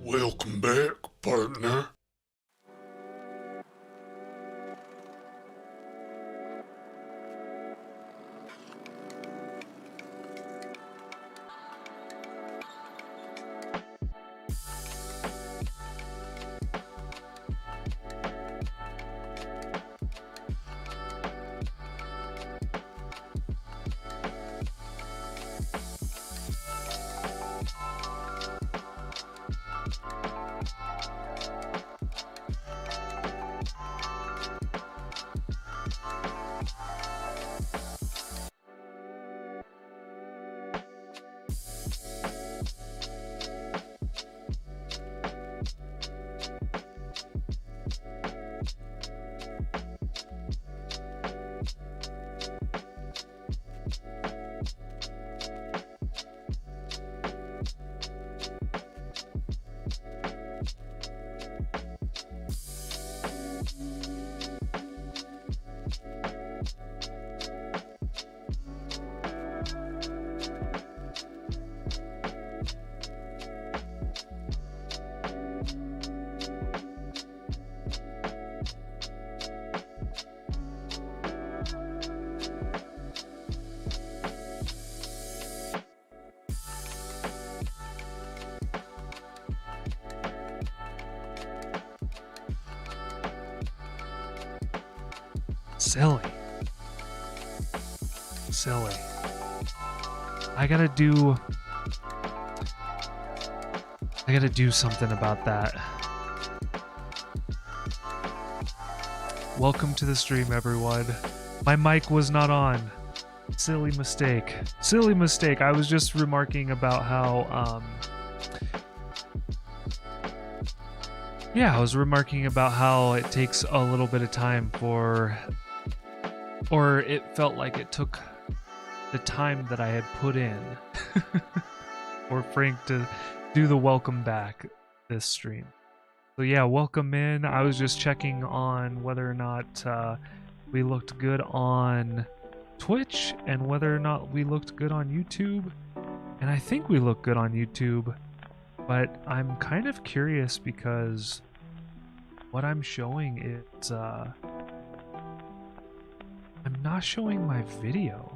Welcome back, partner. Silly. I gotta do something about that. Welcome to the stream, everyone. My mic was not on. Silly mistake. I was just remarking about how, it takes a little bit of time or it felt like it took the time that I had put in for Frank to do the welcome back this stream. So yeah, welcome in. I was just checking on whether or not we looked good on Twitch and whether or not we looked good on YouTube. And I think we look good on YouTube, but I'm kind of curious because what I'm showing is I'm not showing my video.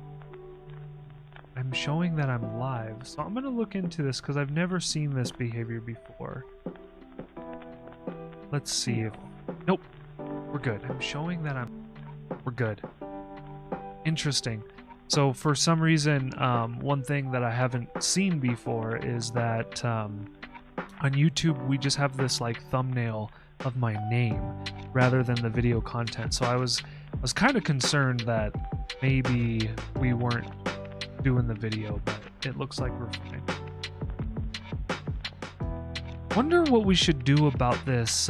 I'm showing that I'm live. So I'm gonna look into this because I've never seen this behavior before. Let's see if... Nope. We're good. I'm showing that we're good. Interesting. So for some reason, one thing that I haven't seen before is that on YouTube, we just have this like thumbnail of my name rather than the video content. So I was kind of concerned that maybe we weren't doing the video, but it looks like we're fine. Wonder what we should do about this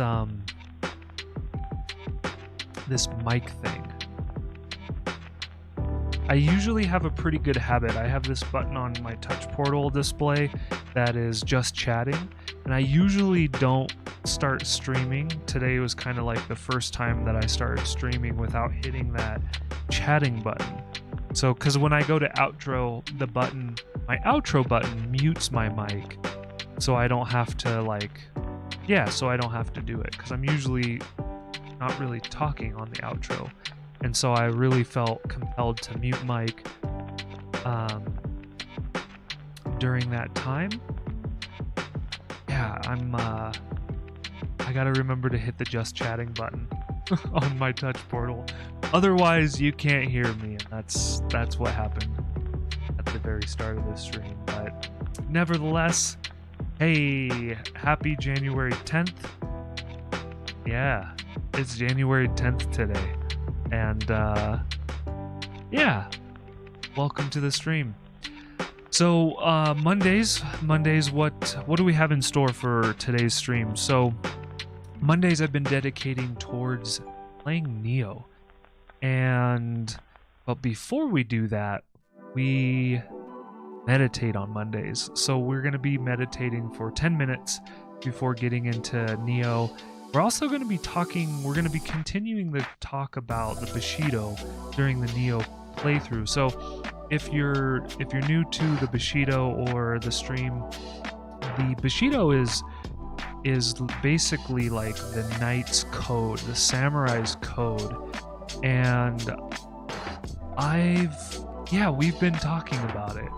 this mic thing. I usually have a pretty good habit. I have this button on my touch portal display that is just chatting, and I usually don't start streaming. Today was kind of like the first time that I started streaming without hitting that chatting button. So, because when I go to outro, my outro button mutes my mic, so I don't have to so I don't have to do it, because I'm usually not really talking on the outro. And so I really felt compelled to mute mic during that time. Yeah, I gotta remember to hit the just chatting button on my touch portal. Otherwise, you can't hear me, and that's what happened at the very start of this stream. But nevertheless, hey, happy January 10th. Yeah, it's January 10th today. And yeah, welcome to the stream. So Mondays, what do we have in store for today's stream? So Mondays I've been dedicating towards playing Nioh. But before we do that, we meditate on Mondays. So we're going to be meditating for 10 minutes before getting into Nioh. We're also going to be continuing the talk about the Bushido during the Nioh playthrough. So if you're new to the Bushido or the stream, the Bushido is is basically like the knight's code, the samurai's code. And we've been talking about it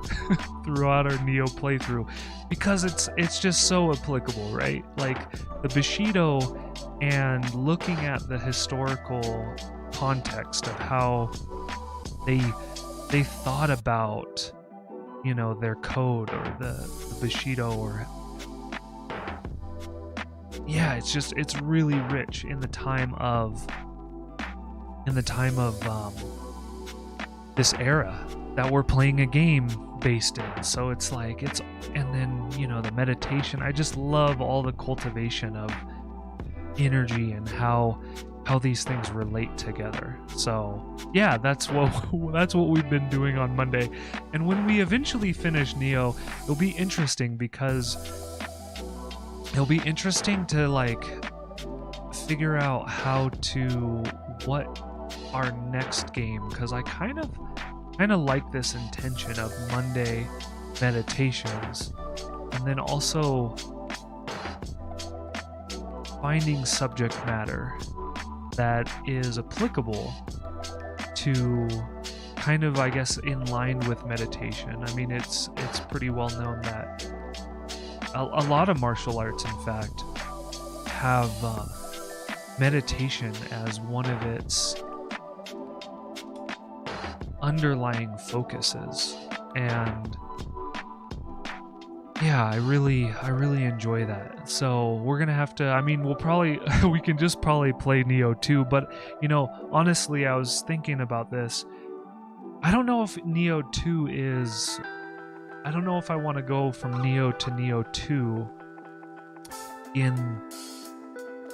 throughout our Nioh playthrough because it's just so applicable, right? Like the Bushido, and looking at the historical context of how they thought about, you know, their code, or the Bushido, or it's really rich in the time of this era that we're playing a game based in. So it's like and then, you know, the meditation. I just love all the cultivation of energy and how these things relate together. So yeah, that's what we've been doing on Monday. And when we eventually finish Nioh, it'll be interesting, because it'll be interesting to like figure out what our next game, because I kind of like this intention of Monday meditations, and then also finding subject matter that is applicable to kind of, I guess, in line with meditation. I mean, it's pretty well known that a lot of martial arts, in fact, have meditation as one of its underlying focuses. And yeah, I really enjoy that. So we're gonna have to, I mean, we can just probably play Nioh 2, but you know, honestly, I was thinking about this. I don't know if Nioh 2 is, I don't know if I want to go from Nioh to Nioh 2 in,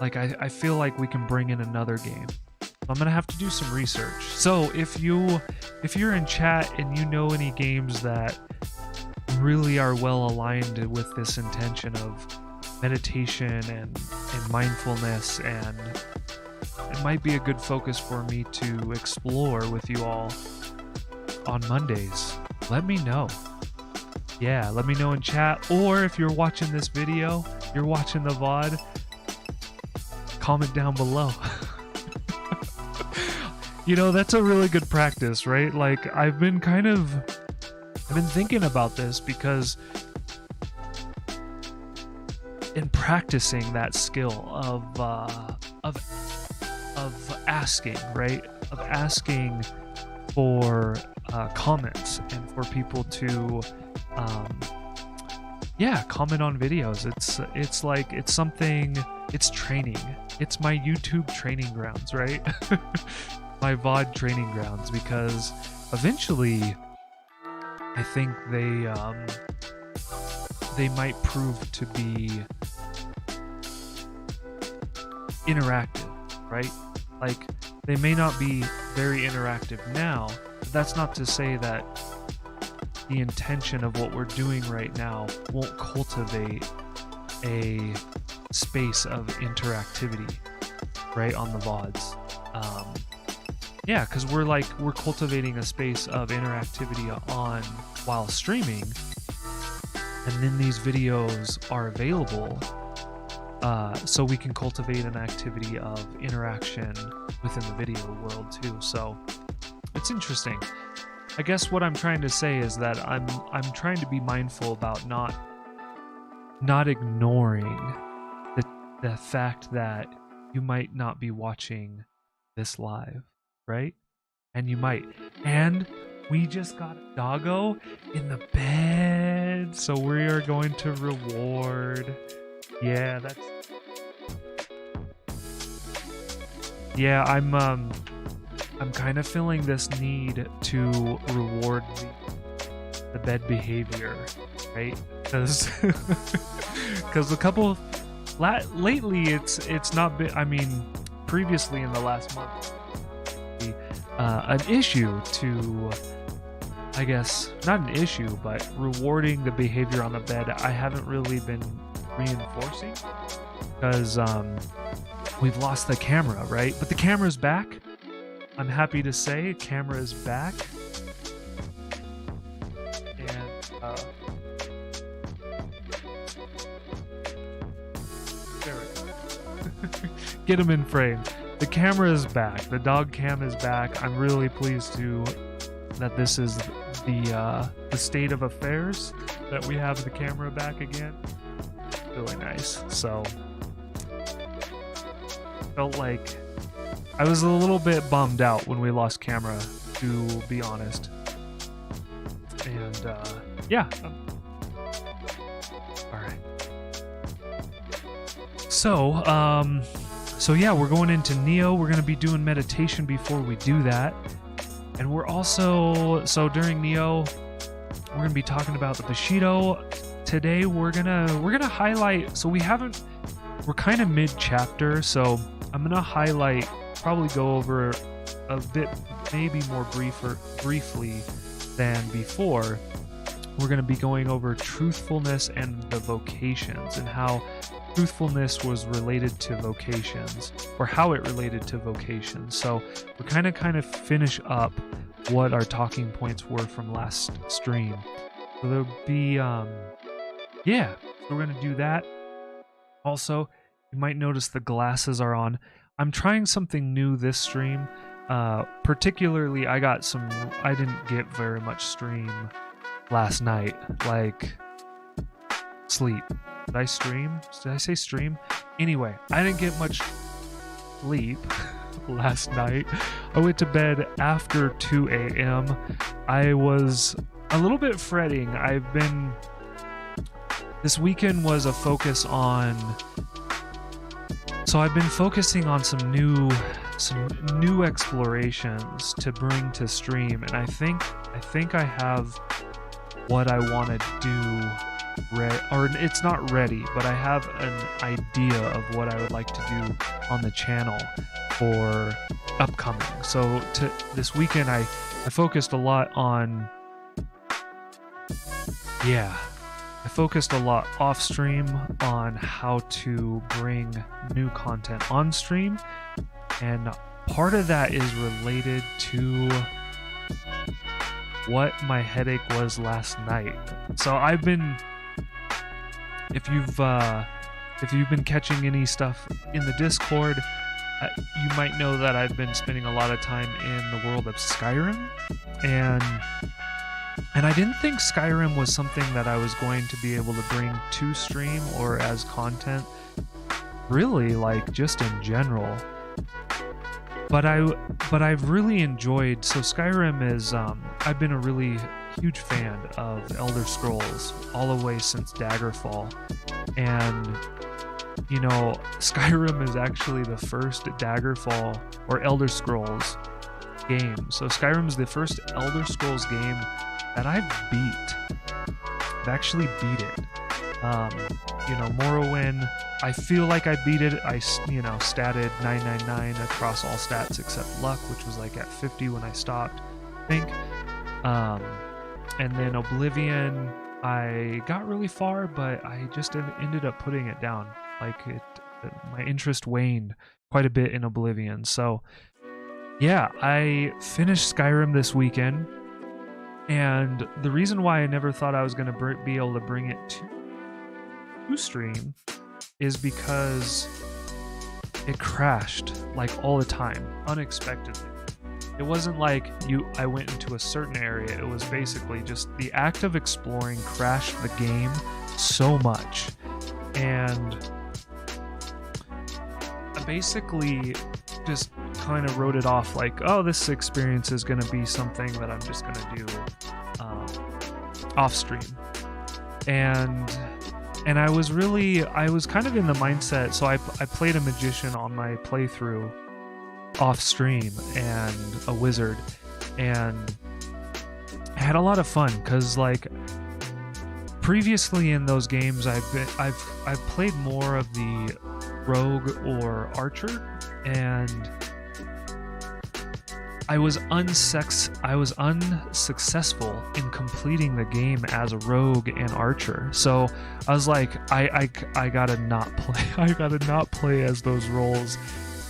like, I feel like we can bring in another game. I'm gonna have to do some research. So if you're in chat and you know any games that really are well aligned with this intention of meditation and mindfulness, and it might be a good focus for me to explore with you all on Mondays, let me know. Yeah, let me know in chat, or if you're watching this video, you're watching the VOD, comment down below. You know, that's a really good practice, right? Like, I've been thinking about this, because in practicing that skill of asking, right? Of asking for comments, and for people to comment on videos. It's training. It's my YouTube training grounds, right? My VOD training grounds, because eventually I think they might prove to be interactive, right? Like, they may not be very interactive now, but that's not to say that the intention of what we're doing right now won't cultivate a space of interactivity, right, on the VODs. Yeah, because we're cultivating a space of interactivity while streaming, and then these videos are available, so we can cultivate an activity of interaction within the video world too. So it's interesting. I guess what I'm trying to say is that I'm trying to be mindful about not ignoring the fact that you might not be watching this live, right? And you might. And we just got a doggo in the bed, so we are going to reward. Yeah, I'm kind of feeling this need to reward the bed behavior, right? Because lately it's not been, I mean, previously in the last month, an issue to, I guess, not an issue, but rewarding the behavior on the bed. I haven't really been reinforcing, because we've lost the camera, right? But the camera's back. I'm happy to say camera is back. And get them in frame. The camera is back. The dog cam is back. I'm really pleased that this is the state of affairs, that we have the camera back again. Really nice. So felt like I was a little bit bummed out when we lost camera, to be honest. And yeah. All right. So yeah, we're going into Nioh. We're going to be doing meditation before we do that. And we're also, so during Nioh, we're going to be talking about the Bushido. Today we're going to highlight, so we're kind of mid-chapter, so I'm going to highlight, probably go over a bit, maybe more briefly than before. We're going to be going over truthfulness and the vocations, and how truthfulness was related to vocations, or how it related to vocations. So we're kind of finish up what our talking points were from last stream. So there'll be, yeah, so we're going to do that. Also, you might notice the glasses are on. I'm trying something new this stream. Particularly, I didn't get very much stream last night, like sleep. Did I stream? Did I say stream? Anyway, I didn't get much sleep last night. I went to bed after 2 a.m. I was a little bit fretting. This weekend was a focus on, so I've been focusing on some new explorations to bring to stream, and I think I have what I want to do. Or it's not ready, but I have an idea of what I would like to do on the channel for upcoming. So this weekend I focused a lot on, I focused a lot off stream on how to bring new content on stream, and part of that is related to what my headache was last night. So I've been, if you've been catching any stuff in the Discord, you might know that I've been spending a lot of time in the world of Skyrim, and I didn't think Skyrim was something that I was going to be able to bring to stream or as content, really, like just in general. But I've really enjoyed, so Skyrim is, I've been a really huge fan of Elder Scrolls all the way since Daggerfall. And, you know, Skyrim is actually the first Daggerfall or Elder Scrolls game. So Skyrim is the first Elder Scrolls game that I've beat. I've actually beat it. You know, Morrowind, I feel like I beat it. I, you know, statted 999 across all stats except luck, which was like at 50 when I stopped, I think. And then Oblivion, I got really far, but I just ended up putting it down. Like my interest waned quite a bit in Oblivion. So yeah, I finished Skyrim this weekend, and the reason why I never thought I was going to be able to bring it to stream is because it crashed like all the time, unexpectedly. It wasn't like I went into a certain area. It was basically just the act of exploring crashed the game so much. And I basically just kind of wrote it off like, oh, this experience is going to be something that I'm just going to do off stream. And I was kind of in the mindset, so I played a magician on my playthrough off stream and a wizard, and I had a lot of fun because, like, previously in those games I've played more of the rogue or archer, and I was unsuccessful in completing the game as a rogue and archer. So I was like, I gotta not play. I gotta not play as those roles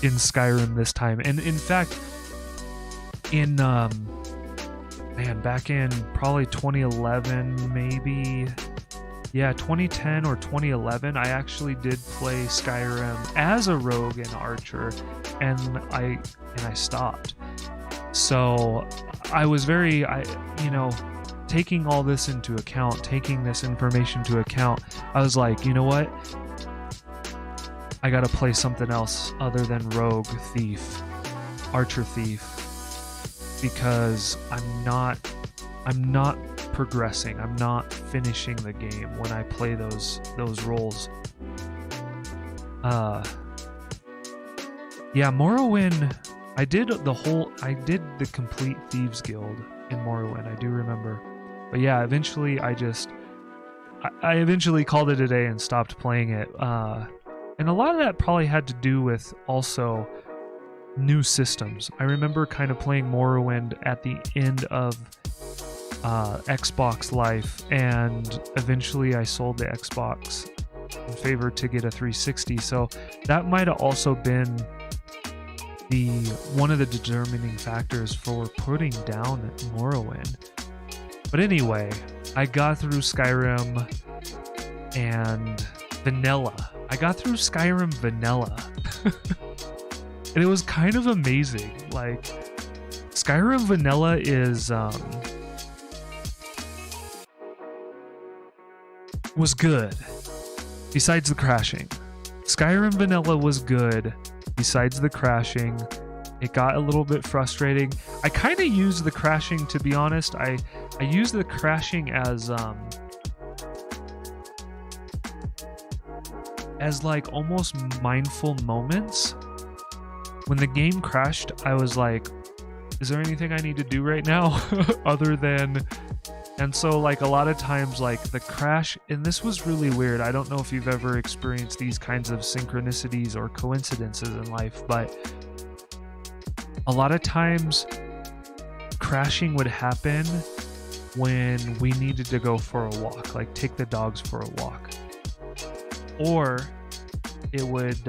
in Skyrim this time. And in fact, in back in probably 2011, maybe, 2010 or 2011, I actually did play Skyrim as a rogue and archer, and I stopped. So I was taking all this into account, taking this information into account, I was like, you know what? I gotta play something else other than rogue, thief, archer, thief, because I'm not progressing. I'm not finishing the game when I play those roles. Morrowind, I did the complete Thieves Guild in Morrowind, I do remember. But yeah, eventually I eventually called it a day and stopped playing it. And a lot of that probably had to do with also new systems. I remember kind of playing Morrowind at the end of Xbox life, and eventually I sold the Xbox in favor to get a 360. So that might have also been one of the determining factors for putting down Morrowind. But anyway, I got through Skyrim and Vanilla. I got through Skyrim Vanilla. And it was kind of amazing. Like, Skyrim Vanilla is was good besides the crashing. Skyrim Vanilla was good besides the crashing. It got a little bit frustrating. I kind of used the crashing, to be honest. I used the crashing as like almost mindful moments. When the game crashed, I was like, is there anything I need to do right now other than... And so like a lot of times, like the crash, and this was really weird. I don't know if you've ever experienced these kinds of synchronicities or coincidences in life, but a lot of times crashing would happen when we needed to go for a walk, like take the dogs for a walk. Or it would,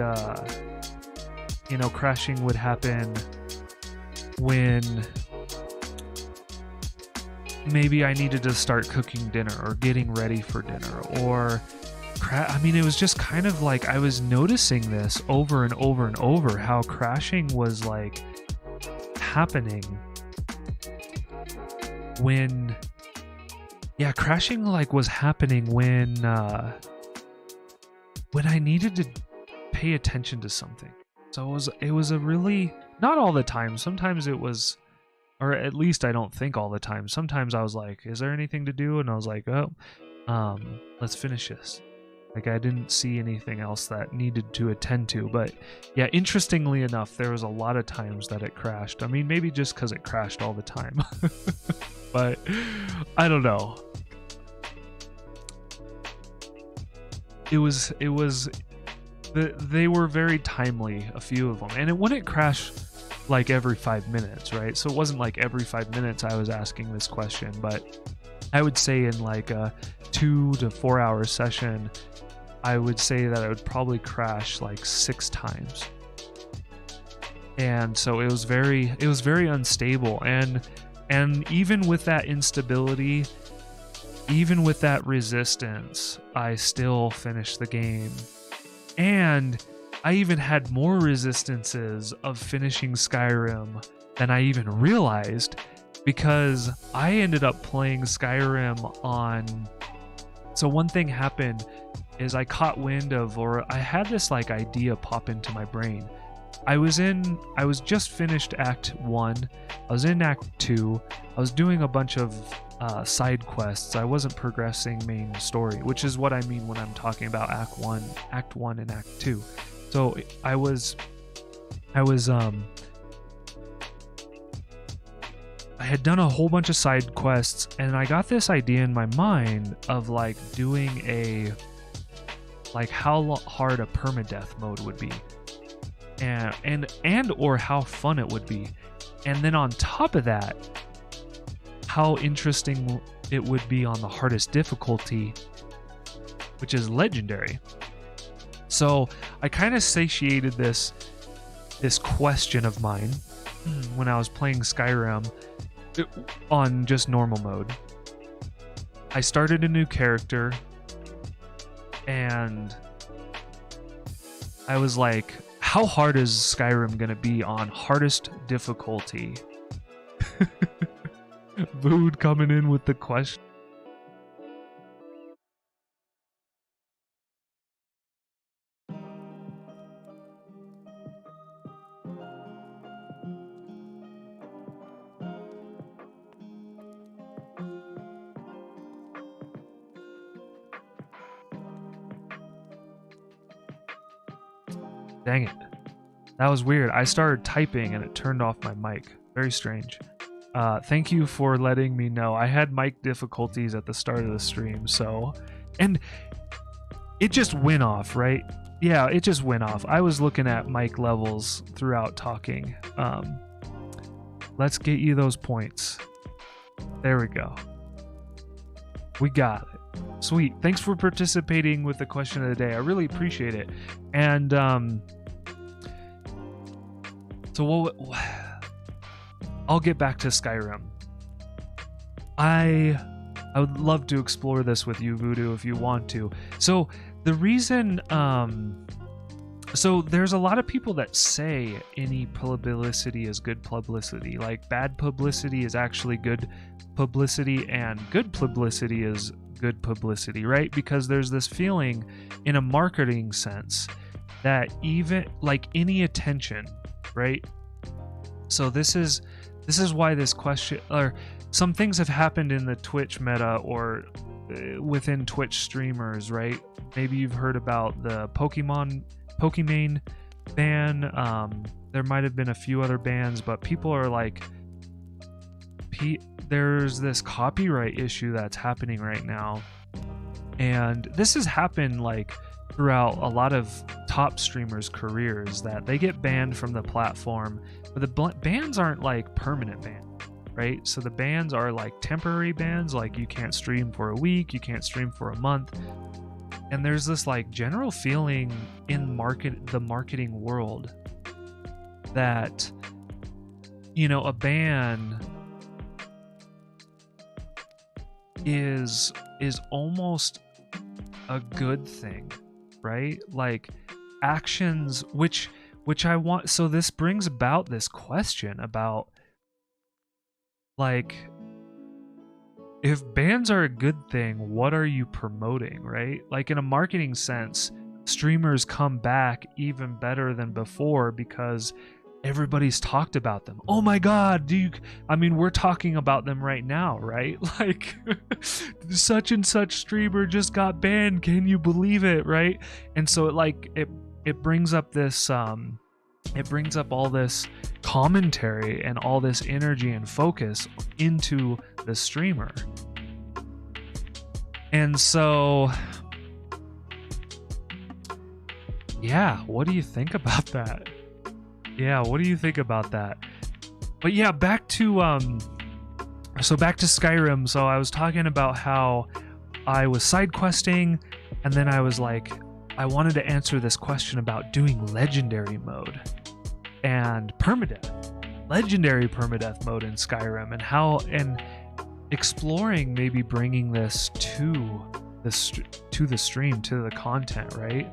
crashing would happen when maybe I needed to start cooking dinner or getting ready for dinner, or it was just kind of like I was noticing this over and over and over, how crashing was like happening when crashing like was happening when I needed to pay attention to something. So it was a really, not all the time, sometimes it was, or at least I don't think all the time. Sometimes I was like, is there anything to do? And I was like, let's finish this. Like, I didn't see anything else that needed to attend to. But yeah, interestingly enough, there was a lot of times that it crashed. I mean, maybe just because it crashed all the time. But I don't know. They were very timely, a few of them. And it wouldn't crash like every 5 minutes, right? So it wasn't like every 5 minutes I was asking this question, but I would say in like a 2 to 4 hour session, I would say that it would probably crash like 6 times. And so it was very unstable. And even with that instability, even with that resistance, I still finished the game. And I even had more resistances of finishing Skyrim than I even realized, because I ended up playing Skyrim on... So one thing happened is I caught wind of, or I had this like idea pop into my brain. I was just finished Act 1. I was in Act 2. I was doing a bunch of side quests. I wasn't progressing main story, which is what I mean when I'm talking about Act 1 and Act 2. So I had done a whole bunch of side quests, and I got this idea in my mind of like doing how hard a permadeath mode would be, and or how fun it would be, and then on top of that, how interesting it would be on the hardest difficulty, which is legendary. So I kind of satiated this question of mine when I was playing Skyrim on just normal mode. I started a new character, and I was like, how hard is Skyrim gonna be on hardest difficulty? Vood coming in with the question. Dang it. That was weird. I started typing and it turned off my mic. Very strange. Thank you for letting me know. I had mic difficulties at the start of the stream, so... And it just went off, right? Yeah, it just went off. I was looking at mic levels throughout talking. Let's get you those points. There we go. We got it. Sweet. Thanks for participating with the question of the day. I really appreciate it. And so I'll get back to Skyrim. I would love to explore this with you, Voodoo, if you want to. So the reason, so there's a lot of people that say any publicity is good publicity. Like bad publicity is actually good publicity and good publicity is good publicity, right? Because there's this feeling in a marketing sense that even like any attention, right? So this is why this question, or some things have happened in the Twitch meta or within Twitch streamers, right? Maybe you've heard about the Pokemon ban. There might have been a few other bans, but people are like, there's this copyright issue that's happening right now. And this has happened like throughout a lot of top streamers' careers, that they get banned from the platform, but the bans aren't like permanent bans, right? So the bans are like temporary bans, like you can't stream for a week, you can't stream for a month. And there's this like general feeling in the marketing world that, you know, a ban is almost a good thing, right? Like actions which I want. So this brings about this question about, like, if bans are a good thing, what are you promoting, right? Like in a marketing sense, streamers come back even better than before because everybody's talked about them. Oh my god, we're talking about them right now, right? Like such and such streamer just got banned, can you believe it, right? And so it brings up this it brings up all this commentary and all this energy and focus into the streamer. And so yeah, what do you think about that? Yeah, what do you think about that? But yeah, back to Skyrim. So I was talking about how I was side questing, and then I was like, I wanted to answer this question about doing legendary mode and permadeath, legendary permadeath mode in Skyrim, and exploring maybe bringing this to the stream, to the content, right?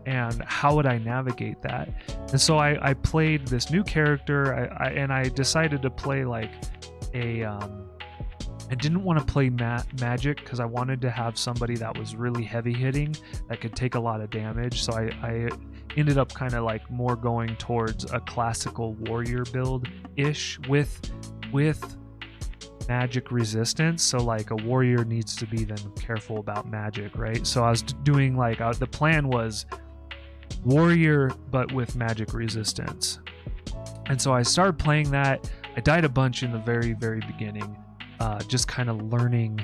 And how would I navigate that? And so I played this new character, and I decided to play like a I didn't want to play magic because I wanted to have somebody that was really heavy hitting that could take a lot of damage. So I ended up kind of like more going towards a classical warrior build ish with magic resistance. So like a warrior needs to be then careful about magic, right? So I was doing like the plan was warrior but with magic resistance. And so I started playing that. I died a bunch in the very beginning, just kind of learning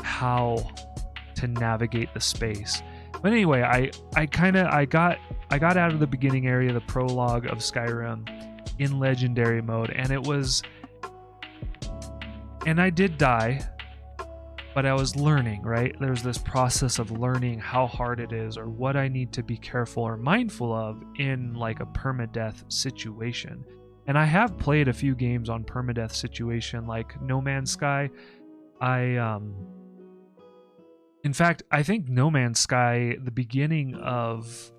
how to navigate the space. But anyway, I got out of the beginning area, the prologue of Skyrim, in legendary mode, and I did die, but I was learning, right? There's this process of learning how hard it is, or what I need to be careful or mindful of in like a permadeath situation. And I have played a few games on permadeath situation, like No Man's Sky. In fact, I think No Man's Sky, the beginning of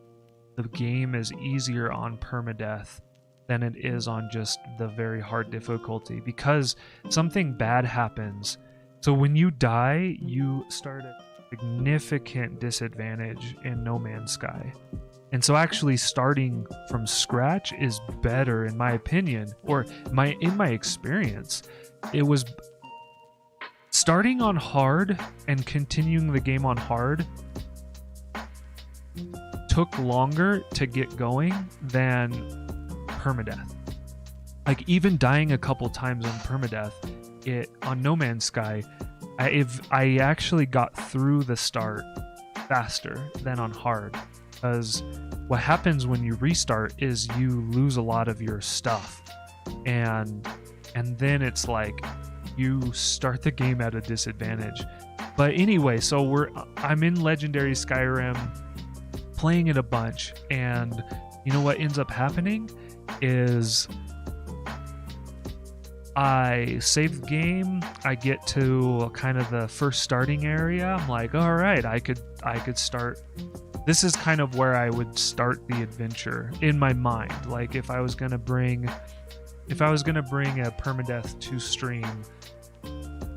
the game is easier on permadeath than it is on just the very hard difficulty, because something bad happens. So when you die, you start at significant disadvantage in No Man's Sky. And so actually starting from scratch is better, in my opinion, or in my experience. It was starting on hard and continuing the game on hard took longer to get going than permadeath. Like even dying a couple times on permadeath, on No Man's Sky, I actually got through the start faster than on hard, because what happens when you restart is you lose a lot of your stuff, and then it's like you start the game at a disadvantage. But anyway, so I'm in Legendary Skyrim, playing it a bunch, and you know what ends up happening is I save the game, I get to kind of the first starting area. I'm like, all right, I could start. This is kind of where I would start the adventure in my mind. Like if I was gonna bring a permadeath to stream,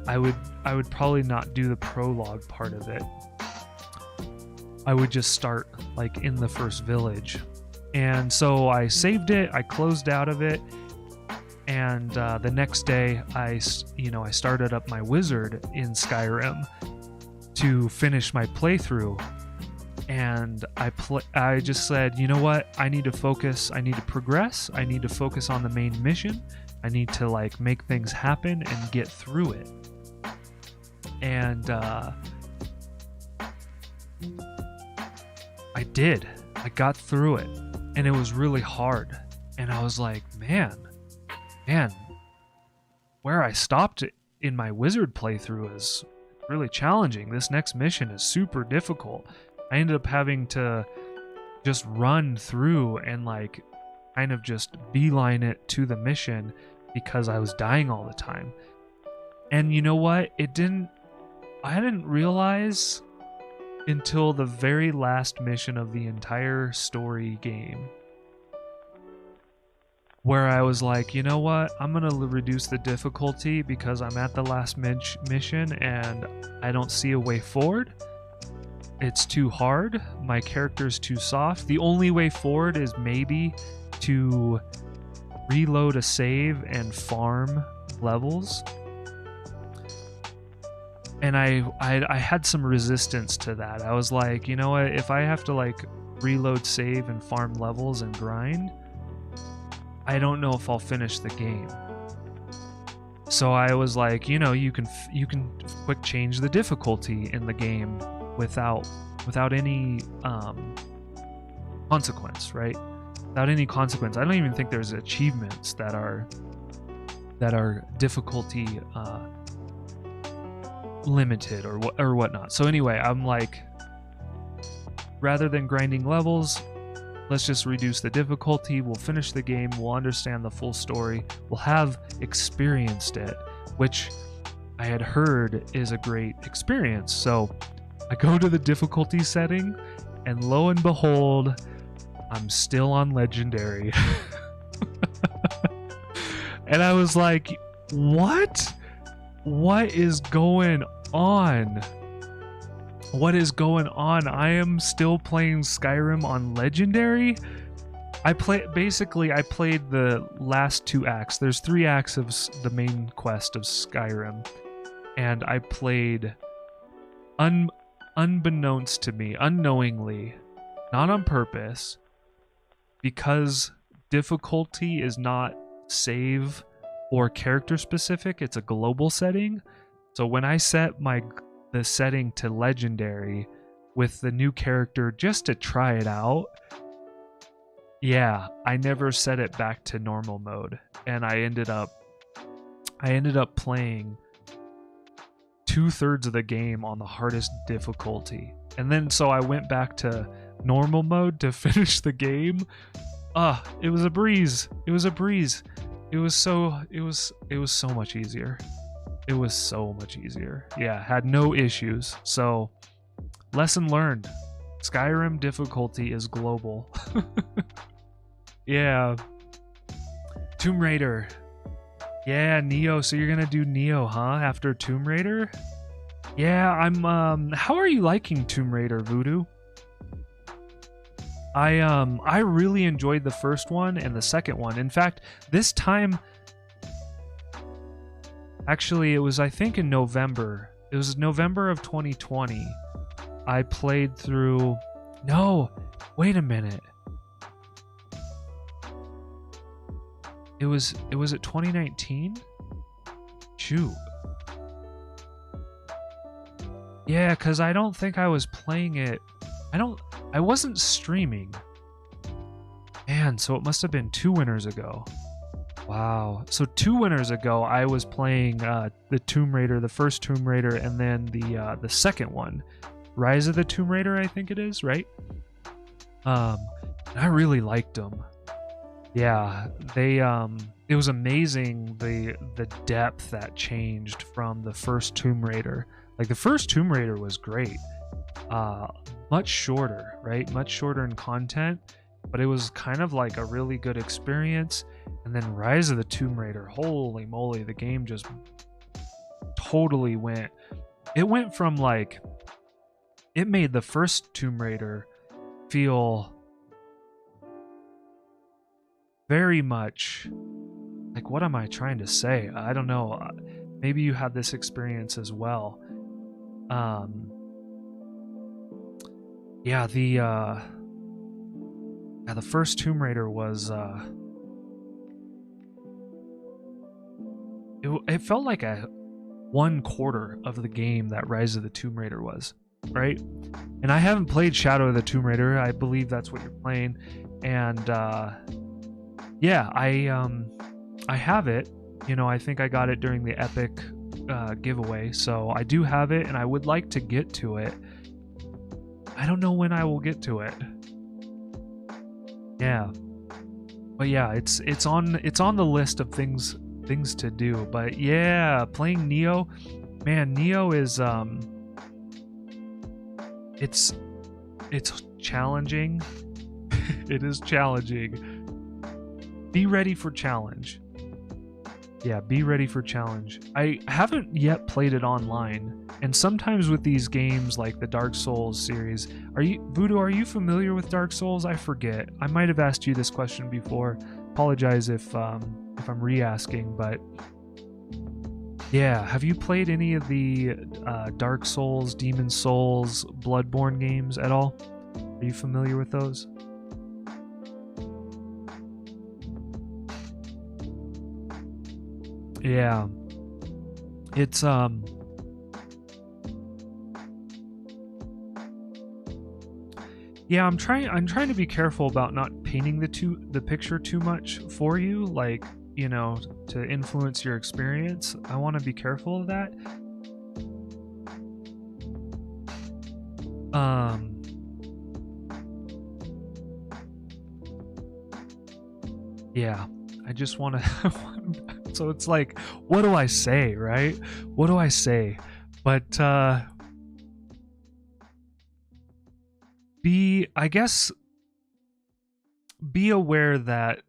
I would probably not do the prologue part of it. I would just start like in the first village. And so I saved it, I closed out of it, and the next day I started up my wizard in Skyrim to finish my playthrough. And I just said, you know what, I need to focus, I need to progress, I need to focus on the main mission, I need to like make things happen and get through it. And I did. I got through it, and it was really hard. And I was like, man, where I stopped in my wizard playthrough is really challenging. This next mission is super difficult. I ended up having to just run through and like kind of just beeline it to the mission because I was dying all the time. And you know what? I didn't realize until the very last mission of the entire story game, where I was like, you know what, I'm gonna reduce the difficulty because I'm at the last mission and I don't see a way forward. It's too hard, my character's too soft. The only way forward is maybe to reload a save and farm levels. And I had some resistance to that. I was like, you know what, if I have to like reload save and farm levels and grind, I don't know if I'll finish the game. So I was like, you know, you can quick change the difficulty in the game without any consequence, right? Without any consequence. I don't even think there's achievements that are difficulty limited or whatnot. So anyway, I'm like, rather than grinding levels, let's just reduce the difficulty. We'll finish the game. We'll understand the full story. We'll have experienced it, which I had heard is a great experience. So I go to the difficulty setting, and lo and behold, I'm still on Legendary. And I was like, what? What is going on? What is going on? I am still playing Skyrim on Legendary? I played the last 2 acts. There's 3 acts of the main quest of Skyrim. And I played unbeknownst to me, unknowingly, not on purpose, because difficulty is not save or character specific, it's a global setting. So when I set the setting to Legendary with the new character just to try it out, yeah, I never set it back to normal mode, and I ended up playing 2/3 of the game on the hardest difficulty. And then so I went back to normal mode to finish the game. It was a breeze. It was so much easier. It was so much easier. Yeah, had no issues. So lesson learned. Skyrim difficulty is global. Yeah. Tomb Raider. Yeah, Nioh. So you're gonna do Nioh, huh? After Tomb Raider? Yeah, I'm how are you liking Tomb Raider, Voodoo? I really enjoyed the first one and the second one. In fact, this time actually it was, I think, in November. It was November of 2020. I played through. No, wait a minute. It was at 2019? Shoot. Yeah, cuz I don't think I was playing it. I wasn't streaming. Man, so it must have been 2 winters ago. Wow. So 2 winters ago I was playing the Tomb Raider, the first Tomb Raider, and then the second one. Rise of the Tomb Raider, I think it is, right? I really liked them. Yeah, they it was amazing the depth that changed from the first Tomb Raider. Like the first Tomb Raider was great. Much shorter, right? Much shorter in content, but it was kind of like a really good experience. And then Rise of the Tomb Raider, holy moly, the game just totally went. It went from like, it made the first Tomb Raider feel very much like, what am I trying to say? I don't know. Maybe you had this experience as well. Yeah, the first Tomb Raider was it felt like a 1/4 of the game that Rise of the Tomb Raider was, right? And I haven't played Shadow of the Tomb Raider. I believe that's what you're playing. And yeah, I have it. You know, I think I got it during the Epic giveaway, so I do have it, and I would like to get to it. I don't know when I will get to it. Yeah, but yeah, it's on the list of things to do. But yeah, playing Nioh, man, Nioh is it's challenging. It is challenging. Be ready for challenge. Yeah, be ready for challenge. I haven't yet played it online, and sometimes with these games like the Dark Souls series, Voodoo, are you familiar with Dark Souls? I forget. I might have asked you this question before. Apologize if I'm re-asking, but yeah, have you played any of the Dark Souls, Demon Souls, Bloodborne games at all? Are you familiar with those? Yeah, it's yeah, I'm trying to be careful about not painting the picture too much for you, like, you know, to influence your experience. I want to be careful of that. Yeah, I just want to so it's like, what do I say, right? What do I say? But I guess be aware that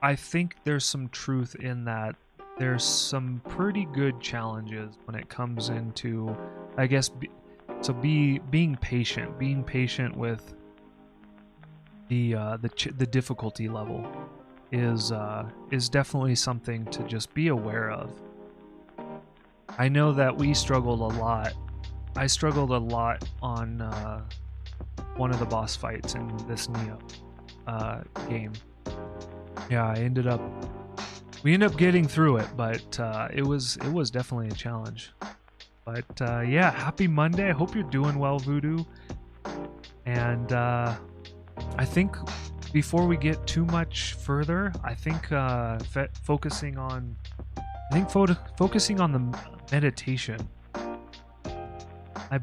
I think there's some truth in that. There's some pretty good challenges when it comes into, I guess, being patient with the difficulty level is definitely something to just be aware of. I know that we struggled a lot. I struggled a lot on one of the boss fights in this Nioh game. Yeah, we ended up getting through it, but it was definitely a challenge. But yeah, happy Monday. I hope you're doing well, Voodoo. And I think before we get too much further, I think focusing on the meditation. I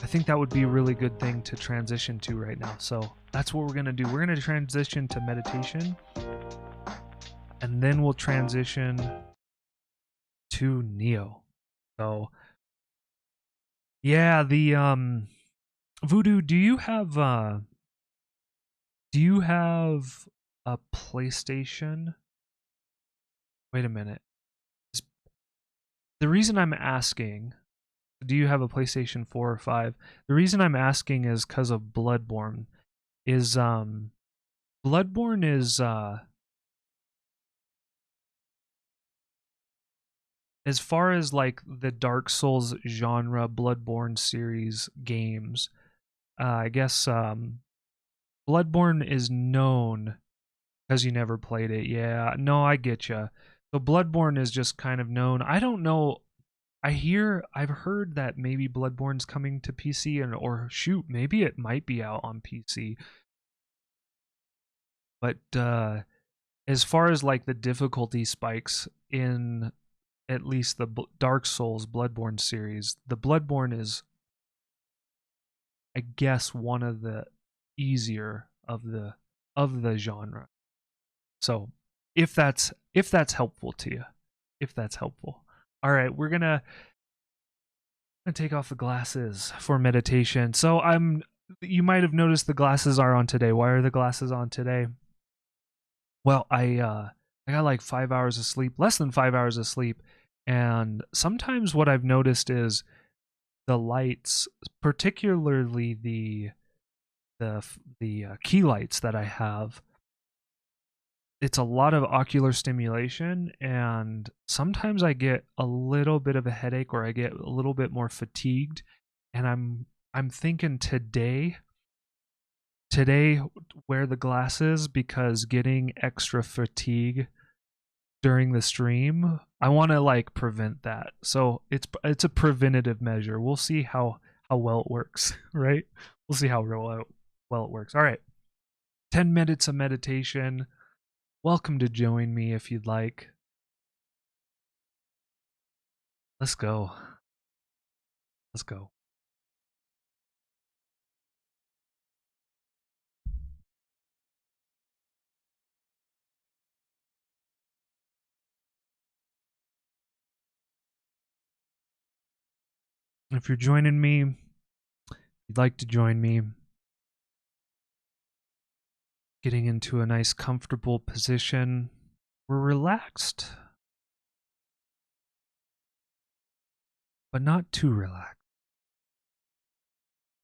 think that would be a really good thing to transition to right now. So that's what we're gonna do. We're gonna transition to meditation, and then we'll transition to Nioh. So yeah, the Voodoo, do you have a PlayStation? Wait a minute. The reason I'm asking, do you have a PlayStation 4 or 5? The reason I'm asking is because of Bloodborne. Is Bloodborne is as far as like the Dark Souls genre Bloodborne series games, I guess Bloodborne is known because you never played it. Yeah, no, I get you. So Bloodborne is just kind of known. I don't know. I've heard that maybe Bloodborne's coming to PC, and or shoot, maybe it might be out on PC. But as far as like the difficulty spikes in at least the Dark Souls Bloodborne series, the Bloodborne is, I guess, one of the easier of the genre. So if that's helpful to you, if that's helpful. All right, we're gonna take off the glasses for meditation. So you might have noticed the glasses are on today. Why are the glasses on today? Well, I got like 5 hours of sleep, less than 5 hours of sleep, and sometimes what I've noticed is the lights, particularly the key lights that I have, it's a lot of ocular stimulation, and sometimes I get a little bit of a headache or I get a little bit more fatigued, and I'm thinking today wear the glasses because getting extra fatigue during the stream, I want to like prevent that. So it's a preventative measure. We'll see how well it works, right? We'll see how well it works. All right. 10 minutes of meditation. Welcome to join me if you'd like. Let's go. Let's go. If you're joining me, if you'd like to join me, getting into a nice comfortable position. We're relaxed, but not too relaxed.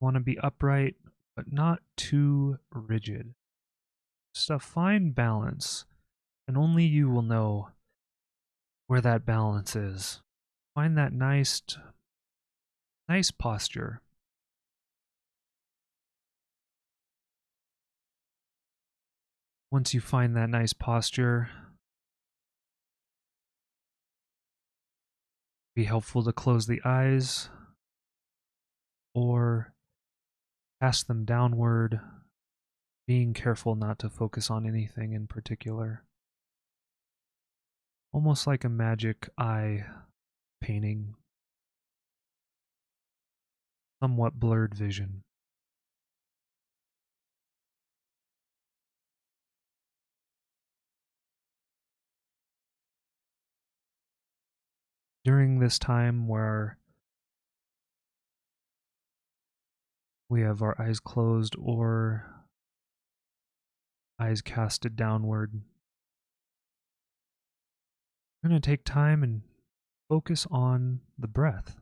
Want to be upright, but not too rigid. Just a fine balance, and only you will know where that balance is. Find that nice posture. Once you find that nice posture, be helpful to close the eyes or cast them downward, being careful not to focus on anything in particular. Almost like a magic eye painting, somewhat blurred vision. During this time where we have our eyes closed or eyes casted downward, we're going to take time and focus on the breath.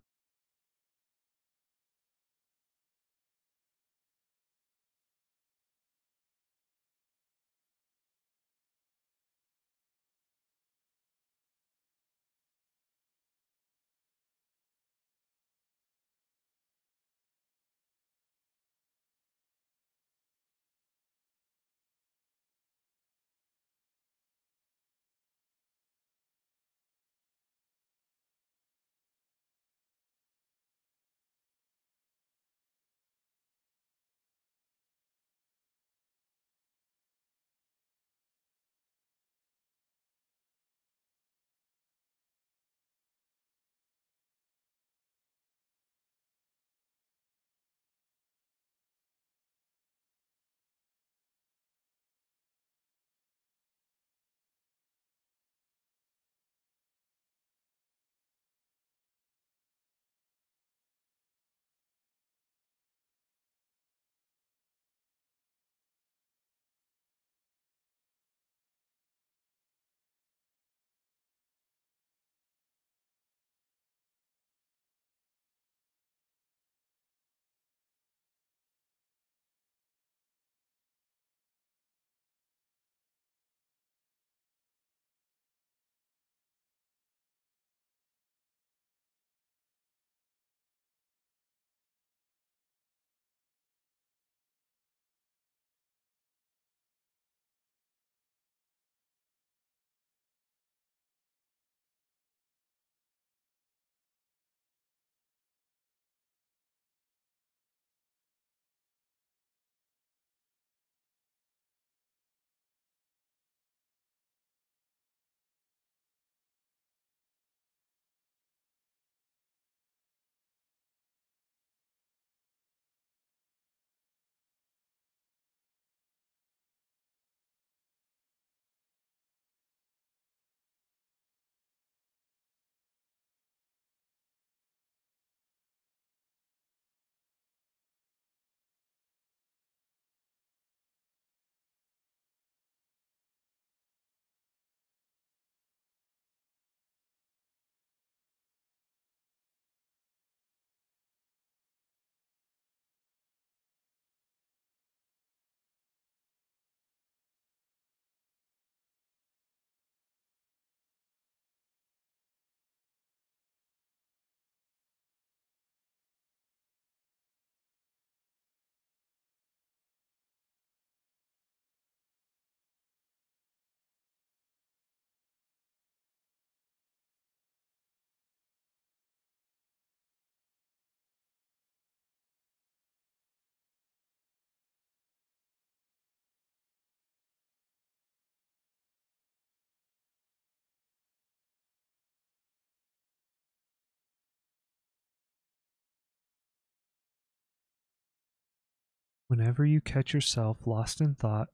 Whenever you catch yourself lost in thought,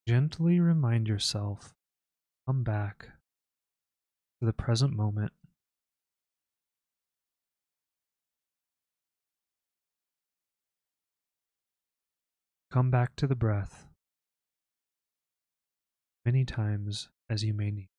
gently remind yourself, come back to the present moment. Come back to the breath many times as you may need.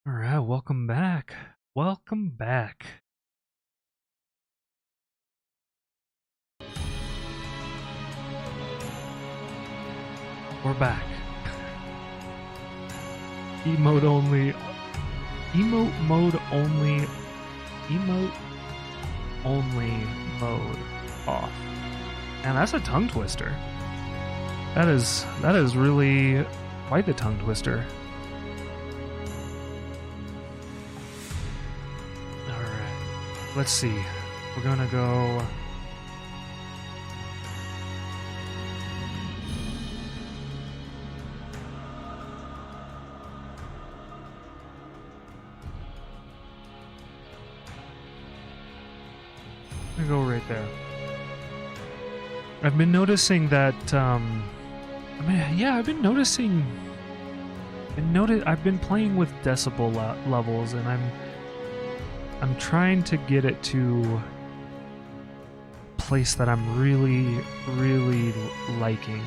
All right, welcome back. Welcome back. We're back. Emote only. Emote mode only. Emote only mode off. And that's a tongue twister. That is really quite the tongue twister. Let's see. We're gonna go. I'm gonna go right there. I've been noticing that. I've been noticing. I've been playing with decibel levels, and I'm trying to get it to a place that I'm really, really liking.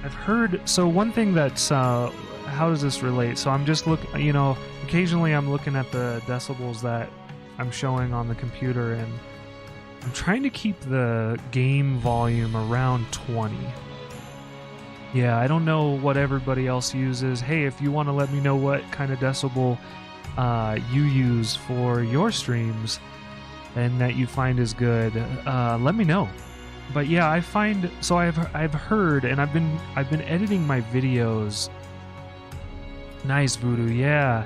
I've heard, so one thing that's, how does this relate? So I'm just occasionally I'm looking at the decibels that I'm showing on the computer, and I'm trying to keep the game volume around 20. Yeah, I don't know what everybody else uses. Hey, if you want to let me know what kind of decibel you use for your streams and that you find is good, let me know. But yeah, I find, so I've heard, and I've been editing my videos. Nice, Voodoo. Yeah,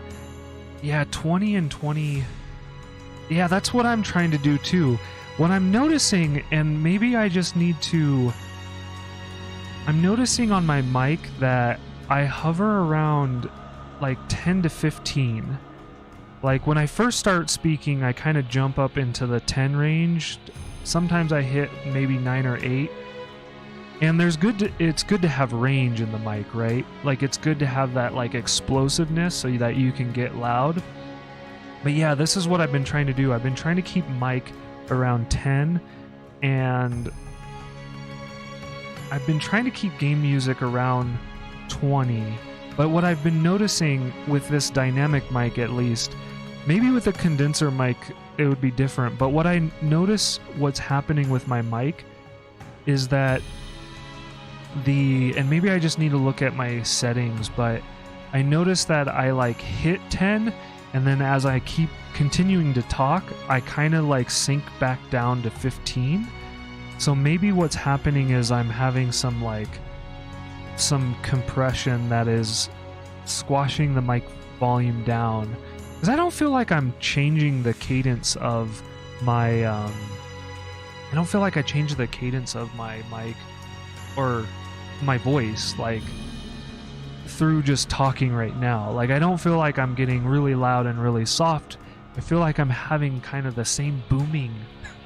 20 and 20. Yeah, that's what I'm trying to do too. What I'm noticing, and maybe I just need to, I'm noticing on my mic that I hover around like 10 to 15. Like when I first start speaking, I kind of jump up into the 10 range. Sometimes I hit maybe 9 or 8. And it's good to have range in the mic, right? Like it's good to have that like explosiveness so that you can get loud. But yeah, this is what I've been trying to do. I've been trying to keep mic around 10, and I've been trying to keep game music around 20. But what I've been noticing with this dynamic mic, at least, maybe with a condenser mic it would be different, but what I notice what's happening with my mic is that and maybe I just need to look at my settings, but I notice that I like hit 10, and then as I keep continuing to talk, I kind of like sink back down to 15. So maybe what's happening is I'm having some compression that is squashing the mic volume down, because I don't feel like I'm changing the cadence of my I don't feel like I changed the cadence of my mic or my voice like through just talking right now. Like I don't feel like I'm getting really loud and really soft. I feel like I'm having kind of the same booming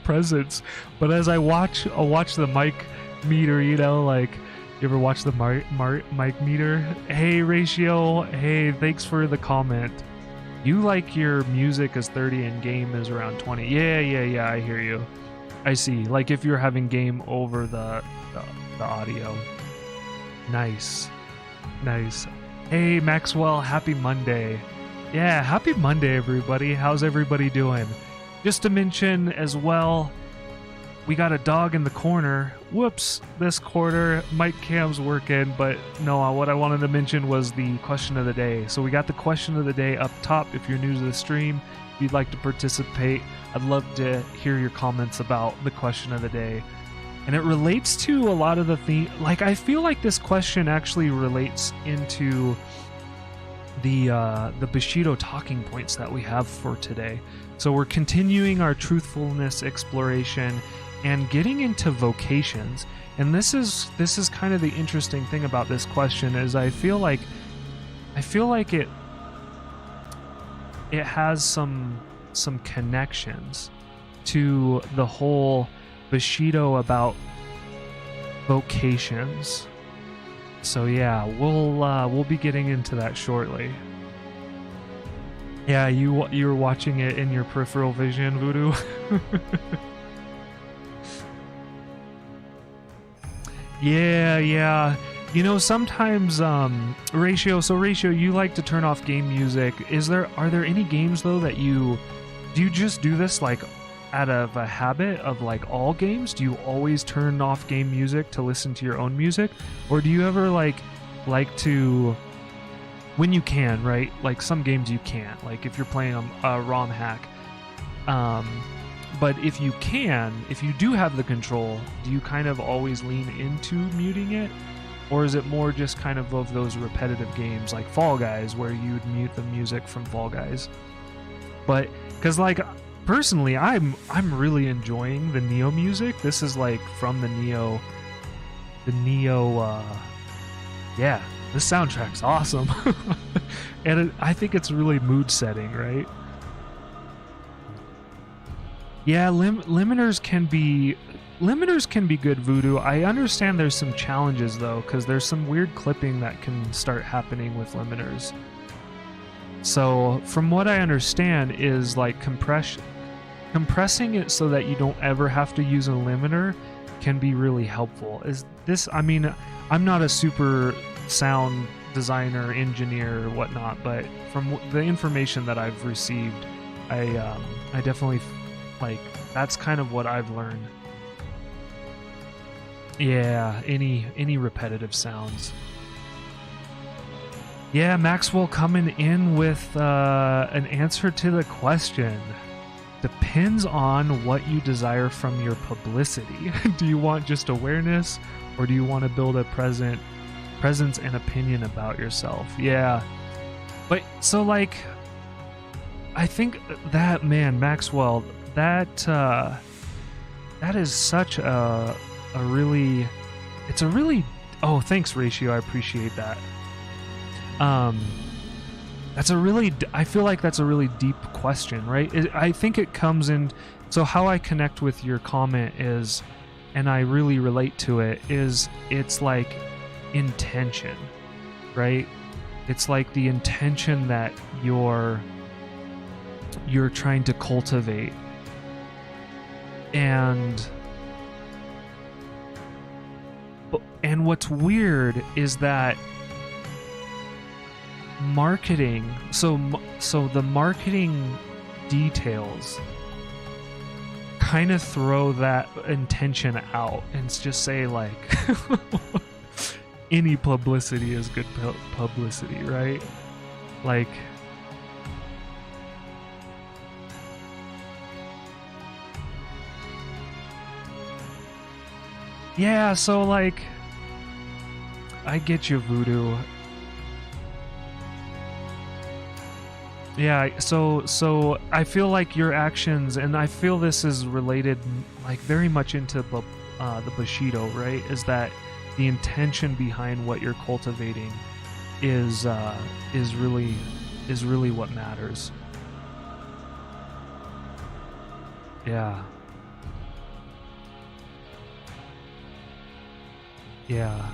presence. But as I'll watch the mic meter, like, you ever watch the mic meter? Hey, Ratio. Hey, thanks for the comment. You like your music is 30 and game is around 20. Yeah, I hear you. I see. Like if you're having game over the audio. Nice. Hey, Maxwell, happy Monday. Yeah, happy Monday, everybody. How's everybody doing? Just to mention as well, we got a dog in the corner. Whoops, this quarter, mic cam's working, but no, what I wanted to mention was the question of the day. So we got the question of the day up top. If you're new to the stream, if you'd like to participate, I'd love to hear your comments about the question of the day. And it relates to a lot of the theme. Like, I feel like this question actually relates into the Bushido talking points that we have for today. So we're continuing our truthfulness exploration and getting into vocations. And this is kind of the interesting thing about this question is I feel like it has some connections to the whole Bushido about vocations. So yeah, we'll be getting into that shortly. Yeah, you were watching it in your peripheral vision, Voodoo. Yeah. Sometimes Ratio, you like to turn off game music. Are there any games though that do you just do this like out of a habit of like all games? Do you always turn off game music to listen to your own music? Or do you ever like to, when you can, right? Like some games you can't, like if you're playing a ROM hack. But if you do have the control, do you kind of always lean into muting it? Or is it more just kind of those repetitive games like Fall Guys where you'd mute the music from Fall Guys? But because like personally, I'm really enjoying the Nioh music. This is like from the Nioh. Yeah, this soundtrack's awesome, and I think it's really mood setting, right? Yeah, limiters can be good, Voodoo. I understand there's some challenges though, because there's some weird clipping that can start happening with limiters. So from what I understand is like compressing it so that you don't ever have to use a limiter can be really helpful. I'm not a super sound designer, engineer, or whatnot, but from the information that I've received, I definitely like that's kind of what I've learned. Yeah, any repetitive sounds. Yeah, Maxwell coming in with an answer to the question. Depends on what you desire from your publicity. Do you want just awareness, or do you want to build a presence and opinion about yourself? Yeah. But so like, I think that, man, Maxwell, that is such a really, oh, thanks, Ratio, I appreciate that. I feel like that's a really deep question, right? I think it comes in, so how I connect with your comment is, and I really relate to it, is it's like intention, right? It's like the intention that you're trying to cultivate. And what's weird is that marketing, so the marketing details kind of throw that intention out and just say like any publicity is good publicity, right? Like, yeah, so like, I get you, Voodoo. Yeah, so I feel like your actions, and I feel this is related like very much into the Bushido, right? Is that the intention behind what you're cultivating is really what matters. Yeah. Yeah.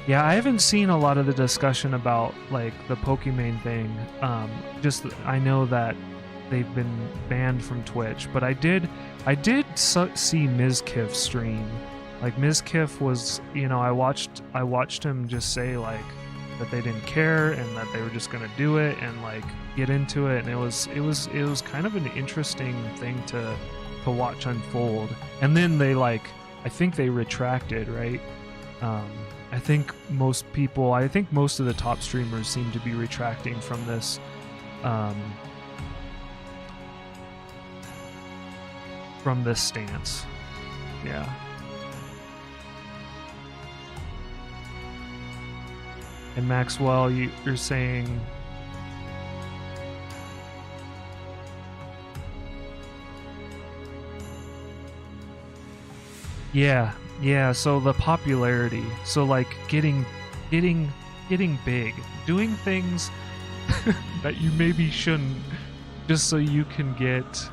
Yeah, I haven't seen a lot of the discussion about like the Pokimane thing. Just I know that they've been banned from Twitch, but I did see Mizkif stream. Like Mizkif was, I watched him just say like that they didn't care and that they were just gonna do it and like get into it, and it was kind of an interesting thing to watch unfold. And then they I think they retracted, right? I think most of the top streamers seem to be retracting from this, stance. Yeah. And Maxwell, you're saying, yeah, so the popularity, so like getting big, doing things that you maybe shouldn't, just so you can get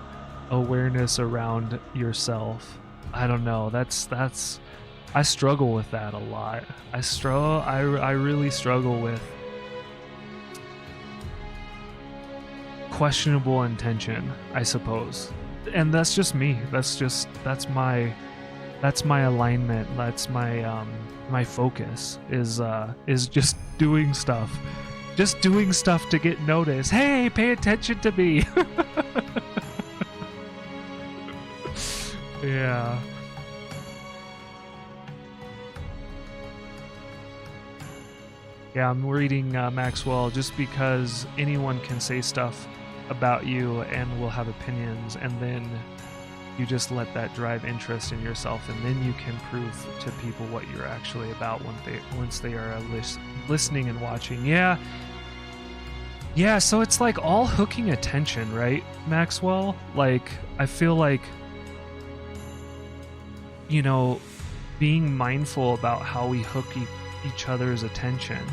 awareness around yourself. I don't know, that's I struggle with that a lot. I really struggle with questionable intention, I suppose. And that's just me. That's that's my alignment. That's my my focus is just doing stuff. Just doing stuff to get noticed. Hey, pay attention to me. Yeah. Yeah, I'm reading Maxwell. Just because anyone can say stuff about you and will have opinions, and then you just let that drive interest in yourself, and then you can prove to people what you're actually about once they are listening and watching. Yeah. So it's like all hooking attention, right, Maxwell? Like, I feel like, you know, being mindful about how we hook each other's attention.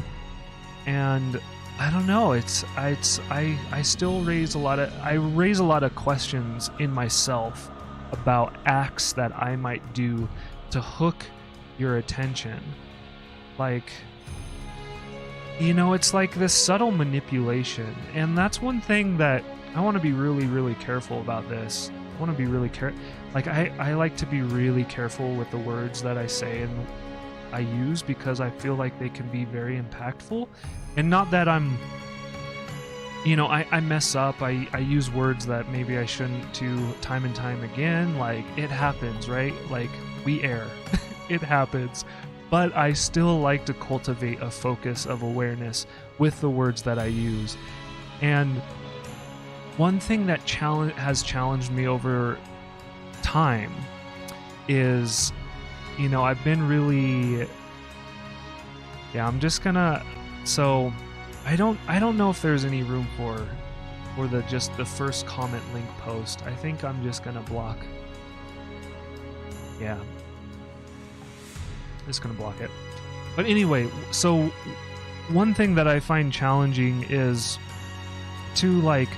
And I don't know, I still raise a lot of questions in myself about acts that I might do to hook your attention. Like, you know, it's like this subtle manipulation. And that's one thing that I want to be really, really careful about this. I want to be really like I like to be really careful with the words that I say and I use, because I feel like they can be very impactful. And not that I'm, you know, I mess up. I use words that maybe I shouldn't to time and time again. Like, it happens, right? Like, we err. It happens. But I still like to cultivate a focus of awareness with the words that I use. And one thing that has challenged me over time is, you know, I've been really, I'm just gonna, so I don't know if there's any room for the first comment link post. I think I'm just gonna block. Yeah, just gonna block it. But anyway, so one thing that I find challenging is to, like,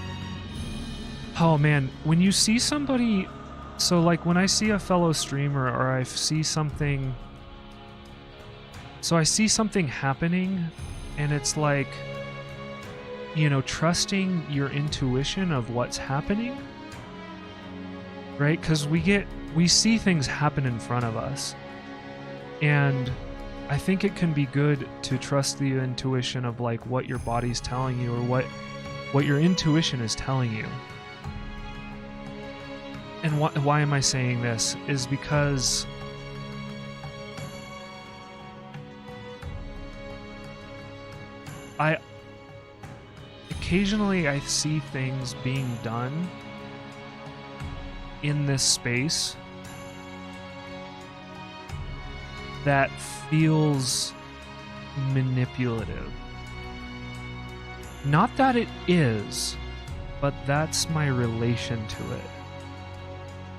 oh man, when you see somebody, so like when I see a fellow streamer or I see something, so I see something happening and it's like, you know, trusting your intuition of what's happening, right? Because we see things happen in front of us, and I think it can be good to trust the intuition of like what your body's telling you, or what your intuition is telling you. And why am I saying this? Is because occasionally I see things being done in this space that feels manipulative. Not that it is, but that's my relation to it.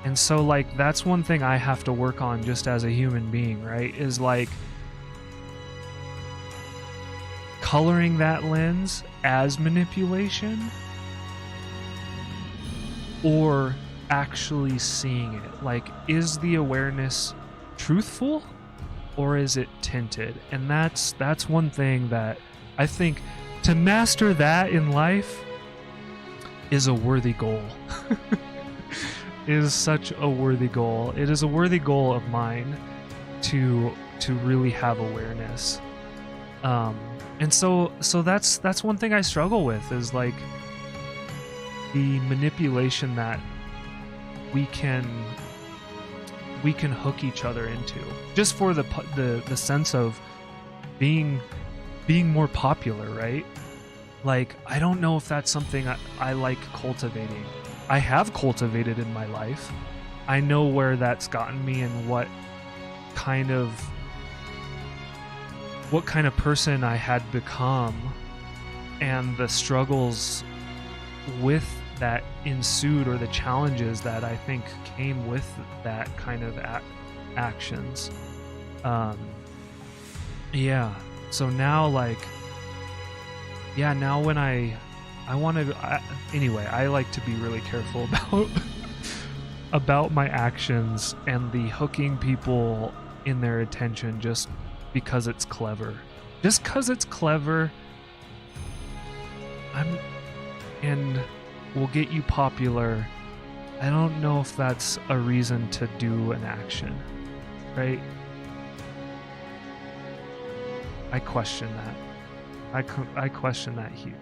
And so, like, that's one thing I have to work on just as a human being, right? Is like coloring that lens as manipulation, or actually seeing it. Like, is the awareness truthful, or is it tinted? And that's one thing that I think to master that in life is a worthy goal. Is such a worthy goal. It is a worthy goal of mine to really have awareness. And so that's one thing I struggle with, is like the manipulation that we can hook each other into, just for the sense of being more popular, right? Like, I don't know if that's something I like cultivating. I have cultivated in my life. I know where that's gotten me and what kind of person I had become, and the struggles with that ensued, or the challenges that I think came with that kind of actions. So now, like, now when I want to, anyway, I like to be really careful about my actions and the hooking people in their attention just because it's clever. Just because it's clever, and will get you popular. I don't know if that's a reason to do an action. right? I question that. I question that huge.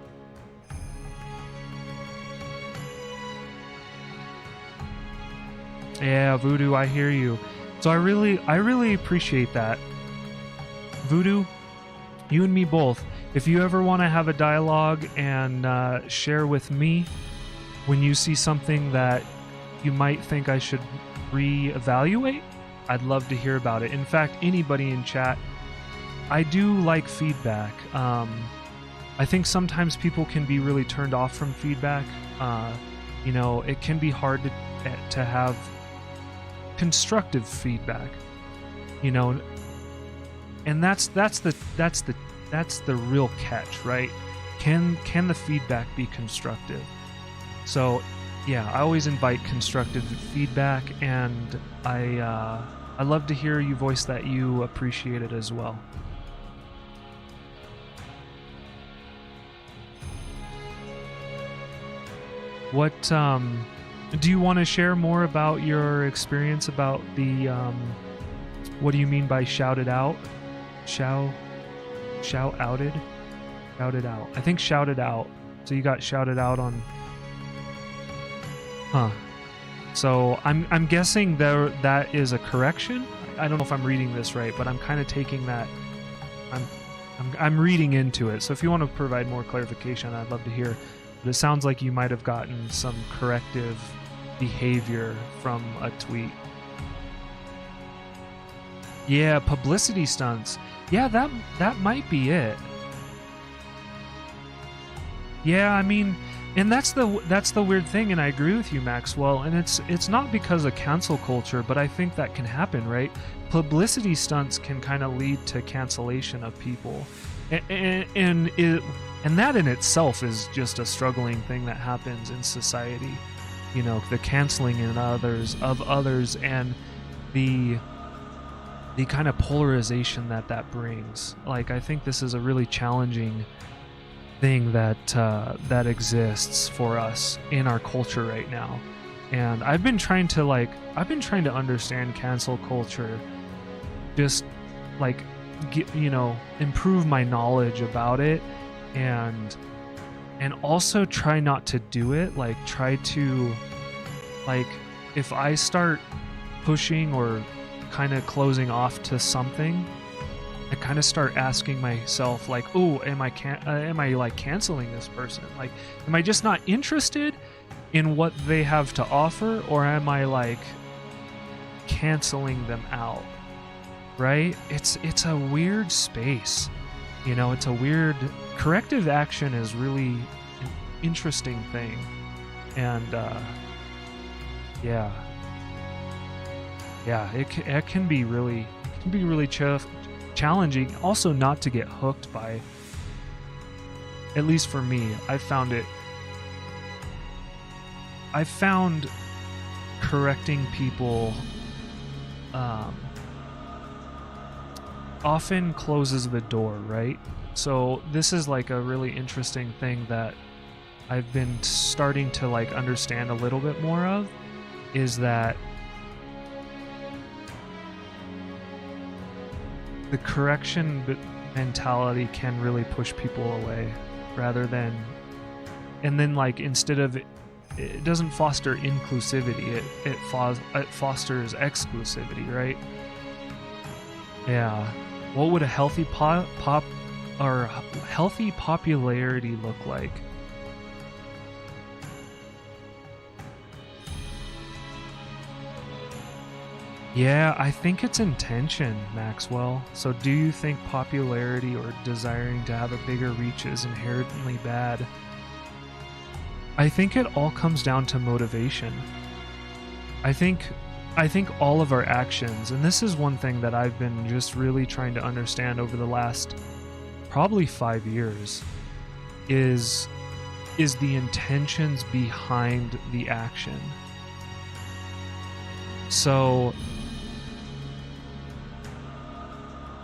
Yeah, Voodoo, I hear you. So I really appreciate that. Voodoo, you and me both. If you ever want to have a dialogue and share with me when you see something that you might think I should reevaluate, I'd love to hear about it. In fact, anybody in chat, I do like feedback. I think sometimes people can be really turned off from feedback. You know, it can be hard to have constructive feedback. You know, and that's the real catch, right? Can the feedback be constructive? So, yeah, I always invite constructive feedback, and I love to hear you voice that you appreciate it as well. What do you want to share more about your experience about the what do you mean by shouted out? Shouted out. I think shouted out. So you got shouted out on. Huh. So I'm guessing that is a correction. I don't know if I'm reading this right, but I'm kind of taking that. I'm reading into it. So if you want to provide more clarification, I'd love to hear. But it sounds like you might have gotten some corrective behavior from a tweet. Yeah, publicity stunts. Yeah, that might be it. Yeah, I mean, and that's the weird thing, and I agree with you, Maxwell, and it's not because of cancel culture, but I think that can happen, right? Publicity stunts can kind of lead to cancellation of people. And that in itself is just a struggling thing that happens in society. You know, the canceling of others and the kind of polarization that brings. Like, I think this is a really challenging thing that exists for us in our culture right now. And I've been trying to understand cancel culture, just like improve my knowledge about it, and also try not to do it. Like, try to, like, if I start pushing or kind of closing off to something, I kind of start asking myself, like, oh, am I like canceling this person? Like, am I just not interested in what they have to offer, or am I like canceling them out? Right? It's a weird space. You know, it's a weird. Corrective action is really an interesting thing, and yeah, it can be really challenging. Also, not to get hooked by. At least for me, I found correcting people often closes the door, right? So this is like a really interesting thing that I've been starting to like understand a little bit more of, is that the correction mentality can really push people away, rather than, and then like instead of it doesn't foster inclusivity, it fosters exclusivity, right? Yeah. What would a healthy healthy popularity look like? Yeah, I think it's intention, Maxwell. So do you think popularity or desiring to have a bigger reach is inherently bad? I think it all comes down to motivation. I think all of our actions, and this is one thing that I've been just really trying to understand over the last probably 5 years, is the intentions behind the action. So,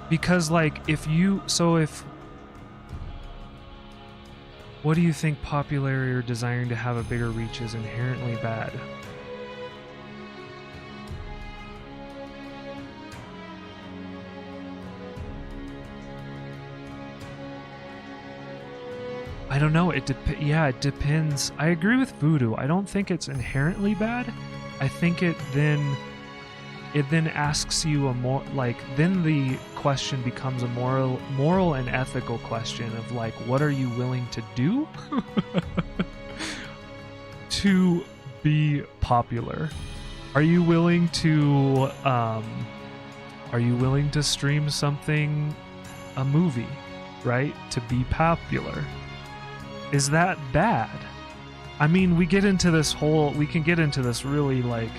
because like what do you think popularity or desiring to have a bigger reach is inherently bad? I don't know. It depends. I agree with voodoo. I don't think it's inherently bad. I think it then asks you a more like, then the question becomes a moral and ethical question of like, what are you willing to do to be popular? Are you willing to stream something, a movie, right, to be popular? Is that bad? I mean, we can get into this really like,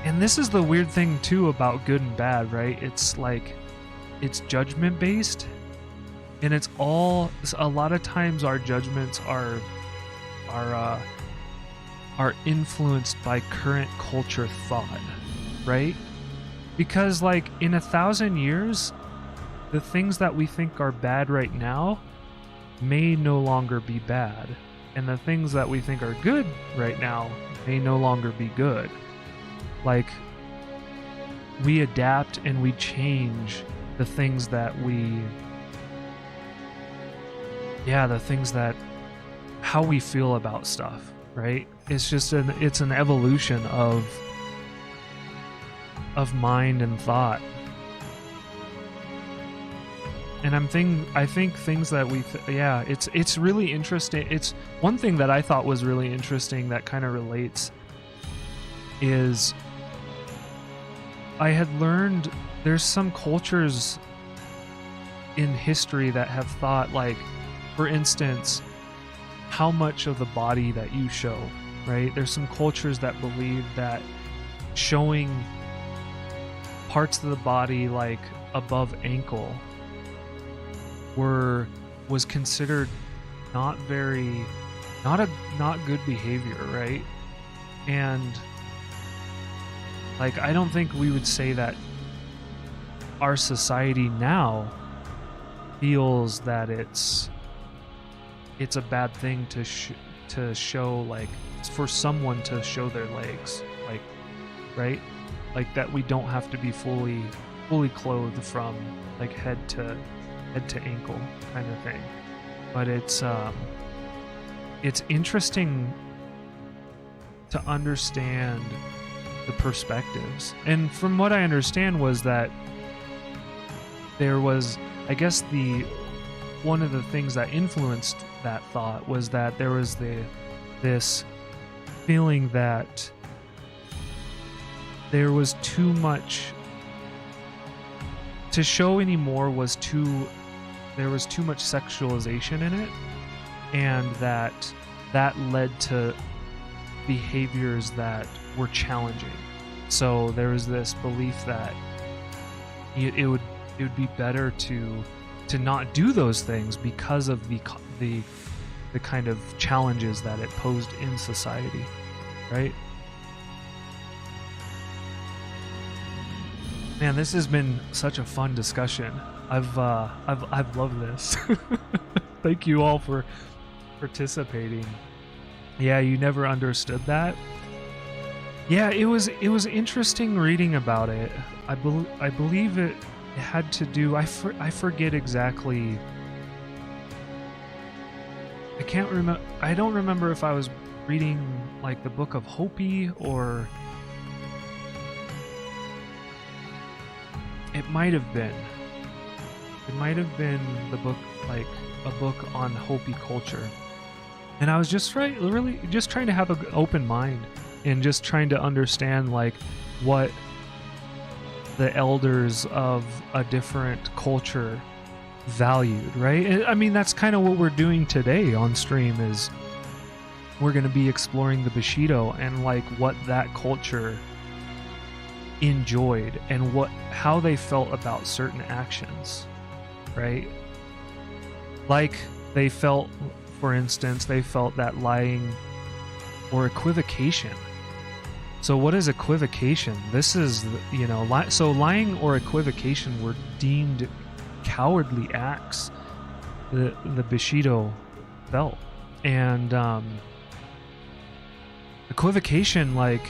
and this is the weird thing too about good and bad, right? It's like, it's judgment based, and it's all, a lot of times our judgments are influenced by current culture thought, right? Because like in 1,000 years, the things that we think are bad right now may no longer be bad, and the things that we think are good right now may no longer be good. Like, we adapt and we change the things that how we feel about stuff, right? It's just it's an evolution of mind and thought. And I think things that it's really interesting. It's one thing that I thought was really interesting that kind of relates is I had learned there's some cultures in history that have thought, like, for instance, how much of the body that you show, right? There's some cultures that believe that showing parts of the body like above ankle was considered not good behavior, right? And like, I don't think we would say that our society now feels that it's a bad thing to show, like, for someone to show their legs, like, right? Like, that we don't have to be fully clothed from like head to ankle kind of thing. But it's interesting to understand the perspectives. And from what I understand was that there was, I guess, one of the things that influenced that thought was that there was this feeling that there was too much to show anymore, there was too much sexualization in it, and that led to behaviors that were challenging. So there was this belief that it would be better to not do those things because of the kind of challenges that it posed in society, right? Man, this has been such a fun discussion. I've loved this. Thank you all for participating. Yeah, you never understood that. Yeah, it was interesting reading about it. I believe it had to do. I forget exactly. I can't remember. I don't remember if I was reading like the Book of Hopi, or it might have been. It might have been the book, like a book on Hopi culture. And I was just really just trying to have an open mind and just trying to understand like what the elders of a different culture valued, right? I mean, that's kind of what we're doing today on stream, is we're going to be exploring the Bushido and like what that culture enjoyed and how they felt about certain actions, right? Like they felt, for instance, that lying or equivocation. So what is equivocation? This is, so lying or equivocation were deemed cowardly acts the Bushido felt. And equivocation, like,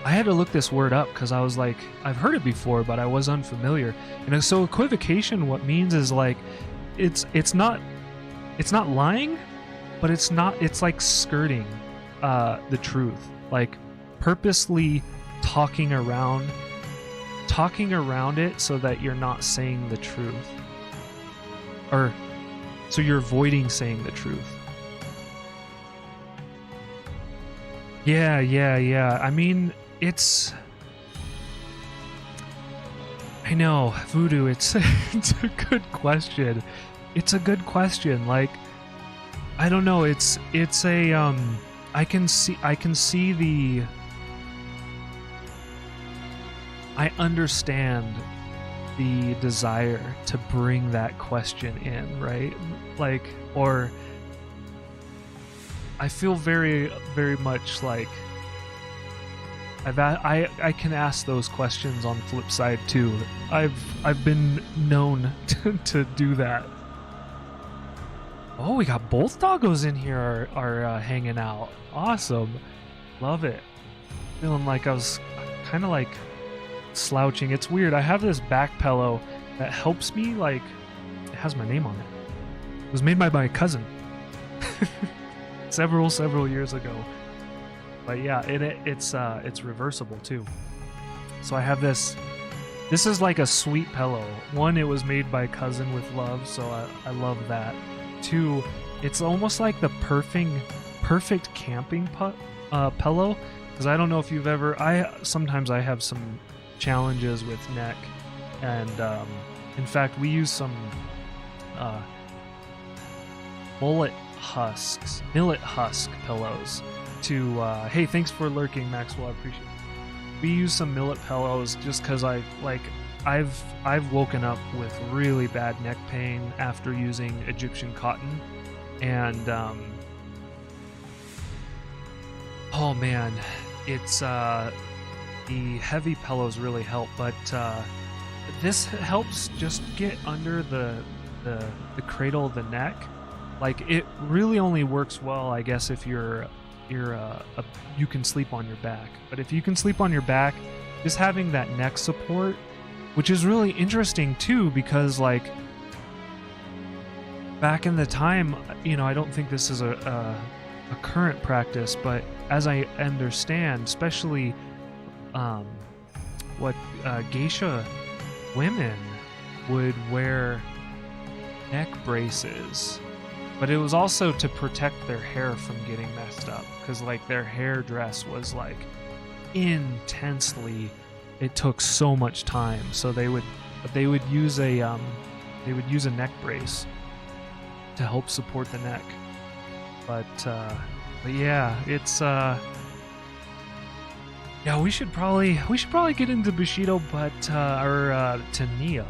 I had to look this word up because I was like, I've heard it before, but I was unfamiliar. And so equivocation, what means is like, it's not it's not lying, but it's like skirting the truth, like purposely talking around it so that you're not saying the truth, or so you're avoiding saying the truth. Yeah. I mean, I know, Voodoo, it's a good question. It's a good question. Like, I don't know, it's a I can see I understand the desire to bring that question in, right? Like, or I feel very, very much like I can ask those questions on the flip side too. I've been known to do that. Oh, we got both doggos in here are hanging out. Awesome. Love it. Feeling like I was kind of like slouching. It's weird. I have this back pillow that helps me, like, it has my name on it. It was made by my cousin several years ago. But yeah, it's reversible too. So I have this is like a sweet pillow. One, it was made by cousin with love, so I love that. Two, it's almost like the perfect camping pillow, because I don't know if you've ever, sometimes I have some challenges with neck, and in fact we use some millet husk pillows to hey, thanks for lurking, Maxwell, I appreciate it. We use some millet pillows just because I've woken up with really bad neck pain after using Egyptian cotton, and oh man, it's the heavy pillows really help, but this helps just get under the cradle of the neck. Like, it really only works well, I guess, if you can sleep on your back. But if you can sleep on your back, just having that neck support, which is really interesting too, because like back in the time, I don't think this is a current practice, but as I understand, especially what geisha women would wear neck braces, but it was also to protect their hair from getting messed up, because like their hairdress was like intensely, it took so much time, so they would use a neck brace to help support the neck. But yeah, it's yeah, we should probably get into Bushido, but or to Nioh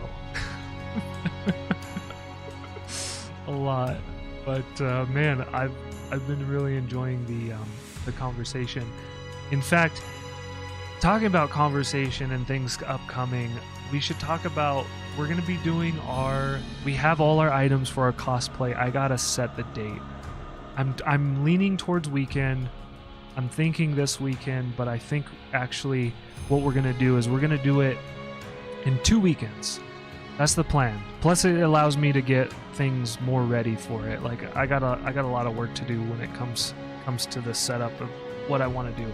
a lot. But man, I've been really enjoying the conversation. In fact, talking about conversation and things upcoming, we should talk about, we're going to be doing we have all our items for our cosplay. I gotta set the date. I'm leaning towards weekend. I'm thinking this weekend, but I think actually what we're going to do is we're going to do it in 2 weekends. That's the plan. Plus, it allows me to get things more ready for it. Like, I got a lot of work to do when it comes to the setup of what I want to do.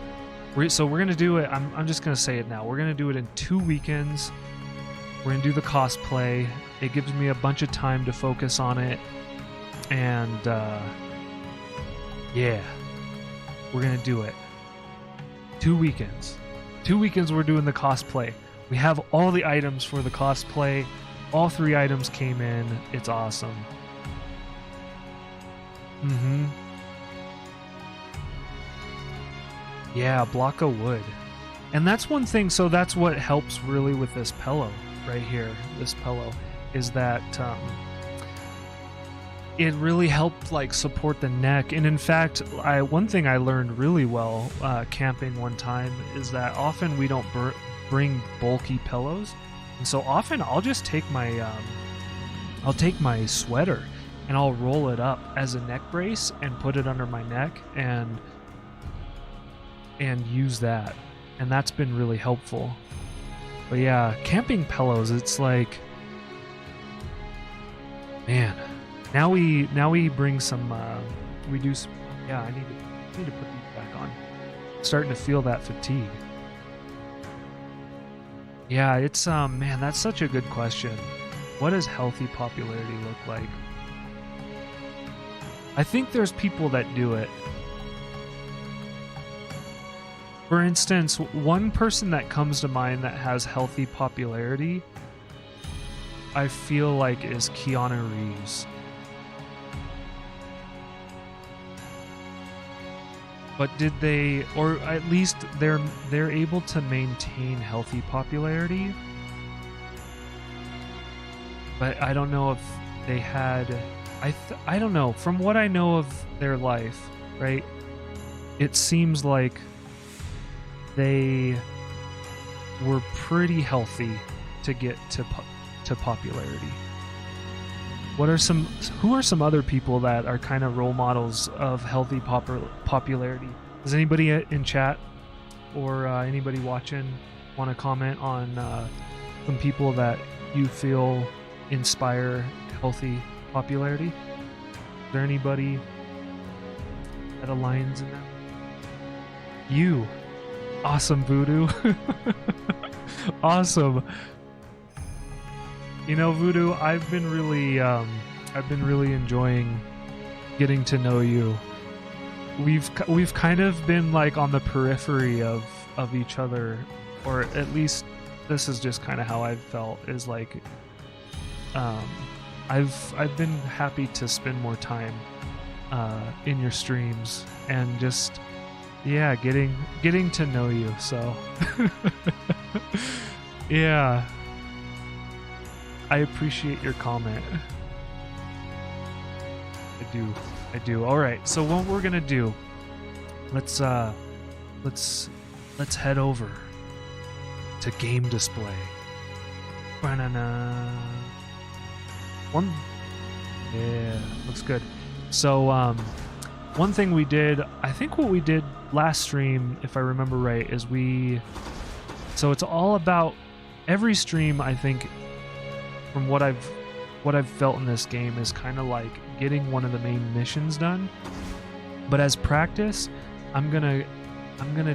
So we're gonna do it. I'm just gonna say it now. We're gonna do it in 2 weekends. We're gonna do the cosplay. It gives me a bunch of time to focus on it, and yeah, we're gonna do it. 2 weekends. 2 weekends we're doing the cosplay. We have all the items for the cosplay. All 3 items came in. It's awesome. Yeah, a block of wood. And that's one thing, so that's what helps really with this pillow right here. This pillow is that it really helped like support the neck. And in fact, one thing I learned really well camping one time is that often we don't bring bulky pillows. And so often I'll just take my sweater and I'll roll it up as a neck brace and put it under my neck and use that. And that's been really helpful. But yeah, camping pillows, it's like, man, Now we bring some. We do. Yeah, I need to put these back on. Starting to feel that fatigue. Yeah, it's man, that's such a good question. What does healthy popularity look like? I think there's people that do it. For instance, one person that comes to mind that has healthy popularity, I feel like, is Keanu Reeves. But did they, or at least they're able to maintain healthy popularity? But I don't know if they had. I don't know. From what I know of their life, right? It seems like they were pretty healthy to get to popularity. Who are some other people that are kind of role models of healthy popularity? Does anybody in chat or anybody watching want to comment on some people that you feel inspire healthy popularity? Is there anybody that aligns in that? You. Awesome, Voodoo. Awesome. You know, Voodoo, I've been really enjoying getting to know you. We've kind of been like on the periphery of each other, or at least this is just kind of how I've felt. Is like, I've been happy to spend more time in your streams and just getting to know you. So yeah. I appreciate your comment. I do. All right. So what we're gonna do? Let's head over to game display. Banana. One. Yeah, looks good. So one thing we did, I think what we did last stream, if I remember right, is so it's all about every stream, I think. From what I've felt in this game is kind of like getting one of the main missions done. But as practice, I'm gonna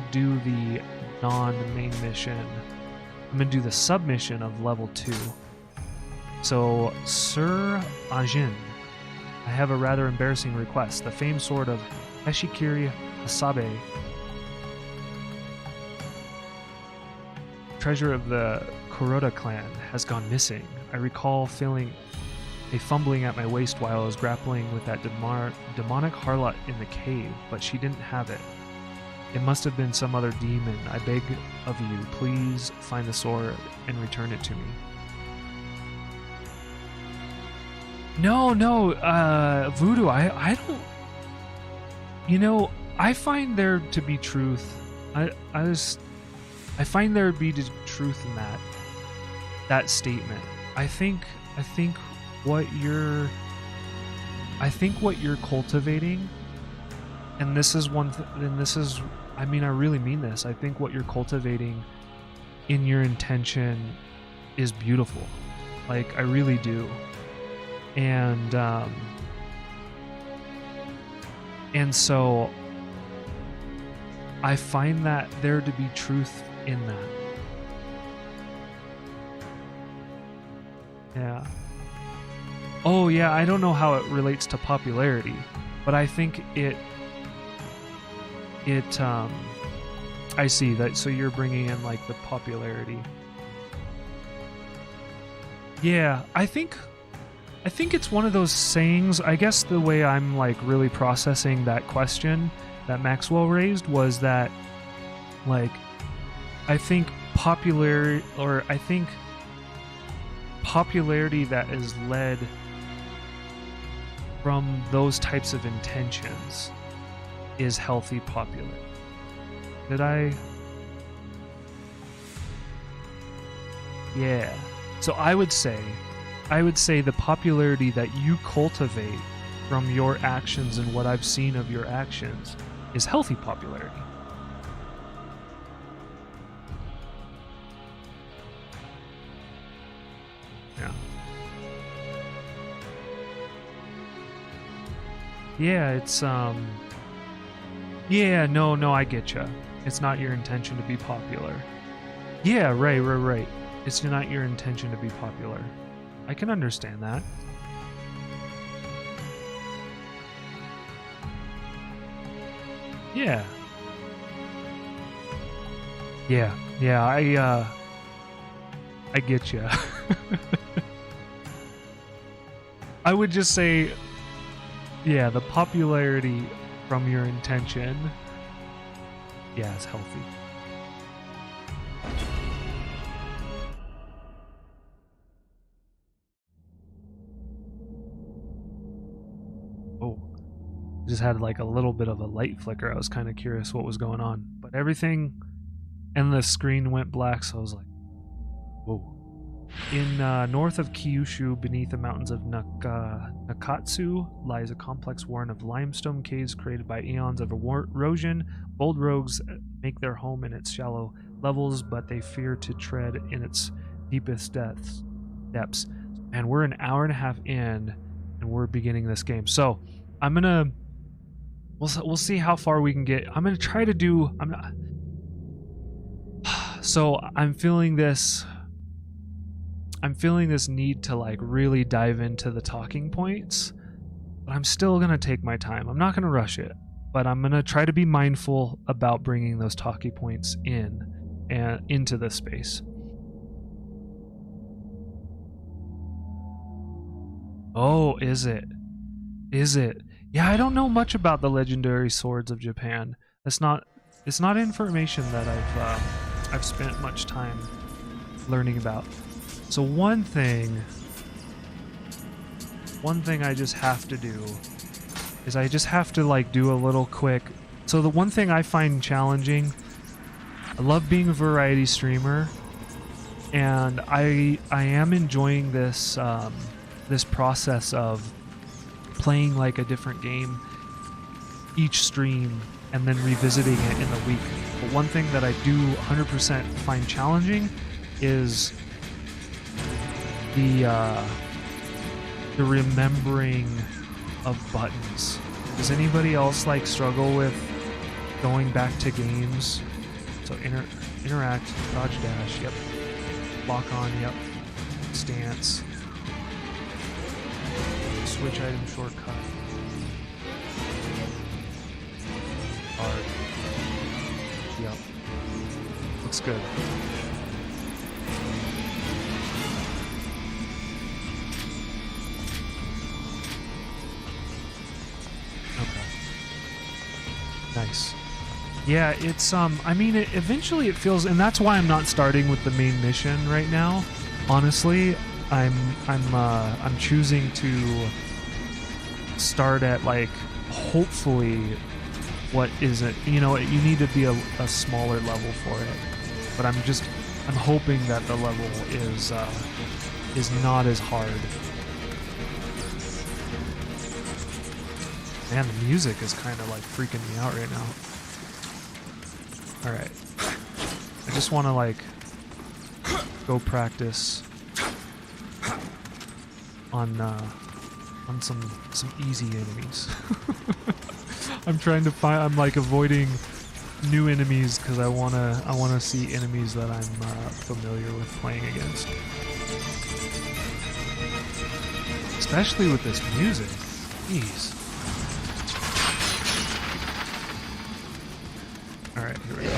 do the non-main mission. I'm gonna do the submission of level 2. So, Sir Ajin, I have a rather embarrassing request. The famed sword of Heshikiri Hasabe, treasure of the Kuroda clan, has gone missing. I recall feeling a fumbling at my waist while I was grappling with that demonic harlot in the cave, but she didn't have it. It must have been some other demon. I beg of you, please find the sword and return it to me. No, Voodoo, I don't... You know, I find there to be truth. I find there to be truth in that statement. I think what you're cultivating, and this is I mean, I really mean this. I think what you're cultivating in your intention is beautiful. Like, I really do. And so I find that there to be truth in that. Yeah. Oh yeah, I don't know how it relates to popularity, but I think it I see that. So you're bringing in like the popularity. Yeah, I think it's one of those sayings. I guess the way I'm like really processing that question that Maxwell raised was that, like, I think popularity that is led from those types of intentions is healthy popularity. Did I? Yeah. So I would say the popularity that you cultivate from your actions and what I've seen of your actions is healthy popularity. Yeah. Yeah, it's yeah, no, I get you. It's not your intention to be popular. Yeah, right. It's not your intention to be popular. I can understand that. Yeah. Yeah, I get you. I would just say, yeah, the popularity from your intention, yeah, is healthy. Oh, just had like a little bit of a light flicker. I was kind of curious what was going on, but everything and the screen went black, so I was like, whoa. In north of Kyushu, beneath the mountains of Nakatsu, lies a complex warren of limestone caves created by eons of erosion. Bold rogues make their home in its shallow levels, but they fear to tread in its deepest depths. And we're an hour and a half in, and we're beginning this game. So I'm gonna, we'll see how far we can get. I'm gonna try to do. So I'm feeling this need to like really dive into the talking points, but I'm still going to take my time. I'm not going to rush it, but I'm going to try to be mindful about bringing those talking points in and into this space. Oh, is it? Yeah, I don't know much about the legendary swords of Japan. It's not information that I've spent much time learning about. So one thing I just have to do is I just have to like do a little quick. So the one thing I find challenging, I love being a variety streamer, and I am enjoying this this process of playing like a different game each stream and then revisiting it in the week. But one thing that I do 100% find challenging is the remembering of buttons. Does anybody else like struggle with going back to games? So interact, dodge dash, yep. Lock on, yep. Stance. Switch item shortcut. Hard. Yep. Looks good. Nice. Yeah, it's I mean, eventually it feels, and that's why I'm not starting with the main mission right now. Honestly, I'm choosing to start at like hopefully what is it? You know, you need to be a smaller level for it. But I'm hoping that the level is not as hard. Man, the music is kind of like freaking me out right now. Alright. I just want to like go practice on some easy enemies. I'm like avoiding new enemies because I wanna see enemies that I'm familiar with playing against. Especially with this music. Jeez. Alright, here we go.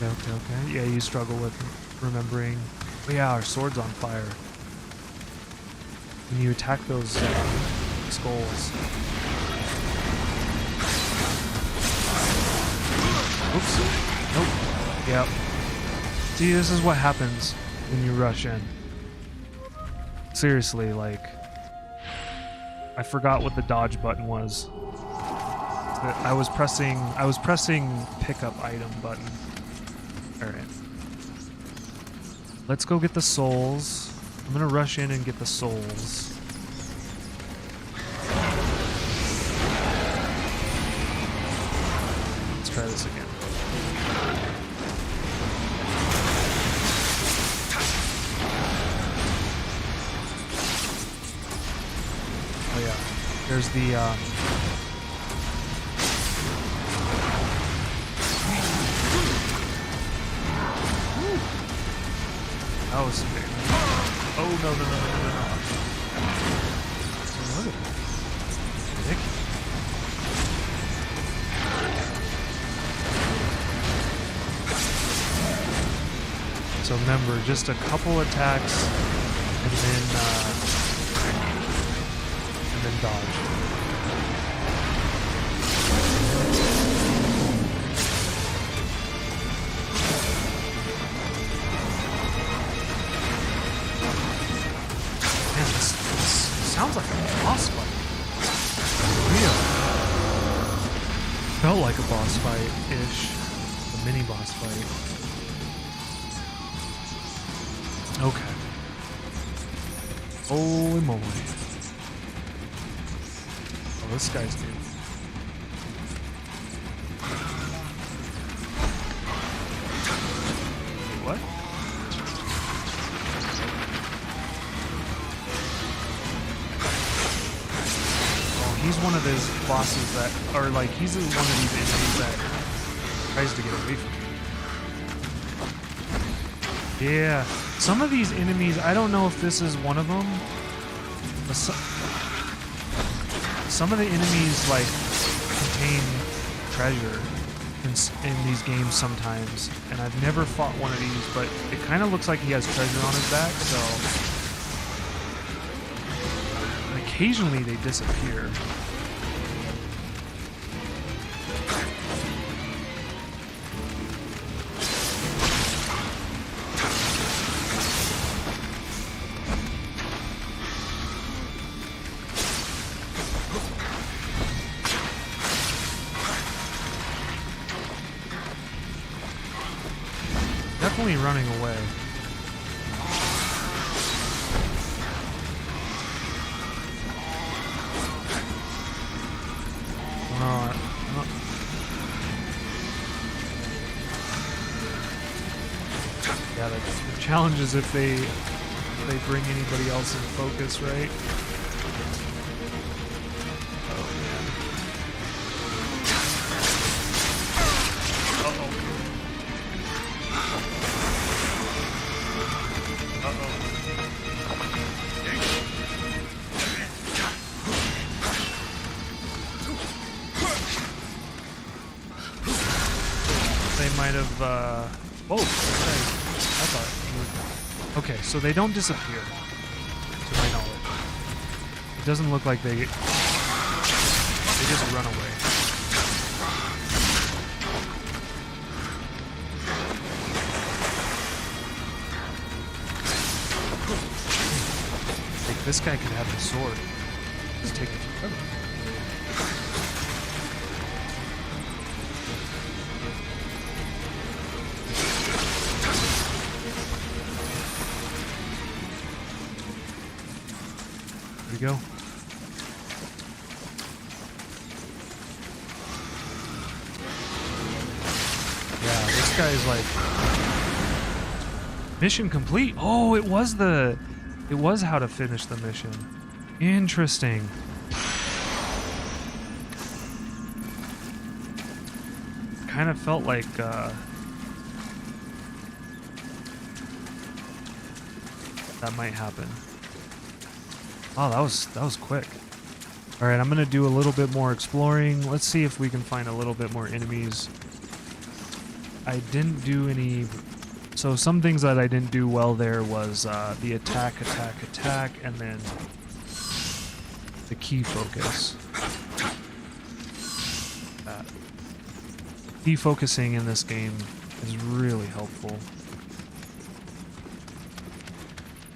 Okay. Yeah, you struggle with remembering. Oh yeah, our sword's on fire. When you attack those skulls. Oops. Nope. Yep. See, this is what happens when you rush in. Seriously, like, I forgot what the dodge button was. I was pressing pickup item button. Alright. Let's go get the souls. I'm gonna rush in and get the souls. Let's try this again. there's the that was big. Oh no. Look at that. Ridiculous. So remember, just a couple attacks and then dodge. Man, this sounds like a boss fight. Really? Felt like a boss fight-ish. A mini boss fight. Okay. Holy moly. Oh, this guy's new. What? Oh, he's one of those bosses that, or like, he's one of these enemies that tries to get away from you. Yeah. Some of these enemies, I don't know if this is one of them, but some of the enemies like contain treasure in these games sometimes, and I've never fought one of these, but it kind of looks like he has treasure on his back, so and occasionally they disappear. Definitely running away. Yeah, the challenge is if they bring anybody else in focus, right? Oh man. They might have, whoa, I thought, okay, so they don't disappear, to my knowledge. It doesn't look like they just run away. Like, this guy could have the sword. Just take it forever. Go. Yeah, this guy's like mission complete. Oh, it was how to finish the mission. Interesting. Kind of felt like that might happen. Oh, that was quick. All right, I'm gonna do a little bit more exploring. Let's see if we can find a little bit more enemies. I didn't do any. So some things that I didn't do well there was the attack, and then the key focus. Key focusing in this game is really helpful.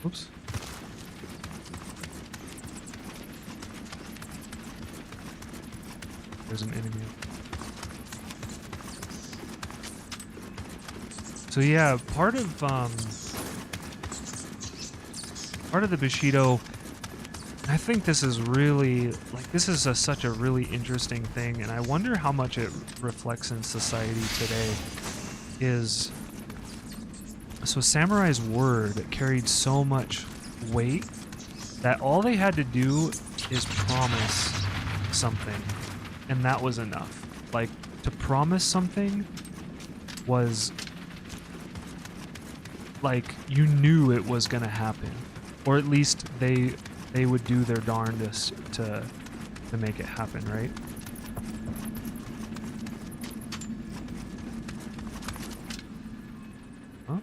Oops. There's an enemy. So yeah, part of the Bushido, I think this is really, like, this is such a really interesting thing, and I wonder how much it reflects in society today, is, so Samurai's word carried so much weight that all they had to do is promise something, and that was enough. Like, to promise something was like you knew it was gonna happen, or at least they would do their darndest to make it happen, right? Huh?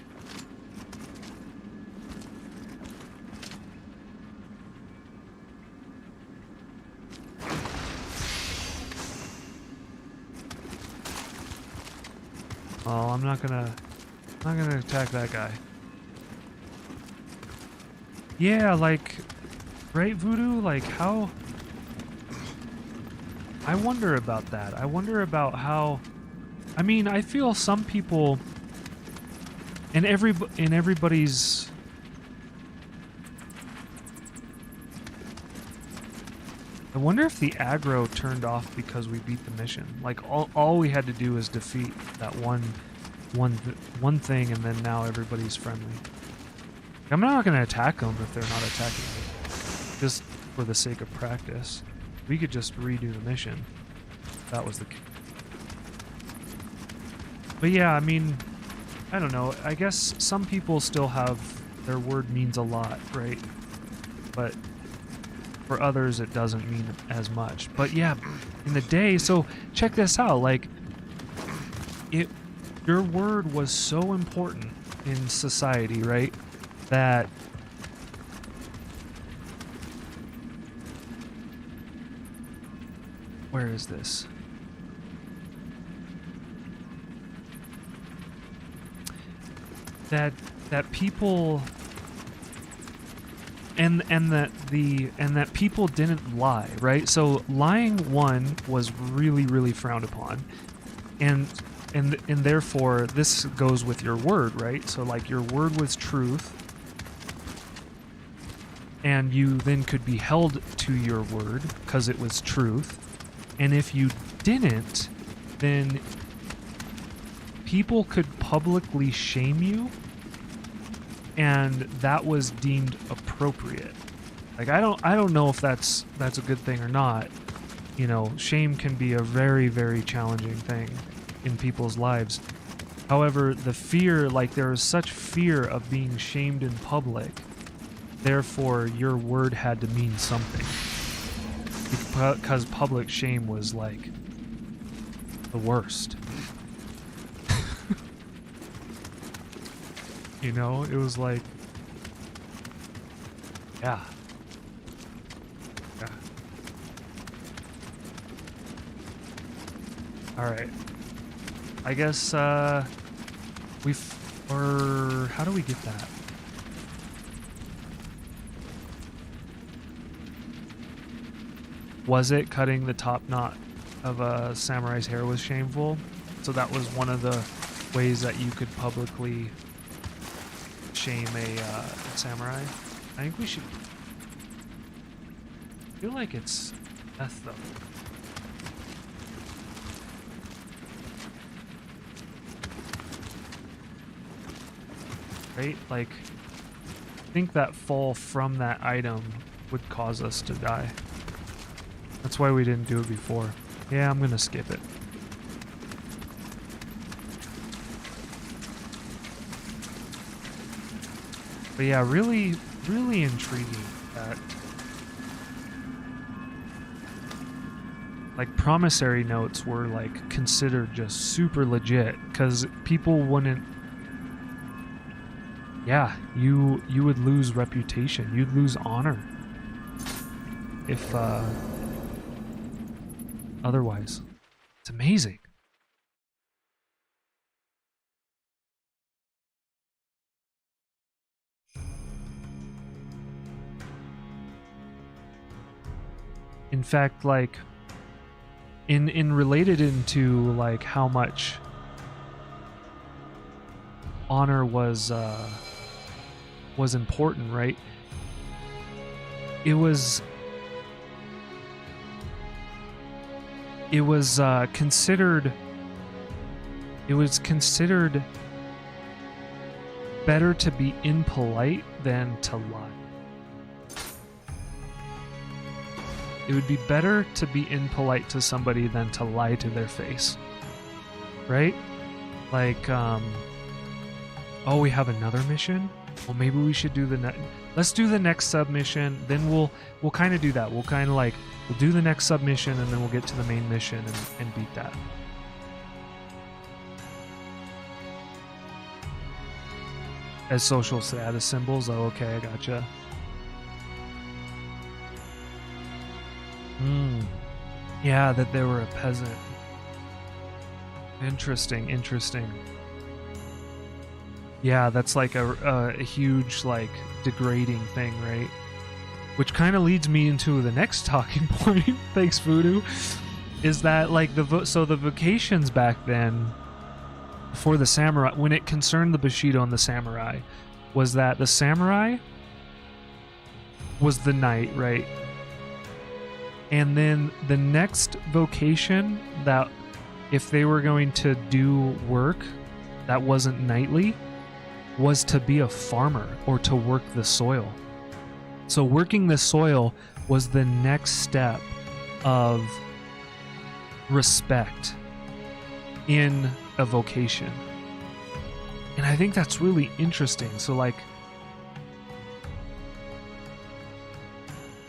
Oh, I'm not gonna attack that guy. Yeah, like, right, Voodoo? Like, how... I wonder about that. I wonder about how... I mean, I feel some people... in everybody's... I wonder if the aggro turned off because we beat the mission. Like, all we had to do was defeat that one thing, and then now everybody's friendly. I'm not going to attack them if they're not attacking me. Just for the sake of practice. We could just redo the mission. That was the case. But yeah, I mean, I don't know. I guess some people still have their word means a lot, right? But for others, it doesn't mean as much. But yeah, in the day, so check this out. Like, your word was so important in society, right? That where is this? That people and that people didn't lie, right? So lying, one, was really frowned upon, and therefore this goes with your word, right? So like your word was truth, and you then could be held to your word because it was truth. And if you didn't, then people could publicly shame you, and that was deemed appropriate. Like, I don't know if that's a good thing or not. You know, shame can be a very challenging thing in people's lives. However, the fear, like, there is such fear of being shamed in public, therefore your word had to mean something, because public shame was like the worst. You know, it was like, yeah. All right. I guess or how do we get that? Was it cutting the top knot of a samurai's hair was shameful? So that was one of the ways that you could publicly shame a samurai. I think we should... I feel like it's death, though. Right? Like, I think that fall from that item would cause us to die. That's why we didn't do it before. Yeah, I'm gonna skip it. But yeah, really intriguing that, like, promissory notes were like considered just super legit, because people wouldn't... Yeah, you would lose reputation, you'd lose honor if otherwise. It's amazing. In fact, like, in related into like how much honor was important, right? It was considered better to be impolite than to lie. It would be better to be impolite to somebody than to lie to their face. Right? Like, oh, we have another mission? Well, maybe we should do let's do the next submission, then we'll kind of do that. We'll kind of like, we'll do the next submission, and then we'll get to the main mission and beat that. As social status symbols? Oh, okay, I gotcha. Yeah, that they were a peasant. Interesting. Yeah, that's like a huge, like, degrading thing, right? Which kind of leads me into the next talking point, thanks Voodoo, is that, like, the vocations back then, for the samurai, when it concerned the Bushido and the samurai, was that the samurai was the knight, right? And then the next vocation that, if they were going to do work that wasn't knightly, was to be a farmer or to work the soil. So working the soil was the next step of respect in a vocation. And I think that's really interesting. So, like,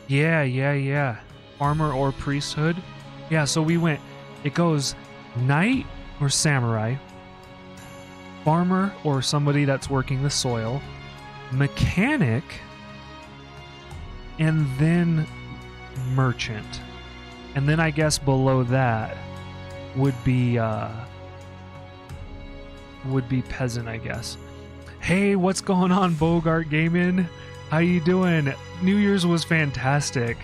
yeah. Farmer or priesthood. Yeah, so it goes knight or samurai, farmer or somebody that's working the soil, mechanic, and then merchant. And then I guess below that would be peasant, I guess. Hey, what's going on, Bogart Gaming? How you doing? New Year's was fantastic.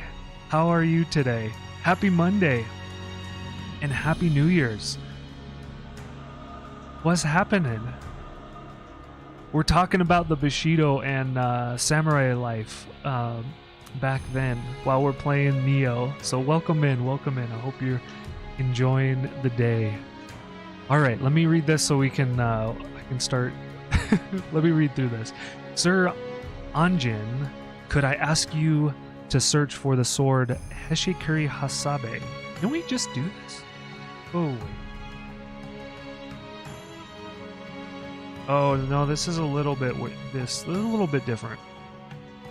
How are you today? Happy Monday. And Happy New Year's. What's happening? We're talking about the Bushido and samurai life back then while we're playing Nioh. So welcome in. I hope you're enjoying the day. All right, let me read this so we can I can start. Let me read through this. Sir Anjin, could I ask you to search for the sword Heshikuri Hasabe? Can we just do this? Oh, wait. Oh no, this is a little bit different.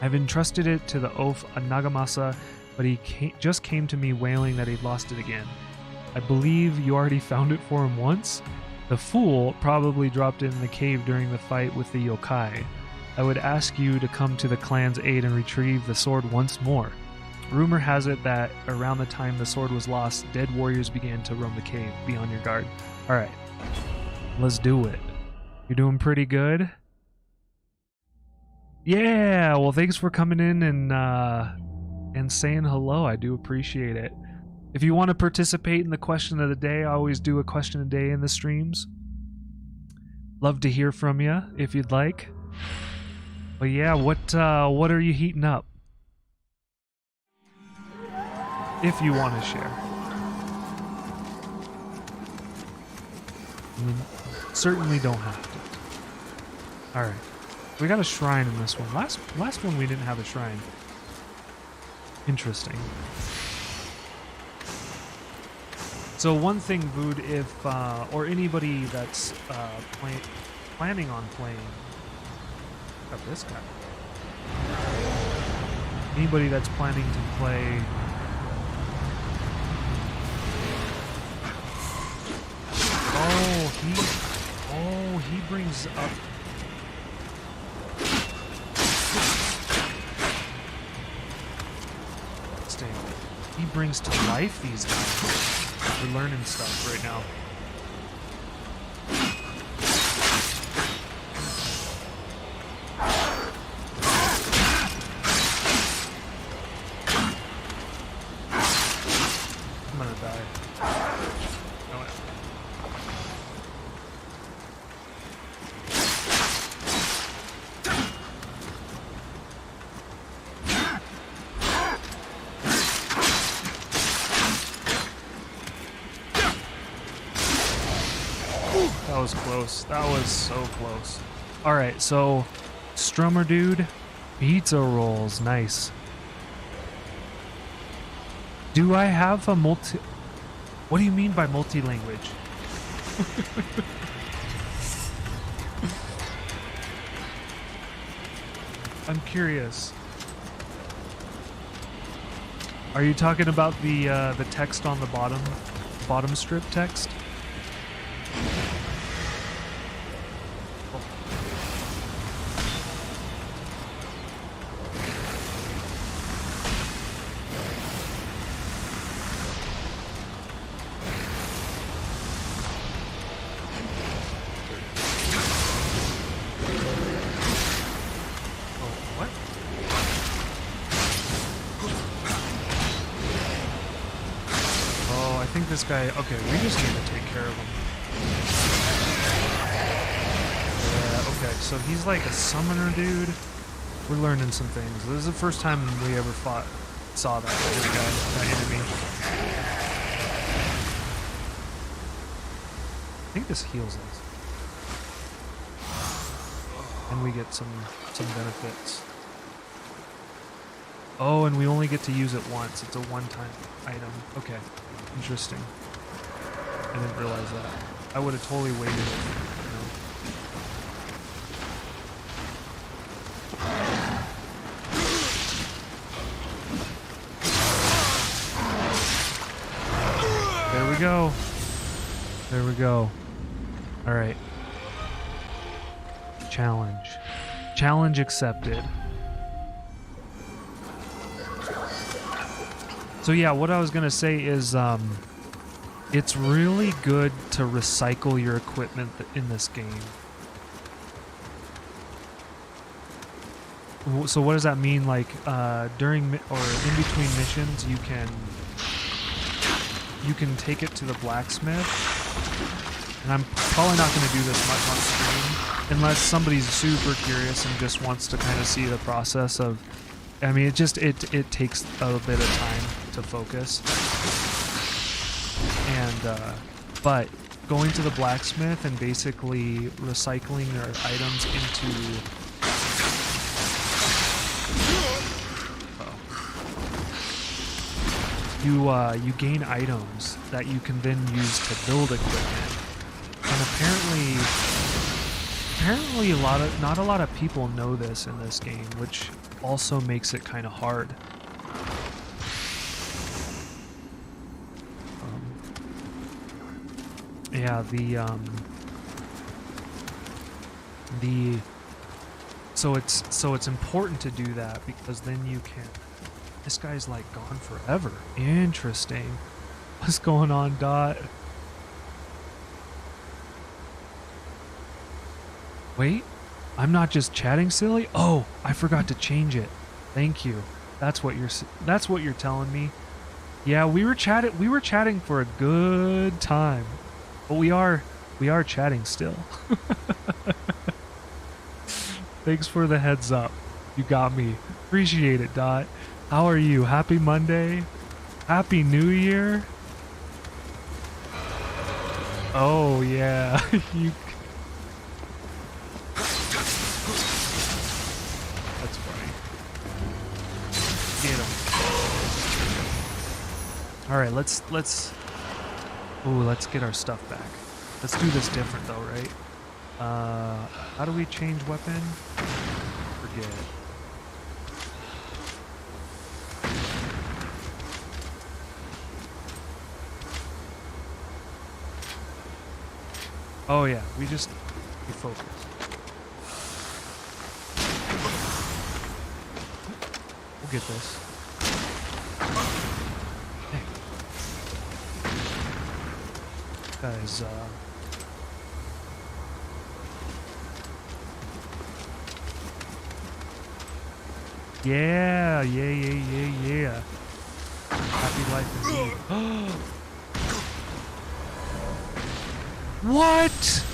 I've entrusted it to the oaf Nagamasa, but he just came to me wailing that he'd lost it again. I believe you already found it for him once. The fool probably dropped it in the cave during the fight with the yokai. I would ask you to come to the clan's aid and retrieve the sword once more. Rumor has it that around the time the sword was lost, dead warriors began to roam the cave. Be on your guard. Alright, let's do it. You're doing pretty good? Yeah, well, thanks for coming in and saying hello. I do appreciate it. If you want to participate in the question of the day, I always do a question a day in the streams. Love to hear from you if you'd like. But yeah, what are you heating up? If you want to share. You certainly don't have to. Alright. We got a shrine in this one. Last one we didn't have a shrine. Interesting. So one thing, Vood, if or anybody that's planning on playing, got this guy. Anybody that's planning to play. He brings up. He brings to life these guys. We're learning stuff right now. I'm gonna die. No way. That was close. That was so close. Alright, so Strummer dude, pizza rolls, nice. Do I have a multi... What do you mean by multi-language? I'm curious. Are you talking about the text on the bottom strip text? This guy, okay, we just need to take care of him. Yeah, okay, so he's like a summoner dude. We're learning some things. This is the first time we ever saw that guy, that enemy. I think this heals us. And we get some benefits. Oh, and we only get to use it once. It's a one-time item. Okay. Interesting. I didn't realize that. I would have totally waited. There we go. There we go. All right. Challenge. Challenge accepted. So yeah, what I was gonna say is it's really good to recycle your equipment in this game. So what does that mean? Like during or in between missions, you can take it to the blacksmith. And I'm probably not going to do this much on screen unless somebody's super curious and just wants to kind of see the process of. I mean, it takes a bit of time to focus, and but going to the blacksmith and basically recycling their items into you gain items that you can then use to build equipment, and apparently not a lot of people know this in this game, which also makes it kind of hard. Yeah, so it's important to do that because then you can. This guy's like gone forever. Interesting. What's going on, Dot? Wait, I'm not just chatting silly? Oh, I forgot to change it. Thank you. That's what you're telling me. Yeah, we were chatting for a good time. But we are chatting still. Thanks for the heads up. You got me. Appreciate it, Dot. How are you? Happy Monday? Happy New Year? Oh yeah. You. That's funny. Get him. All right, let's get our stuff back. Let's do this different though, right? How do we change weapon? Forget it. Oh yeah, we focus. We'll get this. Hey. Guys, yeah. Happy life indeed. What?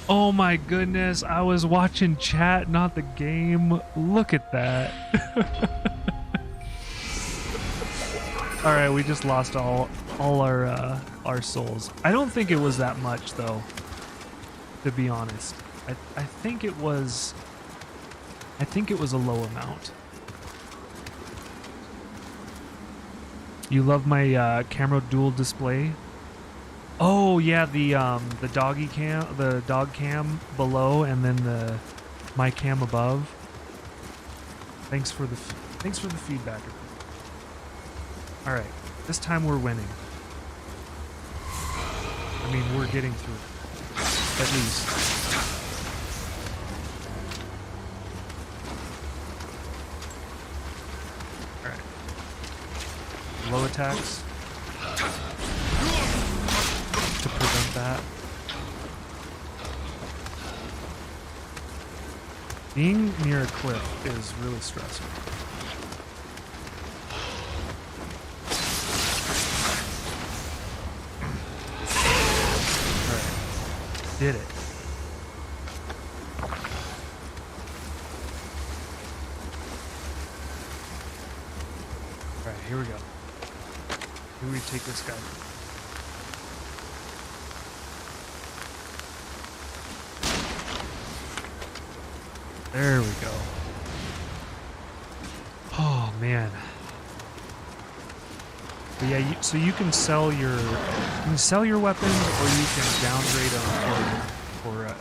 Oh my goodness, I was watching chat, not the game. Look at that. Alright, we just lost all our souls. I don't think it was that much though, to be honest. I think it was a low amount. You love my camera dual display? Oh yeah, the doggy cam, the dog cam below, and then the my cam above. Thanks for the feedback. All right, this time we're winning. I mean, we're getting through it, at least. All right, low attacks to prevent that. Being near a cliff is really stressful. Alright. Did it. Alright, here we go. Here we take this guy. There we go. Oh man. But yeah, so you can sell your weapons, or you can downgrade them for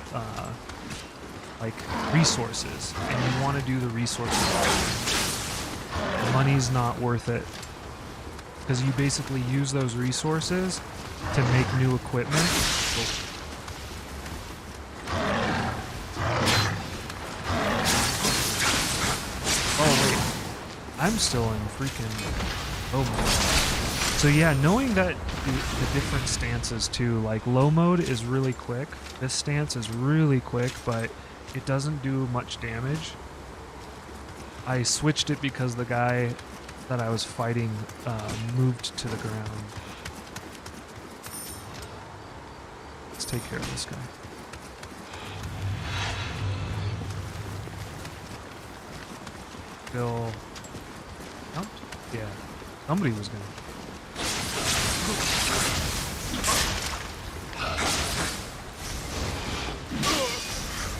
like resources, and you want to do the resources. Money's not worth it because you basically use those resources to make new equipment. I'm still in freaking low mode. So yeah, knowing that the different stances too, like low mode is really quick. This stance is really quick, but it doesn't do much damage. I switched it because the guy that I was fighting moved to the ground. Let's take care of this guy. Bill. Jumped? Yeah. Somebody was gonna.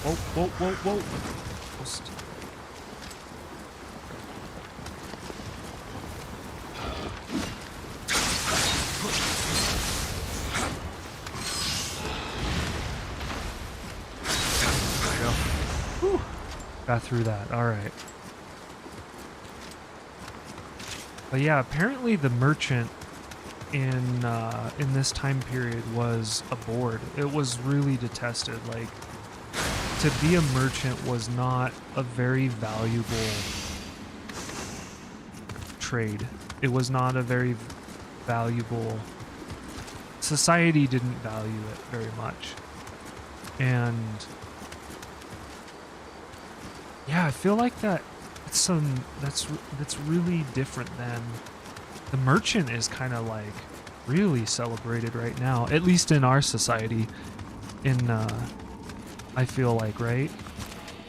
Whoa, whoa, whoa, whoa. Just... There we go. Whew. Got through that. Alright. But yeah, apparently the merchant in this time period was abhorred. It was really detested. Like, to be a merchant was not a very valuable trade. It was not a very valuable... Society didn't value it very much. And yeah, I feel like that's really different than the merchant is kind of like really celebrated right now, at least in our society. I feel like, right?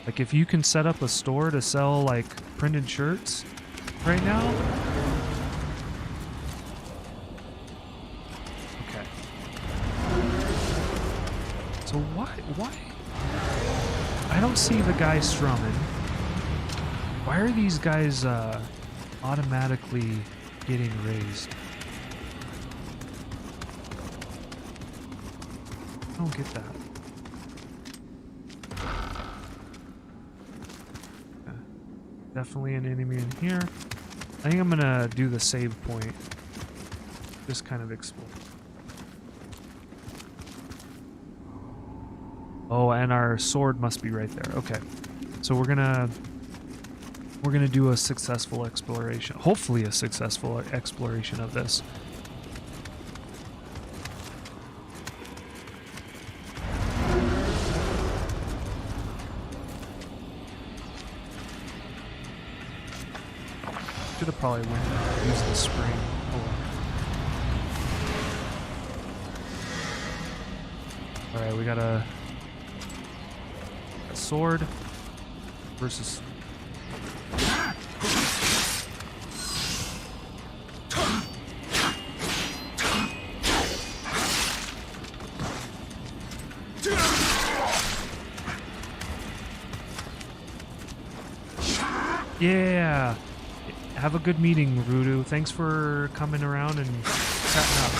Like if you can set up a store to sell like printed shirts right now. Okay. So why I don't see the guy strumming. Why are these guys automatically getting raised? I don't get that. Okay. Definitely an enemy in here. I think I'm gonna do the save point. Just kind of explore. Oh, and our sword must be right there. Okay. So we're gonna do a successful exploration. Hopefully a successful exploration of this. Should have probably used the spring. Oh well. Alright, we got a sword versus... Yeah, have a good meeting, Voodoo. Thanks for coming around and chatting up.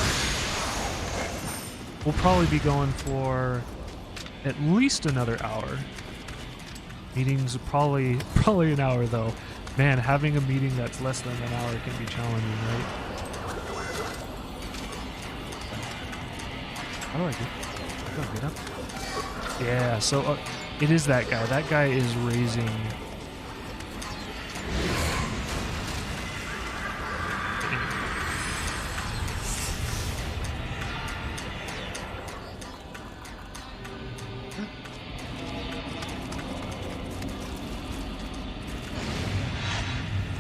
We'll probably be going for at least another hour. Meetings probably an hour though. Man, having a meeting that's less than an hour can be challenging, right? How do I get up? Yeah, so it is that guy. That guy is raising.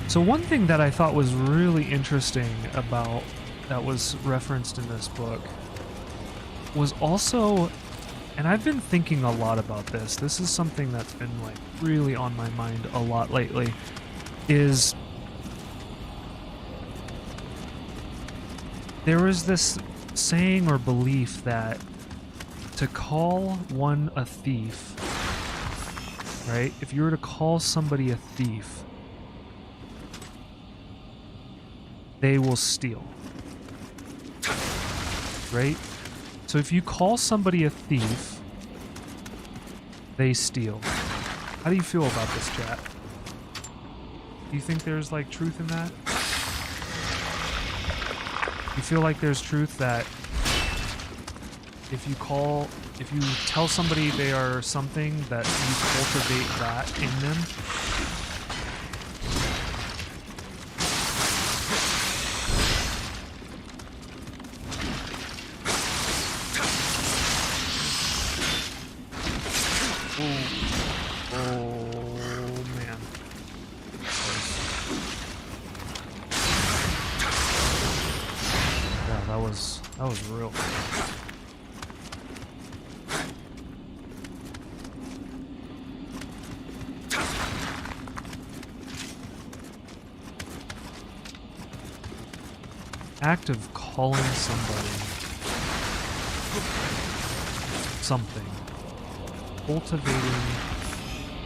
So one thing that I thought was really interesting about that was referenced in this book was also, and I've been thinking a lot about this. This is something that's been like really on my mind a lot lately, is there is this saying or belief that to call one a thief, right? If you were to call somebody a thief, they will steal, right? So if you call somebody a thief, they steal. How do you feel about this, chat? Do you think there's like truth in that? You feel like there's truth that if you tell somebody they are something, that you cultivate that in them? That was real. Act of calling somebody something, cultivating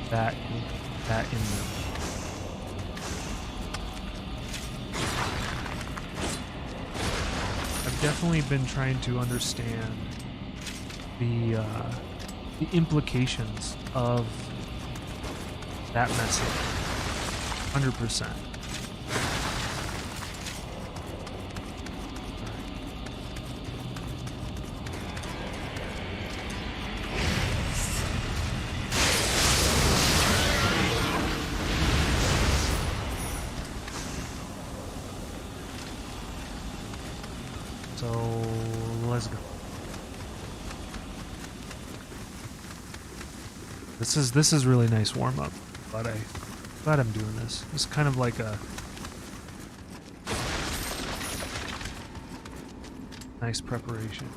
that in them. I've definitely been trying to understand the implications of that message. 100%. So let's go. This is really nice warm up. Glad I'm doing this. It's kind of like a nice preparation.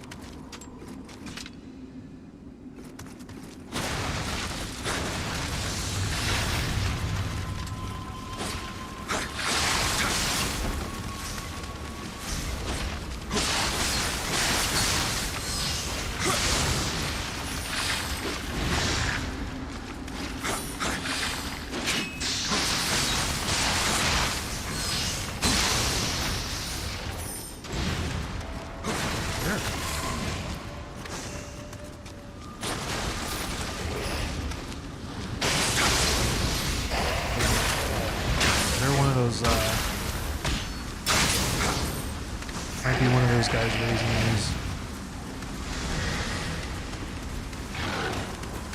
Might be one of those guys raising these.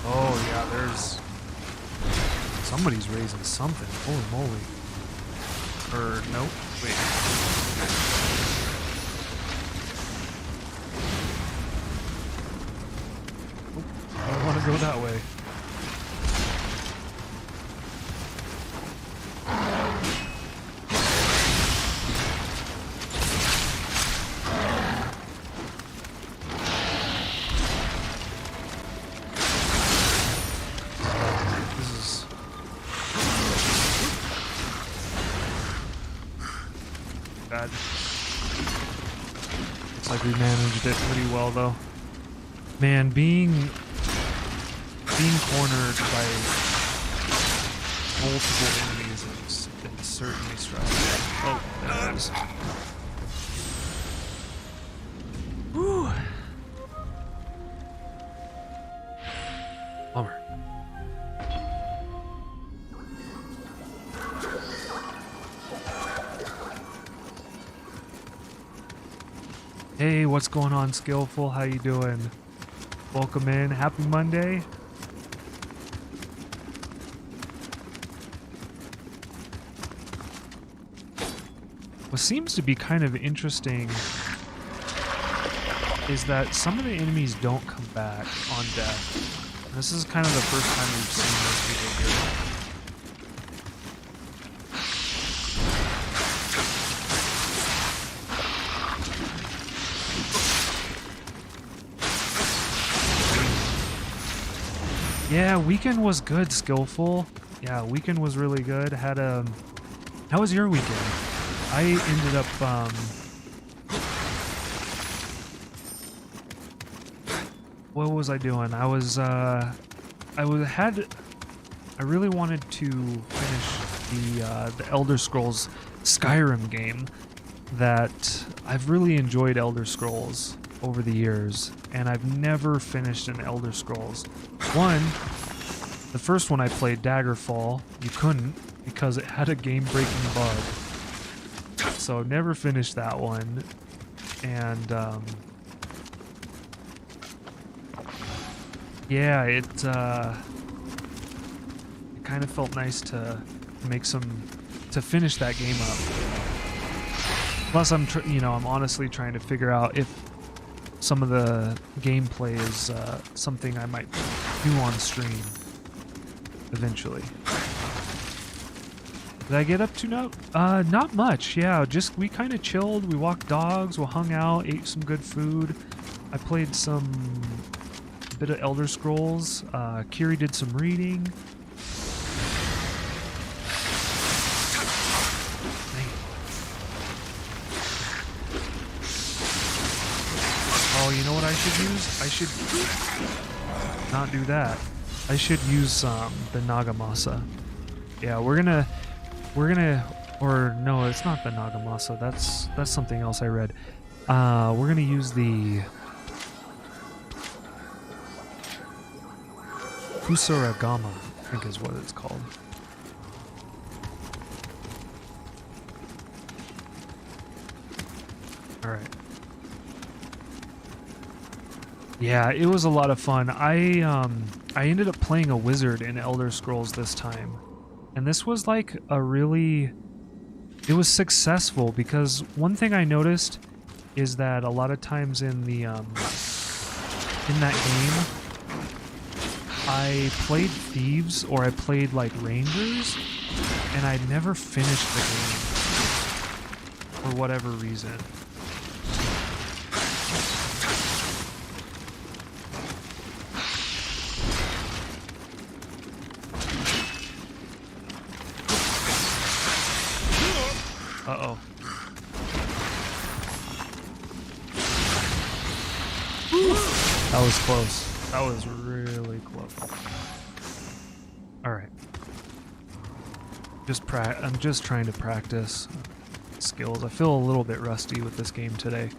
Oh yeah, there's somebody's raising something. Holy moly. Or nope. Wait. Oh, I don't want to go that way. Looks like we managed it pretty well though. Man, being cornered by multiple enemies has been certainly stressful. Oh, there it is. Whew. Bummer. Hey, what's going on, Skillful? How you doing? Welcome in. Happy Monday. What seems to be kind of interesting is that some of the enemies don't come back on death. This is kind of the first time we've seen this behavior. Yeah, weekend was good, Skillful. Yeah, weekend was really good. Had a... How was your weekend? I ended up, what was I doing? I really wanted to finish the Elder Scrolls Skyrim game. That I've really enjoyed Elder Scrolls over the years, and I've never finished an Elder Scrolls. The first one I played, Daggerfall, you couldn't because it had a game-breaking bug. So never finished that one, and yeah, it kind of felt nice to finish that game up. Plus, I'm honestly trying to figure out if some of the gameplay is something I might do on stream eventually. Did I get up to not much, yeah, just we kind of chilled, we walked dogs, we hung out, ate some good food. I played a bit of Elder Scrolls, Kiri did some reading. Oh, you know what I should use? I should not do that. I should use the Nagamasa. Yeah, we're gonna, or no, it's not the Nagamasa. That's something else I read. We're gonna use the Kusaragama, I think is what it's called. All right. Yeah, it was a lot of fun. I ended up playing a wizard in Elder Scrolls this time. And this was like it was successful because one thing I noticed is that a lot of times in that game, I played thieves or I played like rangers, and I never finished the game for whatever reason. Uh-oh. That was close. That was really close. Alright. I'm just trying to practice skills. I feel a little bit rusty with this game today.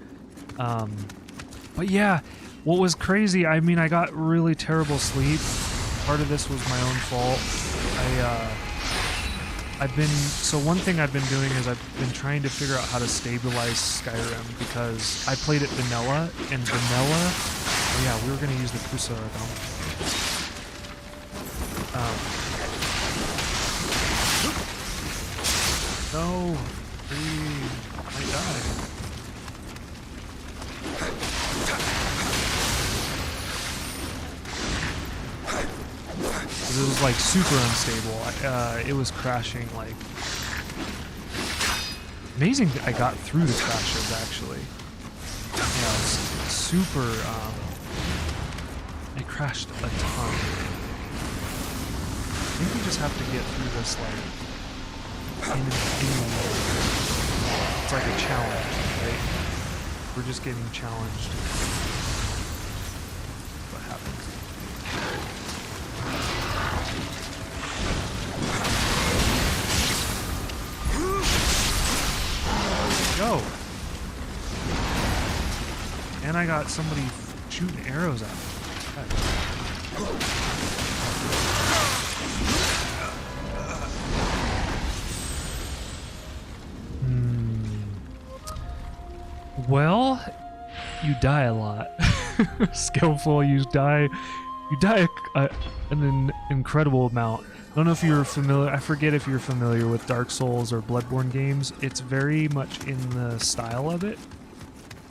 But yeah, what was crazy, I mean, I got really terrible sleep. Part of this was my own fault. So one thing I've been doing is I've been trying to figure out how to stabilize Skyrim because I played it vanilla, and vanilla, oh yeah, we were going to use the Kusaragama. No, I died. It was like super unstable. It was crashing like... Amazing that I got through the crashes actually. Yeah, it was super... it crashed a ton. I think we just have to get through this like... It's like a challenge, right? We're just getting challenged. What happens? then I got somebody shooting arrows at me. Well, you die a lot. Skillful, you die an incredible amount. I don't know if you're familiar, I forget if you're familiar with Dark Souls or Bloodborne games. It's very much in the style of it.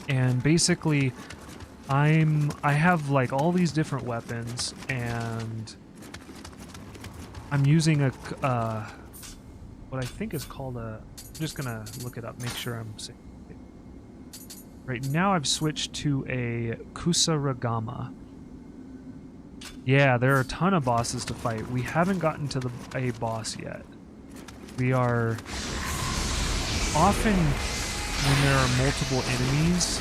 And basically, I have like all these different weapons, and I'm using a what I think is called a, I'm just gonna look it up, make sure I'm saying it. Right now I've switched to a Kusarigama. Yeah, there are a ton of bosses to fight. We haven't gotten to a boss yet. We are often, when there are multiple enemies,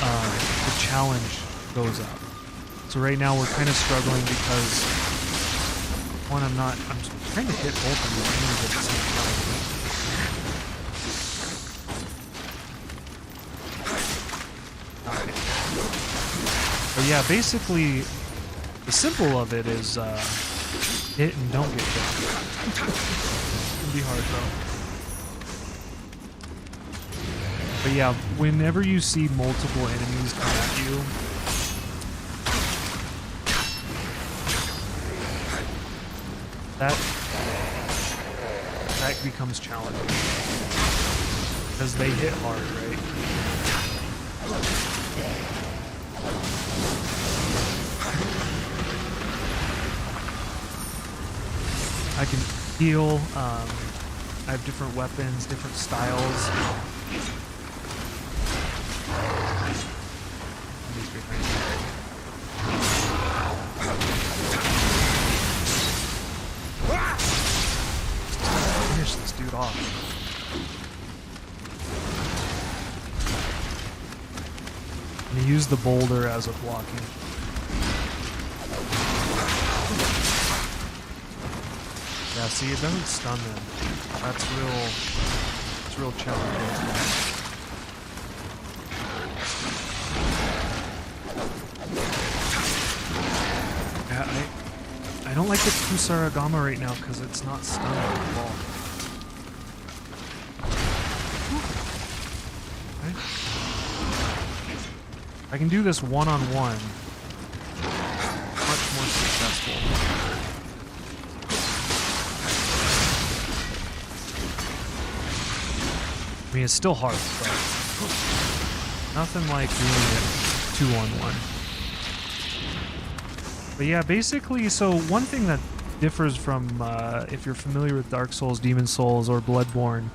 the challenge goes up. So right now we're kind of struggling because, one, I'm trying to hit both of these enemies at the same time. But yeah, basically, the simple of it is hit and don't get hit. It can be hard though. But yeah, whenever you see multiple enemies come at you, that becomes challenging because they hit hard, right? I can heal. I have different weapons, different styles. Finish this dude off. I'm gonna use the boulder as a blocking. Yeah, see, it doesn't stun them. It's real challenging. Yeah, I don't like the Kusarigama right now because it's not stunned at all. Okay. I can do this one-on-one. Much more successful. I mean, it's still hard, but nothing like doing it 2-on-1. But yeah, basically, so one thing that differs from, if you're familiar with Dark Souls, Demon Souls, or Bloodborne,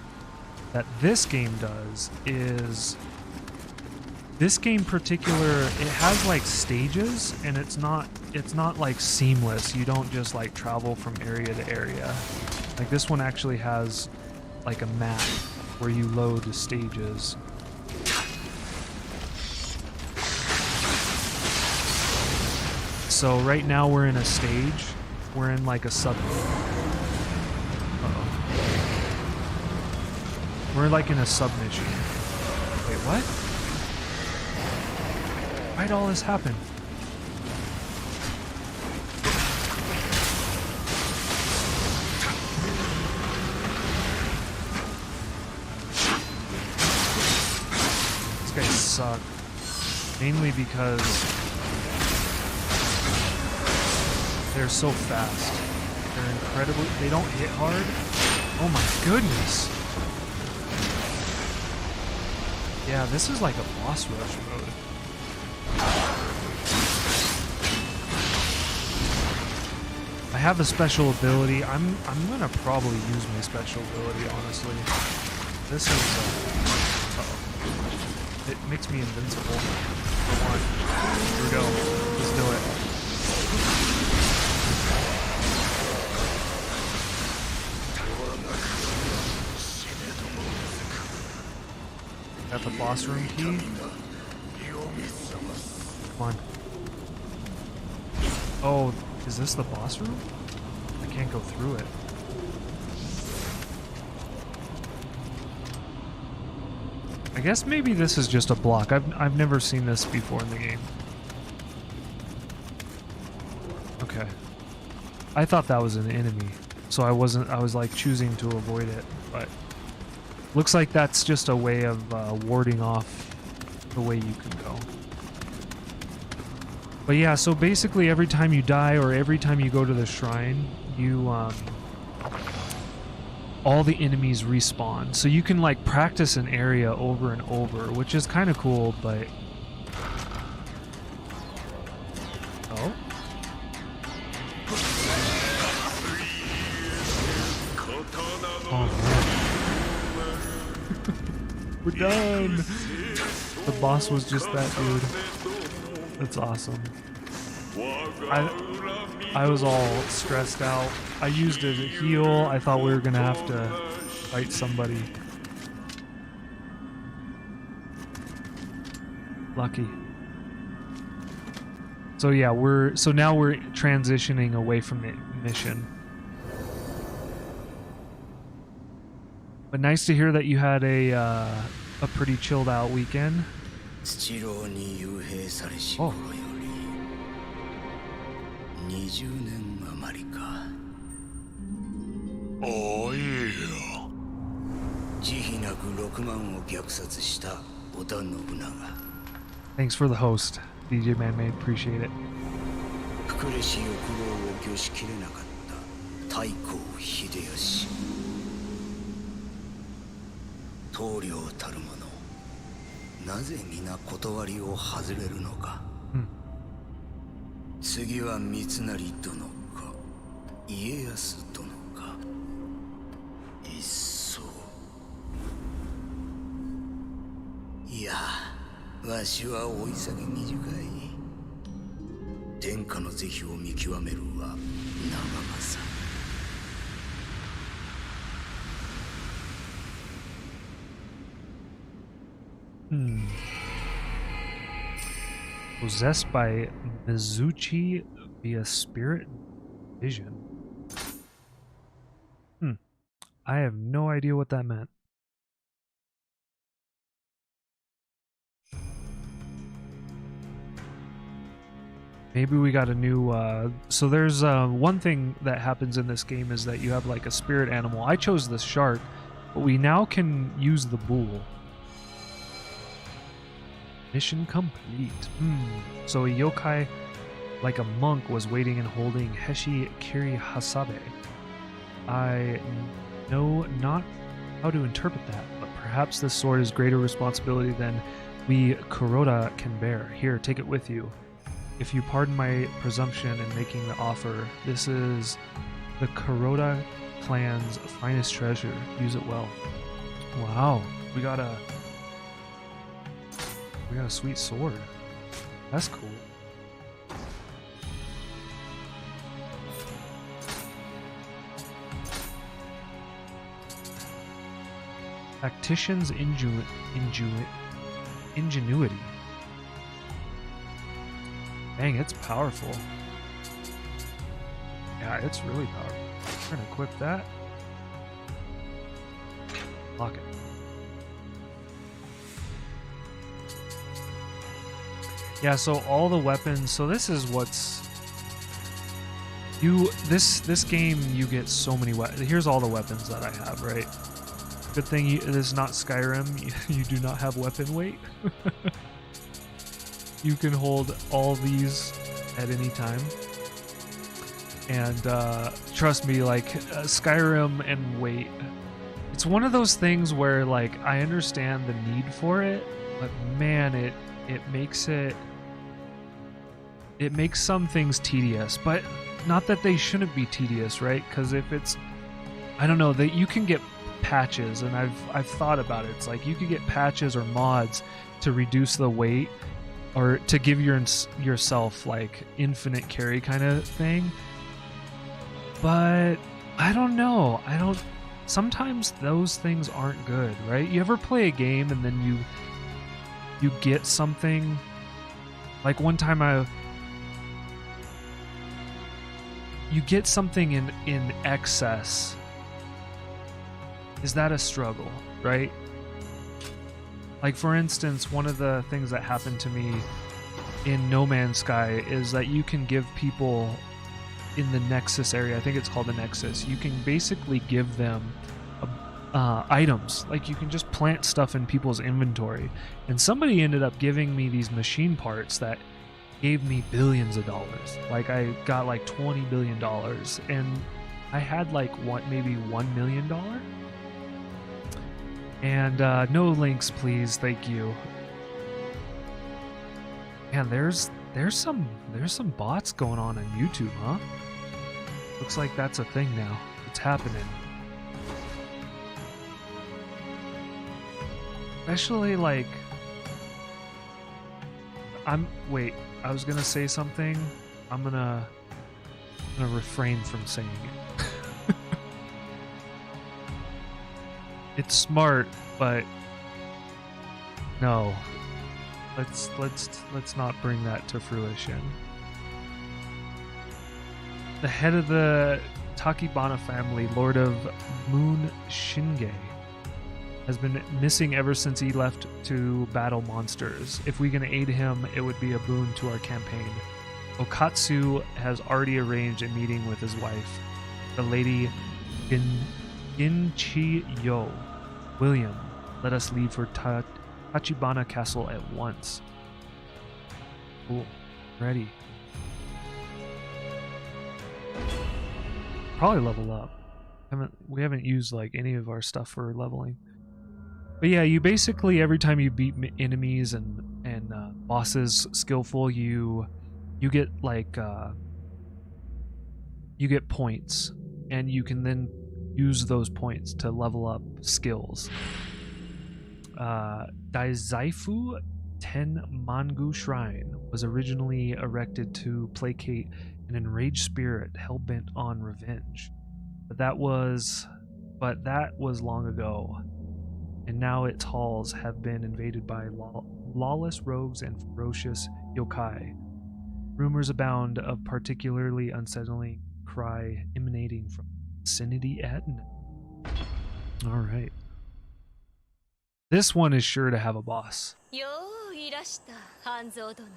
that this game does is, this game particular, it has like stages, and it's not like seamless. You don't just like travel from area to area. Like this one actually has like a map where you load the stages. So right now we're in a stage. We're in like a sub. Uh-oh. We're like in a submission. Wait, what? Why'd all this happen? These guys suck. Mainly because they're so fast. They're incredibly... They don't hit hard. Oh my goodness. Yeah, this is like a boss rush mode. I have a special ability. I'm gonna probably use my special ability, honestly. This is... uh-oh. It makes me invincible. Come on. Here we go. Let's do it. Got the boss room key. Come on. Oh, is this the boss room? I can't go through it. I I guess maybe this is just a block. I've never seen this before in the game. Okay. I thought that was an enemy, so I was like choosing to avoid it, but looks like that's just a way of warding off the way you can go. But yeah, so basically every time you die or every time you go to the shrine, you all the enemies respawn. So you can like practice an area over and over, which is kind of cool, but oh. Oh man. We're done. The boss was just that dude. That's awesome. I was all stressed out. I used it to heal. I thought we were gonna have to fight somebody. Lucky. So yeah, now we're transitioning away from the mission. But nice to hear that you had a pretty chilled out weekend. Oh. 20年余りか。おいよ。慈悲なく6万を虐殺した織田信長。Thanks for the host, DJ Man-Made. Appreciate it. 膨れし欲望を御しきれなかった太閤秀吉。棟梁たる者、なぜ皆断りを外れるのか。次は三成殿か家康殿か一層。いや、わしは追い下げ短い。天下の是非を見極めるは長政。Possessed by Mizuchi via spirit vision. I have no idea what that meant. Maybe we got a new so there's one thing that happens in this game is that you have like a spirit animal. I chose the shark, but we now can use the bull. Mission complete. So a yokai, like a monk, was waiting and holding Heshi Kiri Hasabe. I know not how to interpret that, but perhaps this sword is greater responsibility than we Kuroda can bear. Here, take it with you. If you pardon my presumption in making the offer, this is the Kuroda clan's finest treasure. Use it well. Wow, we got a sweet sword. That's cool. Tactician's ingenuity. Dang, it's powerful. Yeah, it's really powerful. We're gonna equip that. Lock it. Yeah, so all the weapons, so this is what's this game, you get so many weapons. Here's all the weapons that I have, right? Good thing it is not Skyrim. You do not have weapon weight. You can hold all these at any time. And trust me, like Skyrim and weight, it's one of those things where like I understand the need for it, but man, it makes some things tedious. But not that they shouldn't be tedious, right? Because if it's, I don't know, that you can get patches, and I've thought about it. It's like you could get patches or mods to reduce the weight, or to give yourself like infinite carry kind of thing. But I don't know. Sometimes those things aren't good, right? You ever play a game and then you get something, like one time you get something in excess. Is that a struggle, right? Like, for instance, one of the things that happened to me in No Man's Sky is that you can give people in the Nexus area, I think it's called the Nexus, you can basically give them items. Like, you can just plant stuff in people's inventory. And somebody ended up giving me these machine parts that gave me billions of dollars. Like, I got like $20 billion, and I had like maybe $1 million. And no links, please. Thank you. Man, there's some bots going on YouTube, huh? Looks like that's a thing now. It's happening. Especially like wait, I was gonna say something. I'm gonna refrain from saying it. It's smart, but no. Let's not bring that to fruition. The head of the Takibana family, Lord of Moon Shinge, has been missing ever since he left to battle monsters. If we can aid him, it would be a boon to our campaign. Okatsu has already arranged a meeting with his wife, the Lady Ginchi-yo. William, let us leave for Tachibana Castle at once. Cool. Ready. Probably level up. We haven't used like any of our stuff for leveling. But yeah, you basically, every time you beat enemies and bosses skillful, you get like you get points, and you can then use those points to level up skills. Daizaifu Tenmangu Shrine was originally erected to placate an enraged spirit hell-bent on revenge. But that was long ago, and now its halls have been invaded by lawless rogues and ferocious yokai. Rumors abound of particularly unsettling cry emanating from the vicinity at night. All right. This one is sure to have a boss. よういらした半蔵殿。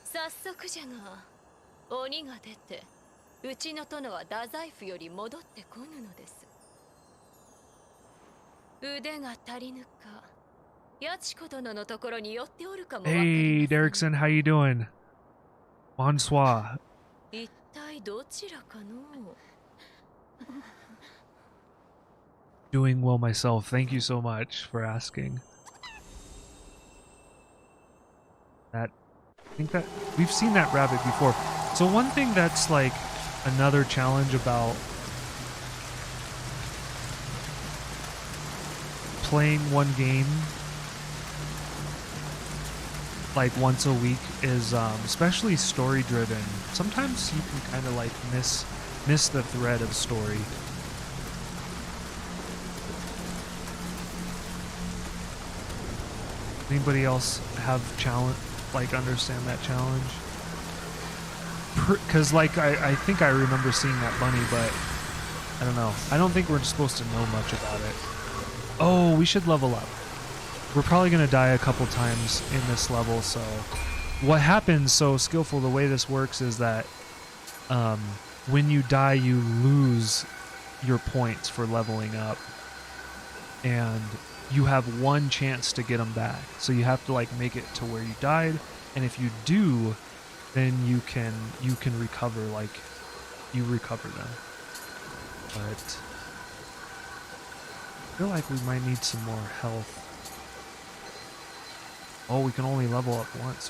早速じゃが、鬼が出て、うちの殿は太宰府より戻ってこぬのです。腕が足りぬか、やちこ殿のところに寄っておるかもわかりません。Hey, Derrickson, how you doing? Bonsoir. 一体どちらかの。Doing well myself. Thank you so much for asking. I think that we've seen that rabbit before. So one thing that's like another challenge about playing one game like once a week is especially story driven. Sometimes you can kind of like miss the thread of story. Anybody else have challenge, like understand that challenge? Because like I think I remember seeing that bunny, but I don't know. I don't think we're supposed to know much about it. Oh, we should level up. We're probably gonna die a couple times in this level. So what happens? So skillful. The way this works is that when you die, you lose your points for leveling up, and you have one chance to get them back. So you have to like make it to where you died, and if you do, then you can recover, like you recover them. But I feel like we might need some more health. Oh, we can only level up once.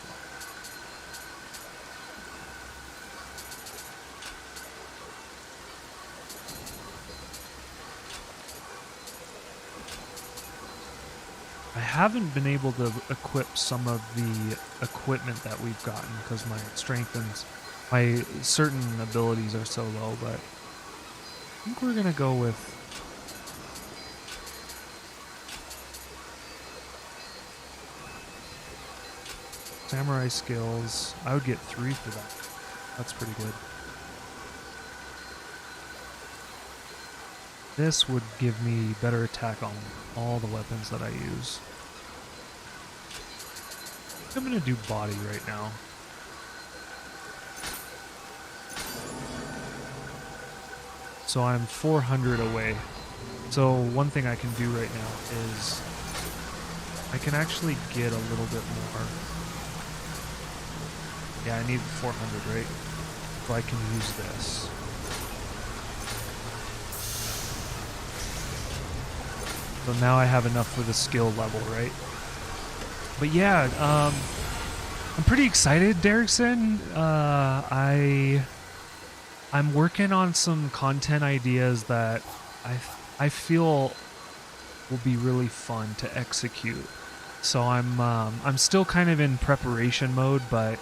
I haven't been able to equip some of the equipment that we've gotten because my strength and my certain abilities are so low, but I think we're gonna go with samurai skills. I would get 3 for that. That's pretty good. this would give me better attack on all the weapons that I use. I'm gonna do body right now. So I'm 400 away. So one thing I can do right now is I can actually get a little bit more. Yeah, I need 400, right? So I can use this. So now I have enough for the skill level, right? But yeah, I'm pretty excited, Derrickson. I'm working on some content ideas that I feel will be really fun to execute. So I'm still kind of in preparation mode, but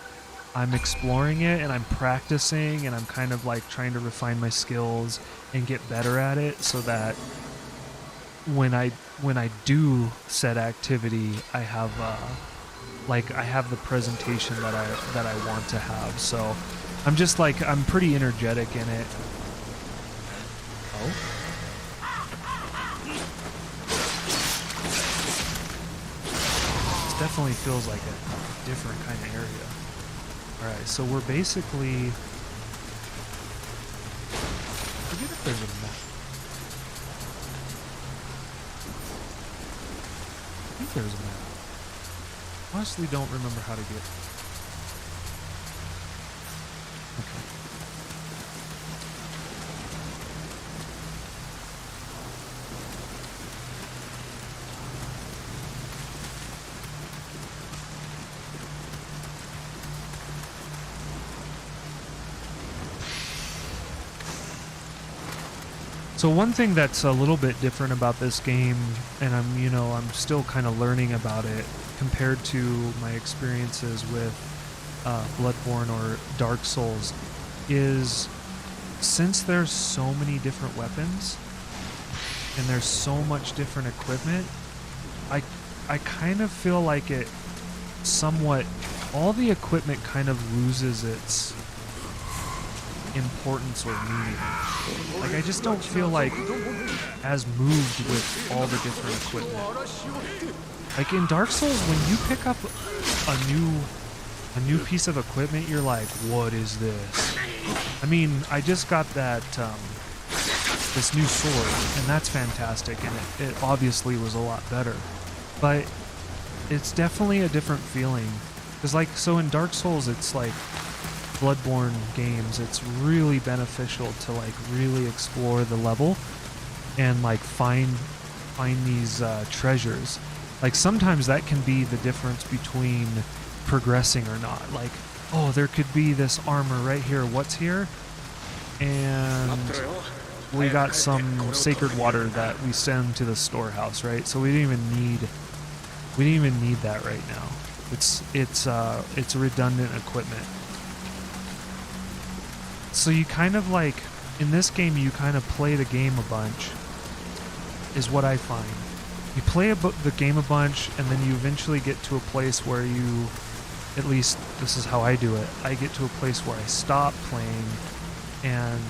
I'm exploring it and I'm practicing and I'm kind of like trying to refine my skills and get better at it so that when I do said activity, I have the presentation that I want to have. So I'm just like, I'm pretty energetic in it. Oh. This definitely feels like a different kind of area. Alright, so we're basically... I forget if there's a map. I think there's a map. Honestly don't remember how to get... Okay. So one thing that's a little bit different about this game, and I'm still kind of learning about it compared to my experiences with Bloodborne or Dark Souls, is since there's so many different weapons and there's so much different equipment, I kind of feel like it somewhat, all the equipment kind of loses its importance or meaning. Like, I just don't feel like as moved with all the different equipment. Like in Dark Souls, when you pick up a new piece of equipment, you're like, what is this? I mean, I just got that this new sword, and that's fantastic, and it obviously was a lot better. But it's definitely a different feeling. Because like, so in Dark Souls, it's like Bloodborne games, it's really beneficial to like really explore the level and like find these treasures. Like sometimes that can be the difference between progressing or not. Like, oh, there could be this armor right here. What's here? And we got some sacred water that we send to the storehouse, right? So we didn't even need that right now. It's redundant equipment. So you kind of like, in this game, you kind of play the game a bunch, is what I find. You play the game a bunch, and then you eventually get to a place where you, at least this is how I do it, I get to a place where I stop playing, and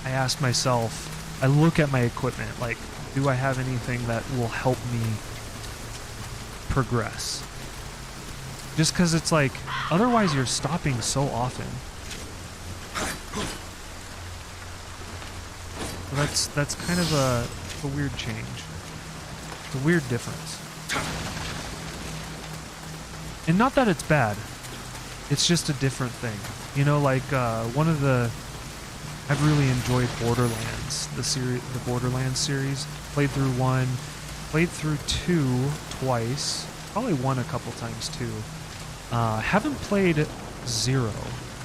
I ask myself, I look at my equipment, like, do I have anything that will help me progress? Just because it's like, otherwise you're stopping so often. That's kind of a weird change. It's a weird difference. And not that it's bad. It's just a different thing. You know, like I've really enjoyed Borderlands, the Borderlands series. Played through 1, played through 2 twice, probably 1 a couple times too. Haven't played 0. I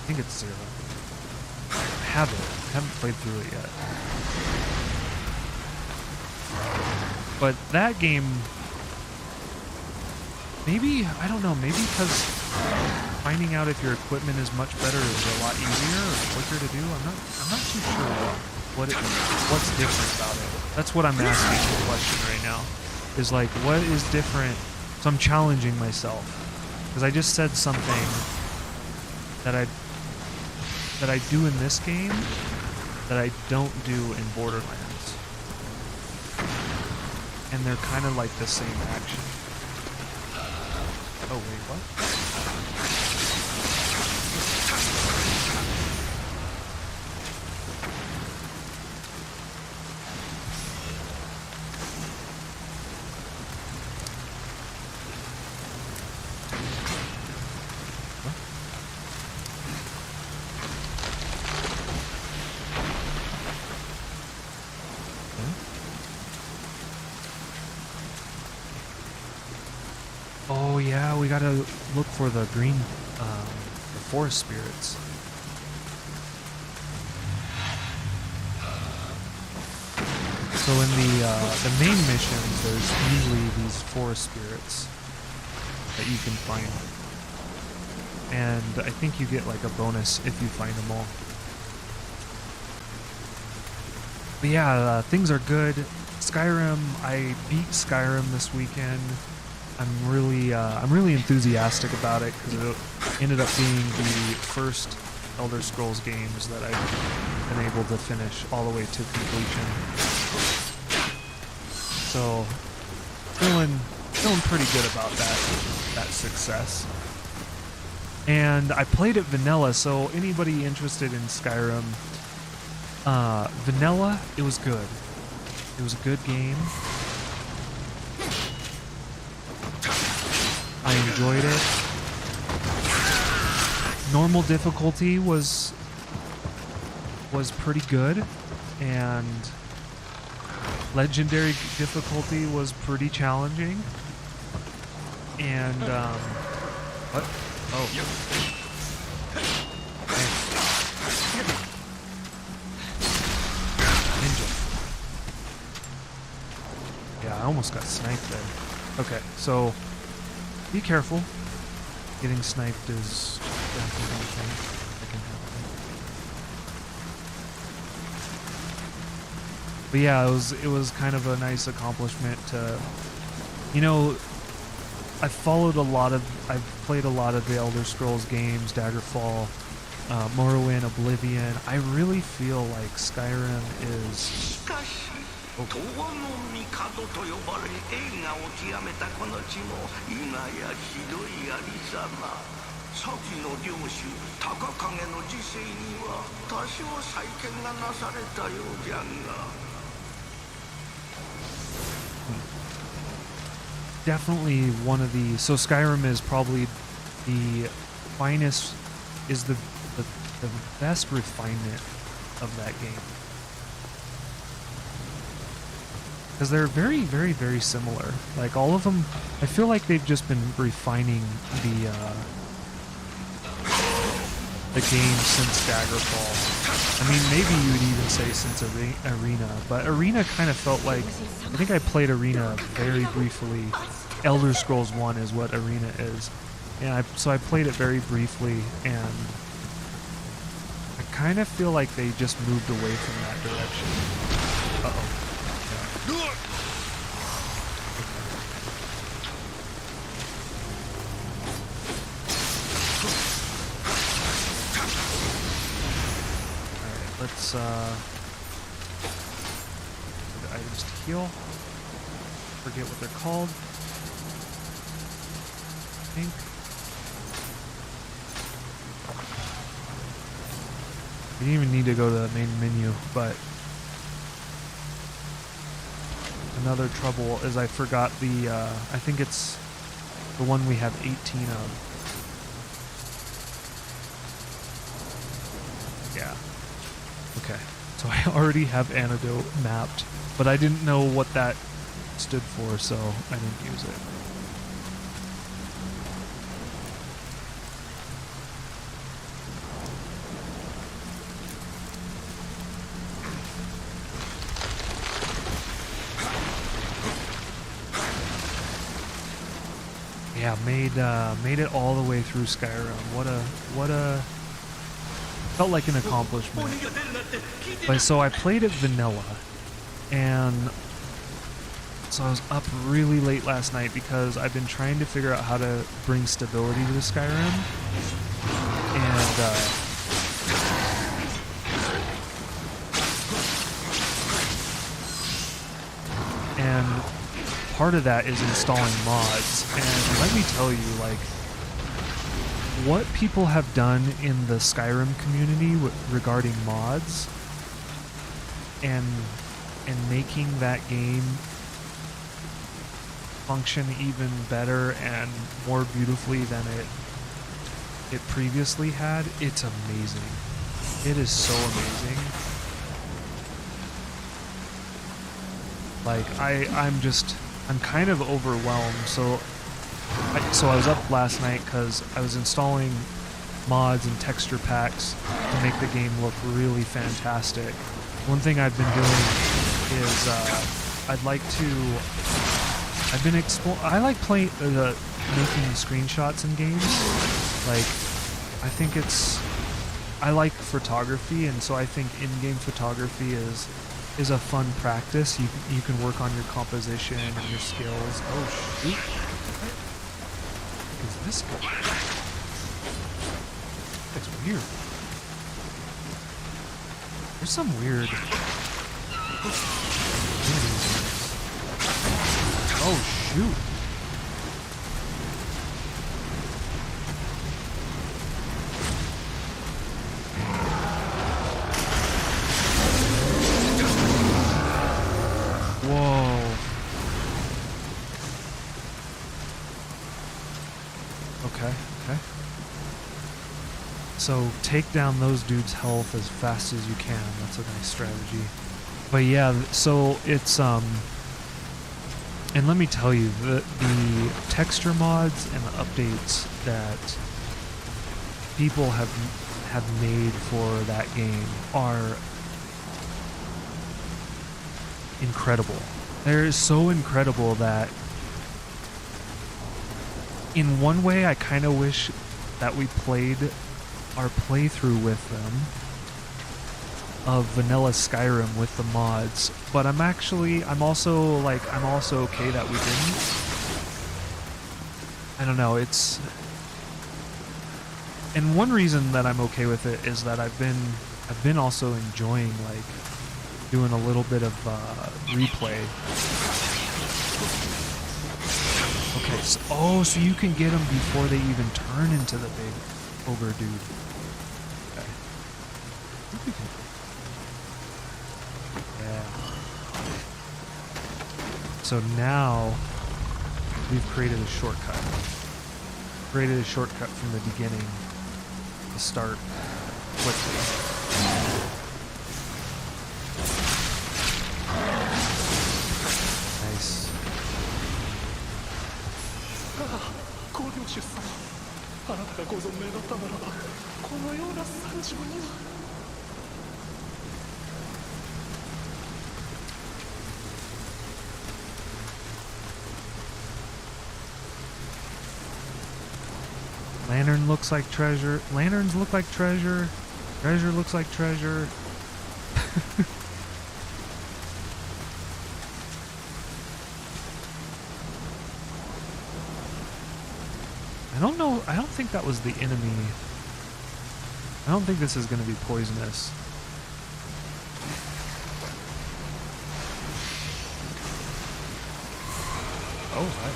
think it's 0. Haven't played through it yet. But that game, maybe, I don't know, maybe because finding out if your equipment is much better is a lot easier or quicker to do. I'm not too sure what's different about it. That's what I'm asking the question right now. Is like, what is different? So I'm challenging myself because I just said something that I do in this game that I don't do in Borderlands. and they're kind of like the same action. Oh wait, what? Oh yeah, we gotta look for the green, the forest spirits. So in the main missions, there's usually these forest spirits that you can find, and I think you get like a bonus if you find them all. But yeah, things are good. Skyrim, I beat Skyrim this weekend. I'm really enthusiastic about it because it ended up being the first Elder Scrolls games that I've been able to finish all the way to completion. So feeling pretty good about that success. And I played it vanilla, so anybody interested in Skyrim, vanilla, it was good. It was a good game. I enjoyed it. Normal difficulty was pretty good, and legendary difficulty was pretty challenging. And what? Oh. Ninja. Yeah, I almost got sniped there. Okay, so be careful. Getting sniped is definitely something that can happen. But yeah, it was kind of a nice accomplishment to, you know, I've played a lot of the Elder Scrolls games, Daggerfall, Morrowind, Oblivion. I really feel like Skyrim is... Oh. との帝と呼ばれ栄華を極めたこの地も今やひどいありさま。先の領主高影の時世には多少再建がなされたようじゃが。Definitely one of the... So Skyrim is probably the finest, is the best refinement of that game. Because they're very, very, very similar. Like all of them, I feel like they've just been refining the game since Daggerfall. I mean, maybe you would even say since Arena, but Arena kind of felt like, I think I played Arena very briefly. Elder Scrolls 1 is what Arena is. And so I played it very briefly, and I kind of feel like they just moved away from that direction. Uh-oh. Alright, let's put the items to heal. Forget what they're called. I think. You didn't even need to go to the main menu, but another trouble is I forgot the, I think it's the one we have 18 of. Yeah. Okay. So I already have Antidote mapped, but I didn't know what that stood for, so I didn't use it. Yeah, made it all the way through Skyrim. What a felt like an accomplishment. But so I played it vanilla, and so I was up really late last night because I've been trying to figure out how to bring stability to the Skyrim, and part of that is installing mods. And let me tell you, like, what people have done in the Skyrim community regarding mods and making that game function even better and more beautifully than it previously had, it's amazing. It is so amazing. Like, I'm kind of overwhelmed. So I was up last night because I was installing mods and texture packs to make the game look really fantastic. One thing I've been doing is I like playing making screenshots in games. Like, I like photography, and so I think in-game photography is a fun practice. You can work on your composition and your skills. Oh shoot. What is this guy? That's weird. There's some weird. Oh shoot. Whoa. Okay. So take down those dudes' health as fast as you can. That's a nice strategy. But yeah, so it's and let me tell you, the texture mods and the updates that people have made for that game are incredible. They're so incredible that in one way I kind of wish that we played our playthrough with them of vanilla Skyrim with the mods, but I'm also okay that we didn't. I don't know, and one reason that I'm okay with it is that I've been also enjoying, like, doing a little bit of replay. Okay, so you can get them before they even turn into the big ogre dude. Okay. I think we can. Yeah. So now we've created a shortcut. Created a shortcut from the beginning to start quickly. Nice. 光領主様、あなたがご存命だったならば、このような惨状には。Lantern looks like treasure. Lanterns look like treasure. Treasure looks like treasure. I don't know. I don't think that was the enemy. I don't think this is going to be poisonous. Oh, hi.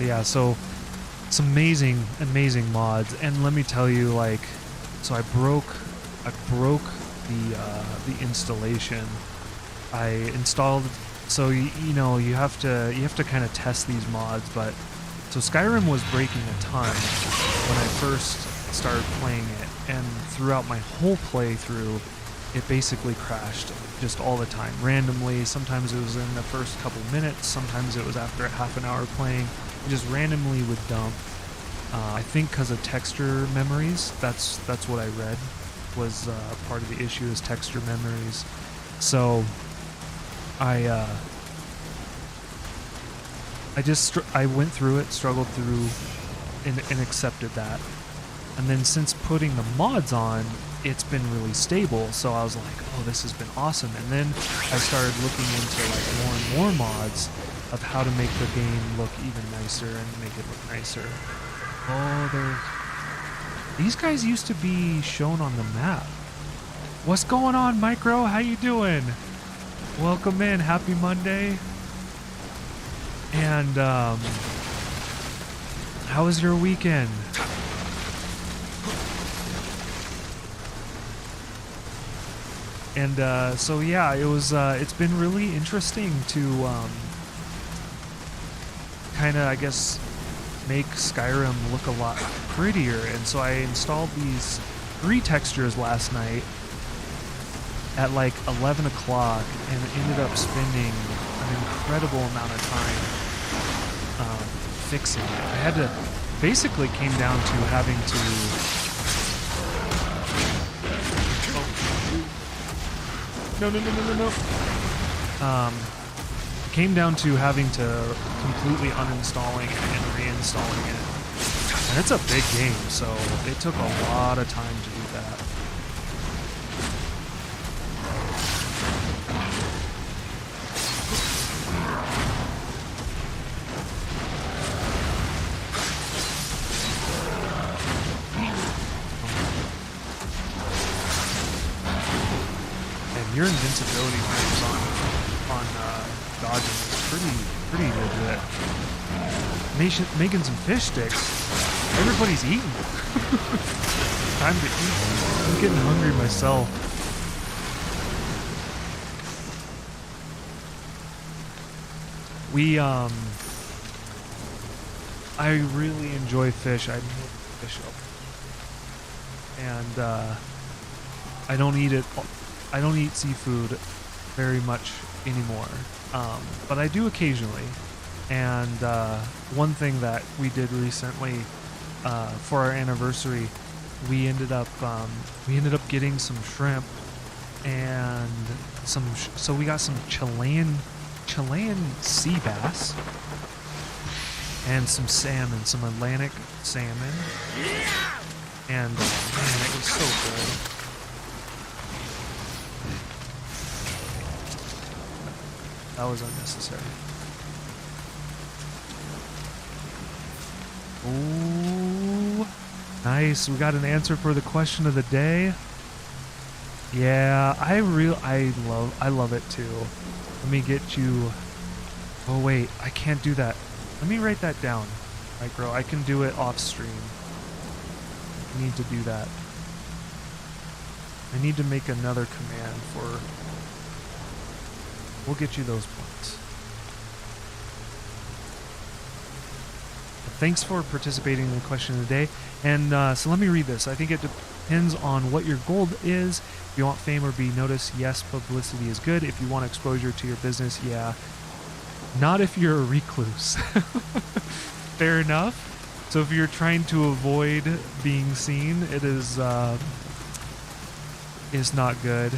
Yeah, so it's amazing mods, and let me tell you, like, so I broke the installation. I installed, so you know, you have to kind of test these mods, but so Skyrim was breaking a ton when I first started playing it, and throughout my whole playthrough it basically crashed just all the time, randomly. Sometimes it was in the first couple minutes, sometimes it was after a half an hour playing. It just randomly would dump. I think because of texture memories. That's what I read was part of the issue is texture memories. So I went through it, struggled through, and accepted that. And then since putting the mods on, it's been really stable. So I was like, oh, this has been awesome. And then I started looking into like more and more mods, of how to make the game look even nicer and make it look nicer. Oh, these guys used to be shown on the map. What's going on, Micro? How you doing? Welcome in. Happy Monday. And how was your weekend? And so yeah, it was. It's been really interesting to kind of, I guess, make Skyrim look a lot prettier. And so I installed these 3 textures last night at like 11 o'clock and ended up spending an incredible amount of time fixing it. I had to, basically came down to having to came down to having to completely uninstalling and reinstalling it. And it's a big game, so it took a lot of time to do that. And your invincibility moves on dodging is pretty legit. Making some fish sticks. Everybody's eating. Time to eat. I'm getting hungry myself. I really enjoy fish. I love fish up. And I don't eat it. I don't eat seafood very much anymore. But I do occasionally. And one thing that we did recently for our anniversary, we ended up getting some shrimp and so we got some Chilean sea bass and some salmon, some Atlantic salmon, and man, it was so good. That was unnecessary. Ooh, nice. We got an answer for the question of the day. Yeah, I love it too. Let me get you. Oh wait, I can't do that. Let me write that down, Micro. I can do it off stream. I need to do that. I need to make another command for. We'll get you those points. Thanks for participating in the question of the day. And so let me read this. I think it depends on what your goal is. If you want fame or be noticed, yes, publicity is good. If you want exposure to your business, yeah. Not if you're a recluse. Fair enough. So if you're trying to avoid being seen, it is not good.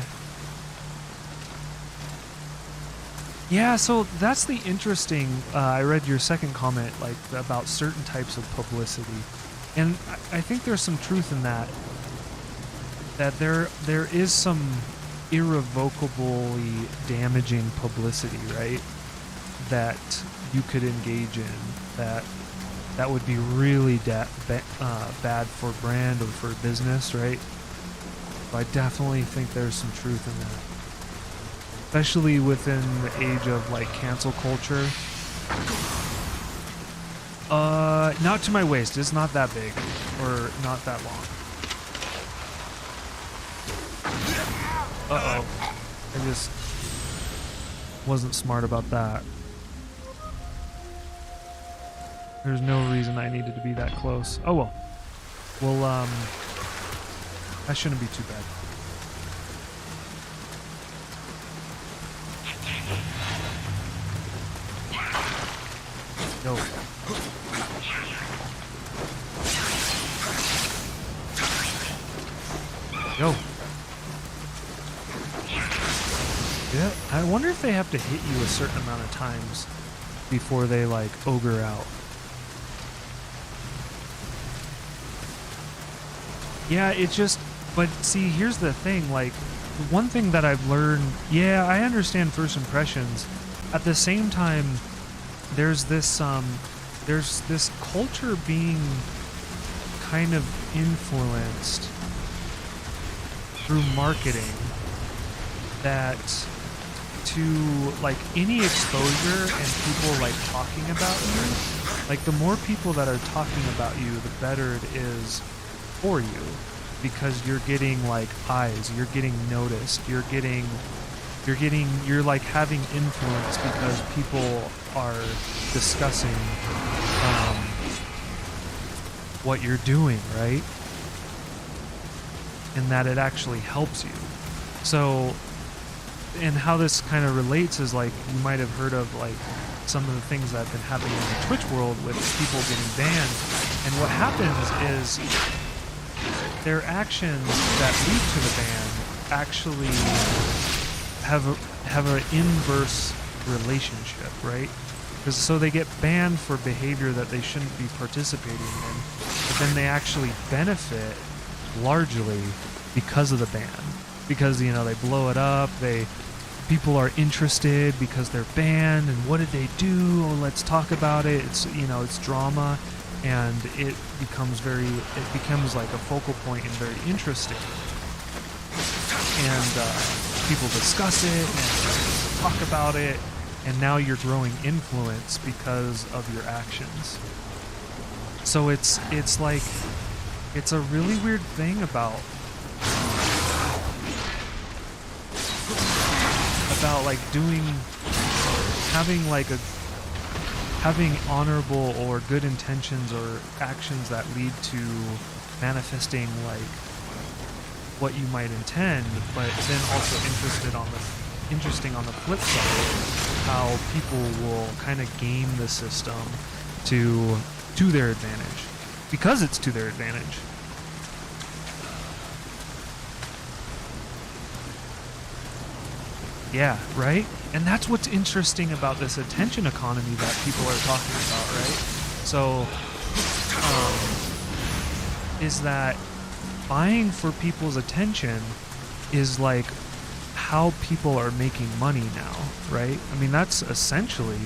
Yeah, so that's the interesting, I read your second comment, like, about certain types of publicity. And I think there's some truth in that. That there is some irrevocably damaging publicity, right? That you could engage in. That would be really bad for brand or for business, right? So I definitely think there's some truth in that. Especially within the age of like cancel culture. Not to my waist. It's not that big or not that long. Uh-oh. I just wasn't smart about that. There's no reason I needed to be that close. Oh well. Well, that shouldn't be too bad. Yo. Yo. Yeah, I wonder if they have to hit you a certain amount of times before they like ogre out. Yeah, it's just, but see, here's the thing, like, one thing that I've learned, yeah, I understand first impressions. At the same time, there's this culture being kind of influenced through marketing that to like any exposure and people like talking about you, like the more people that are talking about you, the better it is for you, because you're getting like eyes, you're getting noticed, you're like having influence because people are discussing what you're doing, right? And that it actually helps you. So, and how this kind of relates is like, you might have heard of like some of the things that have been happening in the Twitch world with people getting banned. And what happens is their actions that lead to the ban actually have an inverse relationship, right? Because so they get banned for behavior that they shouldn't be participating in, but then they actually benefit largely because of the ban, because they blow it up, people are interested because they're banned, and what did they do? Oh, let's talk about it. It's it's drama, and it becomes like a focal point and very interesting, and people discuss it and talk about it, and now you're growing influence because of your actions. So it's like, it's a really weird thing about like having honorable or good intentions or actions that lead to manifesting like what you might intend, but then also interesting on the flip side, how people will kind of game the system to their advantage, because it's to their advantage. Yeah, right? And that's what's interesting about this attention economy that people are talking about, right? So, is that buying for people's attention is like how people are making money now, right? I mean, that's essentially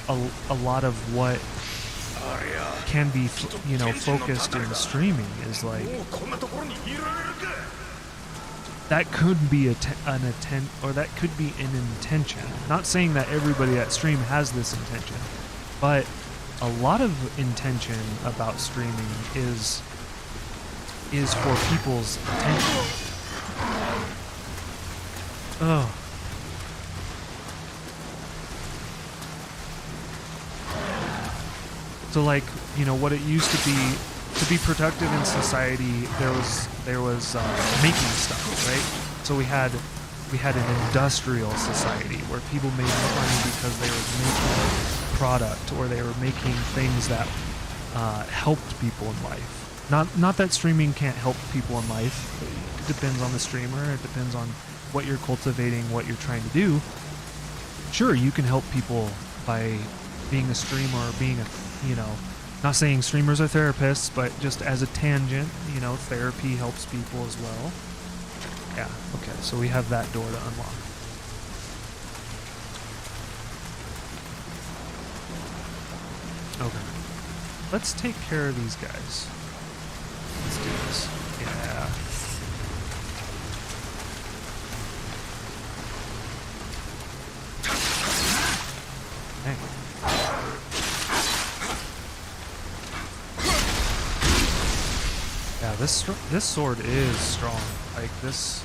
like a lot of what can be, focused in streaming is like, that could be an intention. Not saying that everybody that stream has this intention, but a lot of intention about streaming is for people's attention. Oh. So like, what it used to be productive in society, there was making stuff, right? So we had an industrial society where people made money because they were making product, or they were making things that helped people in life. Not that streaming can't help people in life. It depends on the streamer. It depends on what you're cultivating, what you're trying to do. Sure, you can help people by being a streamer, or being not saying streamers are therapists, but just as a tangent, therapy helps people as well. Yeah, okay, so we have that door to unlock. Okay. Let's take care of these guys. Let's do this. Yeah. Hey. Yeah, this sword is strong. Like this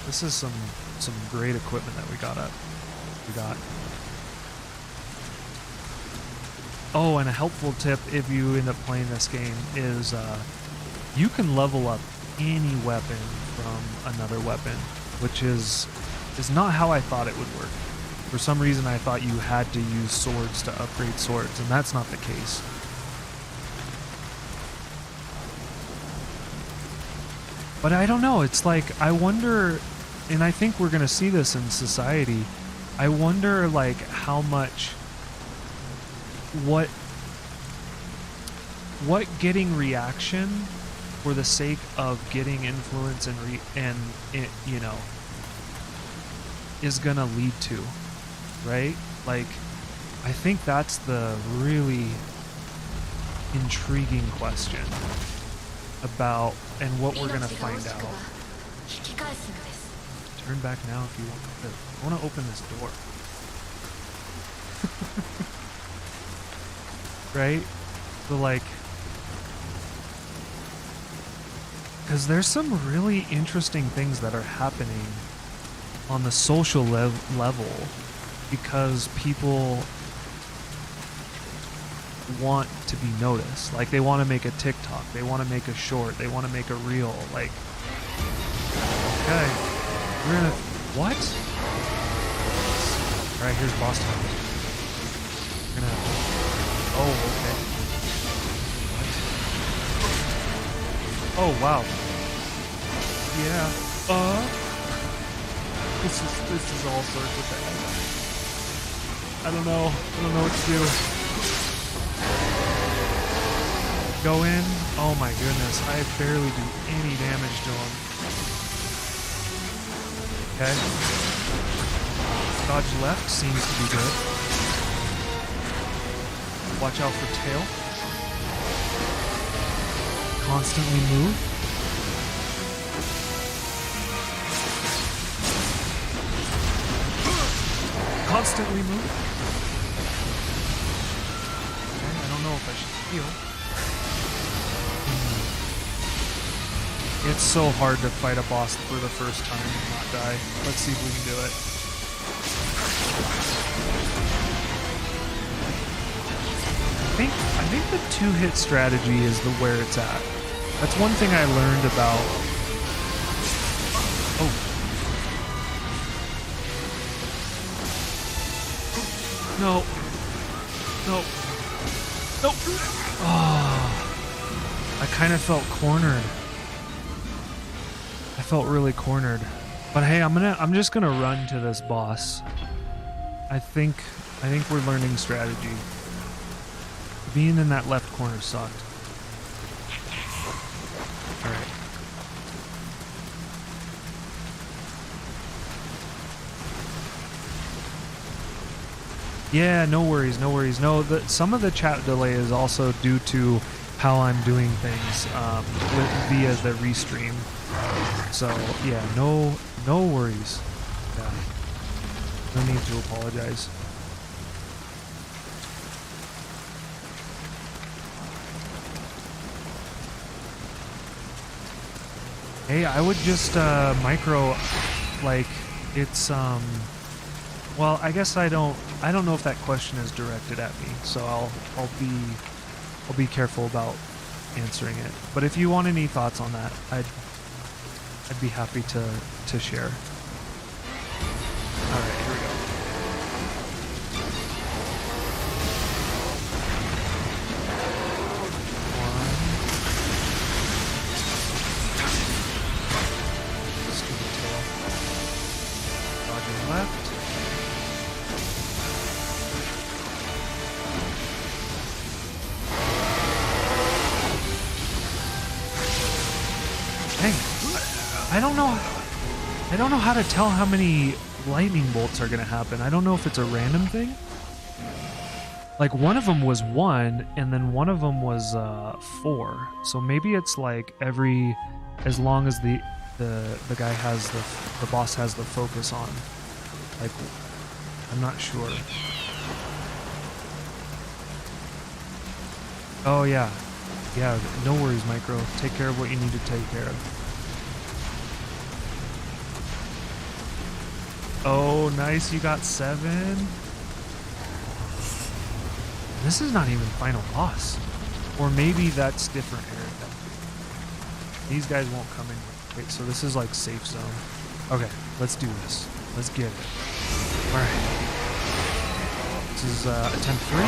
is some great equipment that we got. Oh, and a helpful tip if you end up playing this game is you can level up any weapon from another weapon, which is not how I thought it would work. For some reason I thought you had to use swords to upgrade swords, and that's not the case. But I don't know, it's like, I wonder, and I think we're gonna see this in society, I wonder like how much, what getting reaction for the sake of getting influence and it, is gonna lead to, right? Like, I think that's the really intriguing question about and what we're gonna find out. 引き返すのです。 Turn back now if you want to. I want to open this door. Right? So like, because there's some really interesting things that are happening on the social level because people want to be noticed. Like they want to make a TikTok, they want to make a short, they want to make a reel. Like, okay, we're gonna what? All right, here's Boston. We're gonna. Oh, okay. What? Oh wow. Yeah. This is all sorts of things. I don't know what to do. Go in. Oh my goodness, I barely do any damage to him. Okay. Dodge left seems to be good. Watch out for tail. Constantly move. Constantly move. Okay, I don't know if I should heal. It's so hard to fight a boss for the first time and not die. Let's see if we can do it. I think the two-hit strategy is where it's at. That's one thing I learned about. Oh. No. No. Nope. Oh. I kind of felt cornered. I felt really cornered. But hey, I'm just gonna run to this boss. I think we're learning strategy. Being in that left corner sucked. Alright. Yeah, no worries, no worries. No, some of the chat delay is also due to how I'm doing things via the restream. So yeah, no worries. Yeah. No need to apologize. Hey, I would just micro, like it's well, I guess I don't know if that question is directed at me, so I'll be careful about answering it. But if you want any thoughts on that, I'd be happy to share. All right, here we go. Stupid tail. Dodging left. Dang. I don't know how to tell how many lightning bolts are gonna happen. I don't know if it's a random thing. Like one of them was 1, and then one of them was 4. So maybe it's like as long as the guy has the boss has the focus on. Like, I'm not sure. Oh yeah, no worries, Micro. Take care of what you need to take care of. Oh, nice, you got 7. This is not even final boss. Or maybe that's different, Eric. These guys won't come in. Wait, so this is like safe zone. Okay, let's do this. Let's get it. Alright. This is attempt 3.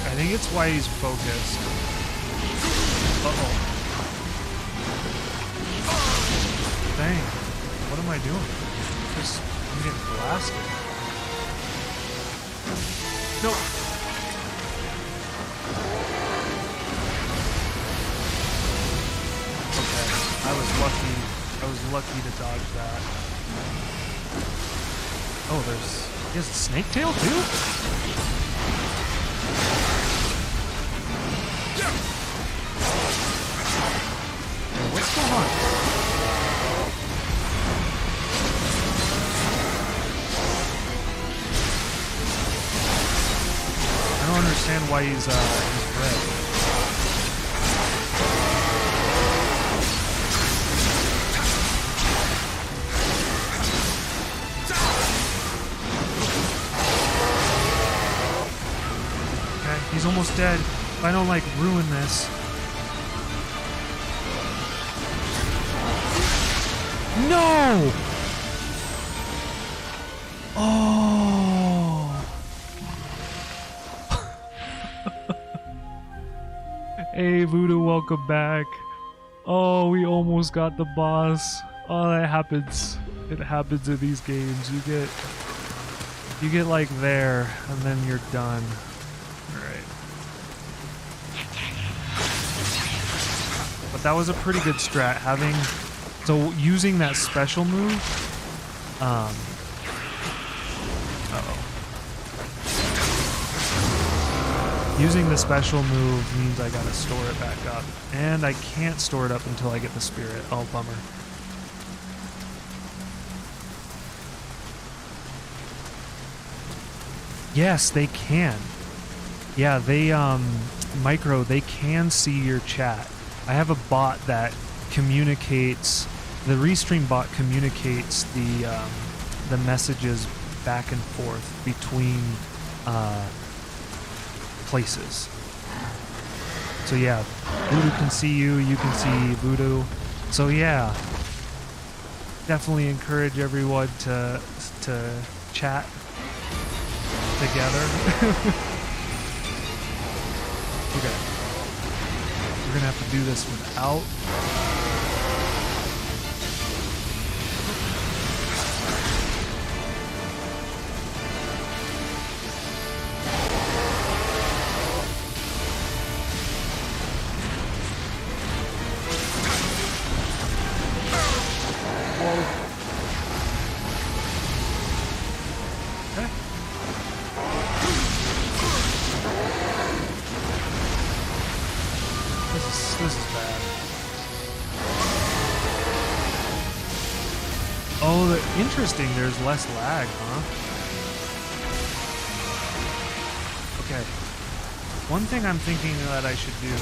I think it's why he's focused. Uh-oh. Dang. What am I doing? I'm getting blasted. Nope. Okay. I was lucky to dodge that. Oh, he has a snake tail too? What's going on? I don't understand why he's red. Okay, he's almost dead. If I don't, like, ruin this. No! Oh! Hey, Voodoo, welcome back. Oh, we almost got the boss. Oh, that happens. It happens in these games. You get like there, and then you're done. Alright. But that was a pretty good strat, so using that special move, using the special move means I gotta store it back up. And I can't store it up until I get the spirit. Oh, bummer. Yes, they can. Yeah, they, Micro, they can see your chat. I have a bot that communicates, the Restream bot communicates the messages back and forth between, places. So yeah, Voodoo can see you, you can see Voodoo. So yeah, definitely encourage everyone to chat together. Okay. We're gonna have to do this without. This is bad. Oh, interesting. There's less lag, huh? Okay. One thing I'm thinking that I should do,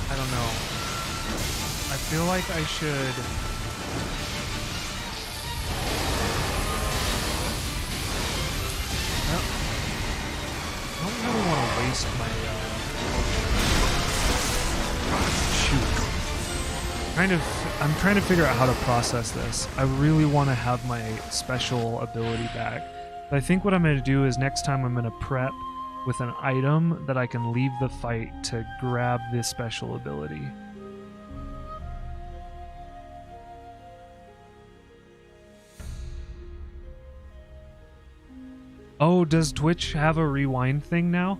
I don't know. I feel like I should. I don't really want to waste my. I'm trying to figure out how to process this. I really want to have my special ability back. But I think what I'm going to do is next time I'm going to prep with an item that I can leave the fight to grab this special ability. Oh, does Twitch have a rewind thing now?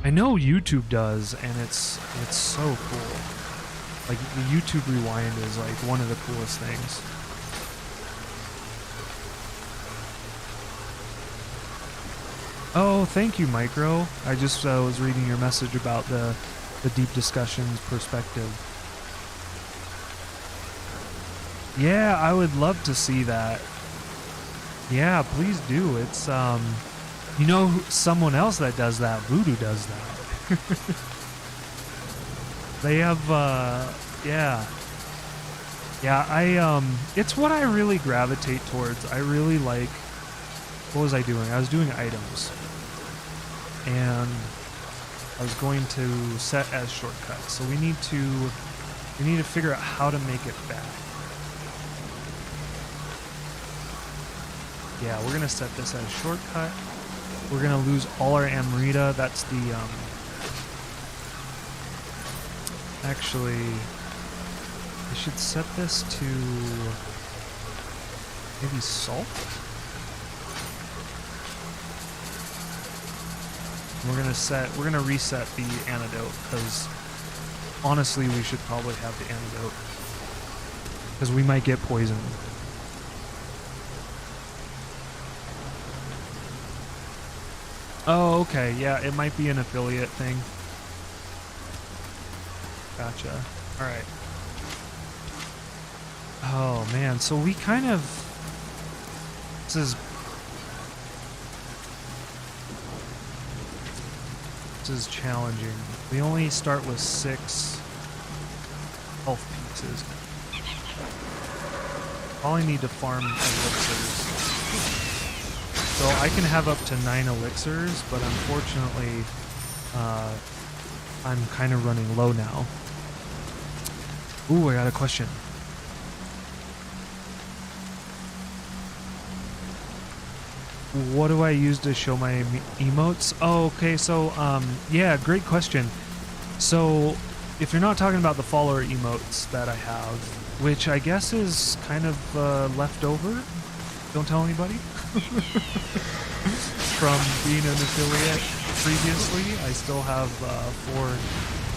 I know YouTube does, and it's so cool. Like, the YouTube Rewind is, like, one of the coolest things. Oh, thank you, Micro. I just was reading your message about the Deep Discussions perspective. Yeah, I would love to see that. Yeah, please do. It's, you know, someone else that does that, Voodoo does that. They have, yeah. Yeah, it's what I really gravitate towards. I really like, what was I doing? I was doing items. And I was going to set as shortcuts. So we need to figure out how to make it back. Yeah, we're gonna set this as shortcut. We're gonna lose all our Amrita. That's the, actually, I should set this to maybe salt. We're gonna reset the antidote, because honestly we should probably have the antidote, because we might get poisoned. Oh, okay, yeah, it might be an affiliate thing. Gotcha. Alright. Oh man, so we kind of, this is challenging. We only start with 6 health pieces. Probably need to farm elixirs. So I can have up to 9 elixirs, but unfortunately, I'm kind of running low now. Ooh, I got a question. What do I use to show my emotes? Oh, okay, so, yeah, great question. So, if you're not talking about the follower emotes that I have, which I guess is kind of left over, don't tell anybody, from being an affiliate previously, I still have 4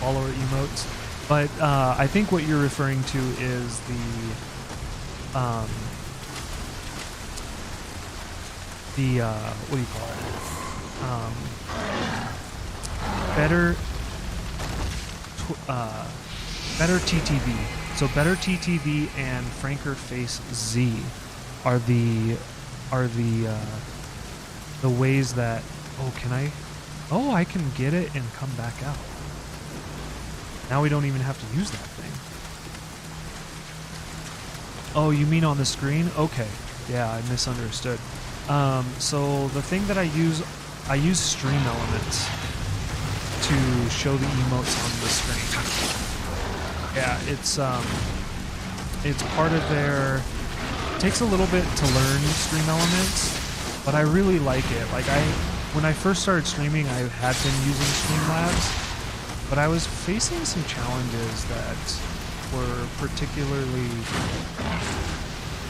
follower emotes. But I think what you're referring to is the what do you call it? Better TTV. So better TTV and Franker Face Z are the ways that, I can get it and come back out. Now we don't even have to use that thing. Oh, you mean on the screen? Okay. Yeah, I misunderstood. So the thing that I use Stream Elements to show the emotes on the screen. Yeah, it's part of their, it takes a little bit to learn Stream Elements, but I really like it. Like when I first started streaming, I had been using Streamlabs, but I was facing some challenges that were particularly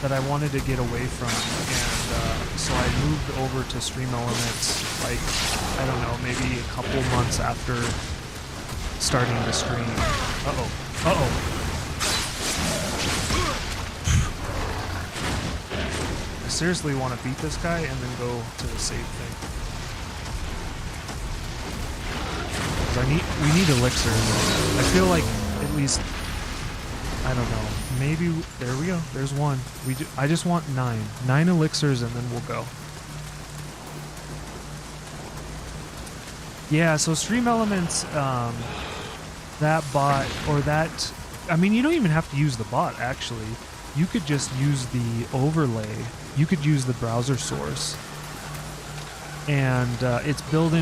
that I wanted to get away from, and so I moved over to Stream Elements, like, I don't know, maybe a couple months after starting to stream. I seriously want to beat this guy and then go to the save thing. We need elixirs. I feel like at least, I don't know, maybe, there we go, there's one. I just want 9 elixirs and then we'll go. Yeah, so Stream Elements, that bot, or that, I mean, you don't even have to use the bot, actually. You could just use the overlay. You could use the browser source. And it's built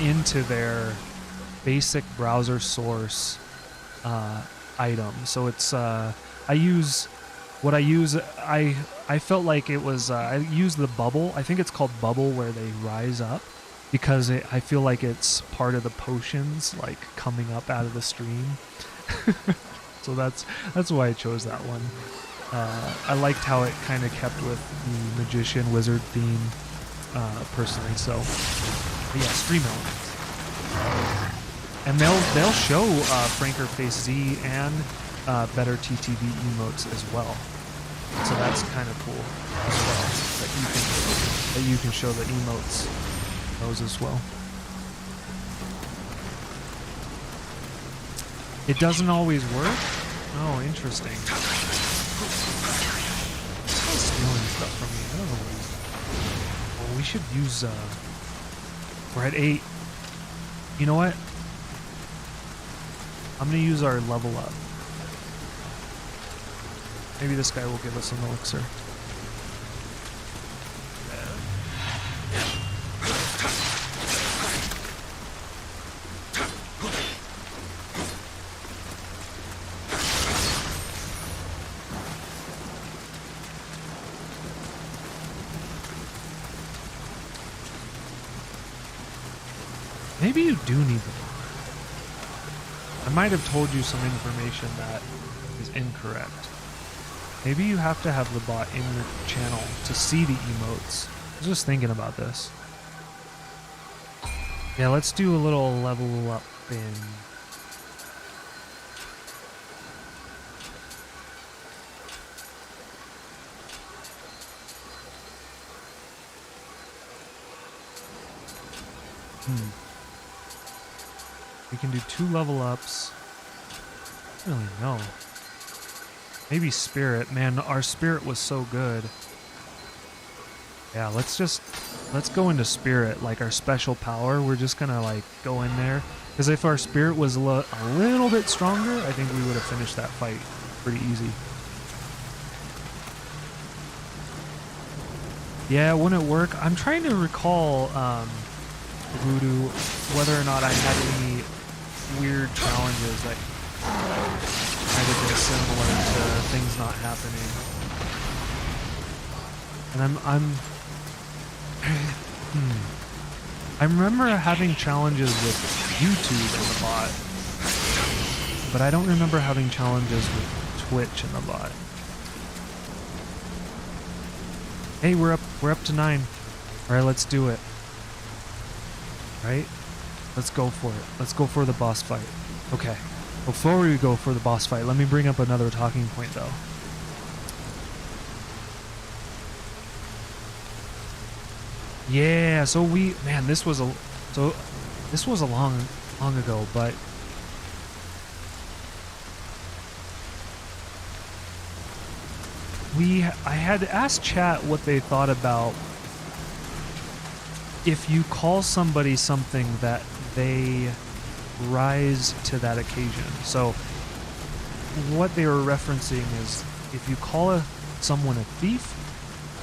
into their basic browser source item. So it's I felt like it was I used the bubble. I think it's called bubble, where they rise up, because I feel like it's part of the potions, like coming up out of the stream. So that's why I chose that one. I liked how it kind of kept with the magician wizard theme, personally. So but yeah, Stream Elements, and they'll show Franker Face Z and better TTV emotes as well. So that's kind of cool as well, that you can show the emotes those as well. It doesn't always work? Oh, interesting. This guy's stealing stuff from me. I don't know what he's... Well, we should use... We're at 8. You know what? I'm going to use our level up. Maybe this guy will give us an elixir. Maybe you do need the bot. I might have told you some information that is is incorrect. Maybe you have to have the bot in your channel to see the emotes. I was just thinking about this. Yeah, let's do a little level up in... We can do 2 level ups. I don't really know. Maybe spirit. Man, our spirit was so good. Yeah, let's go into spirit, like our special power. We're just gonna like go in there. Because if our spirit was a little bit stronger, I think we would have finished that fight pretty easy. Yeah, wouldn't it work? I'm trying to recall, Voodoo, whether or not I had any weird challenges that might have been similar to things not happening. And I remember having challenges with YouTube in the bot, but I don't remember having challenges with Twitch in the bot. Hey, we're up to 9. All right, let's do it. Right? Let's go for it. Let's go for the boss fight. Okay. Before we go for the boss fight, let me bring up another talking point though. Yeah, so this was a long ago, but I had asked chat what they thought about if you call somebody something that they rise to that occasion. So what they were referencing is if you call someone a thief,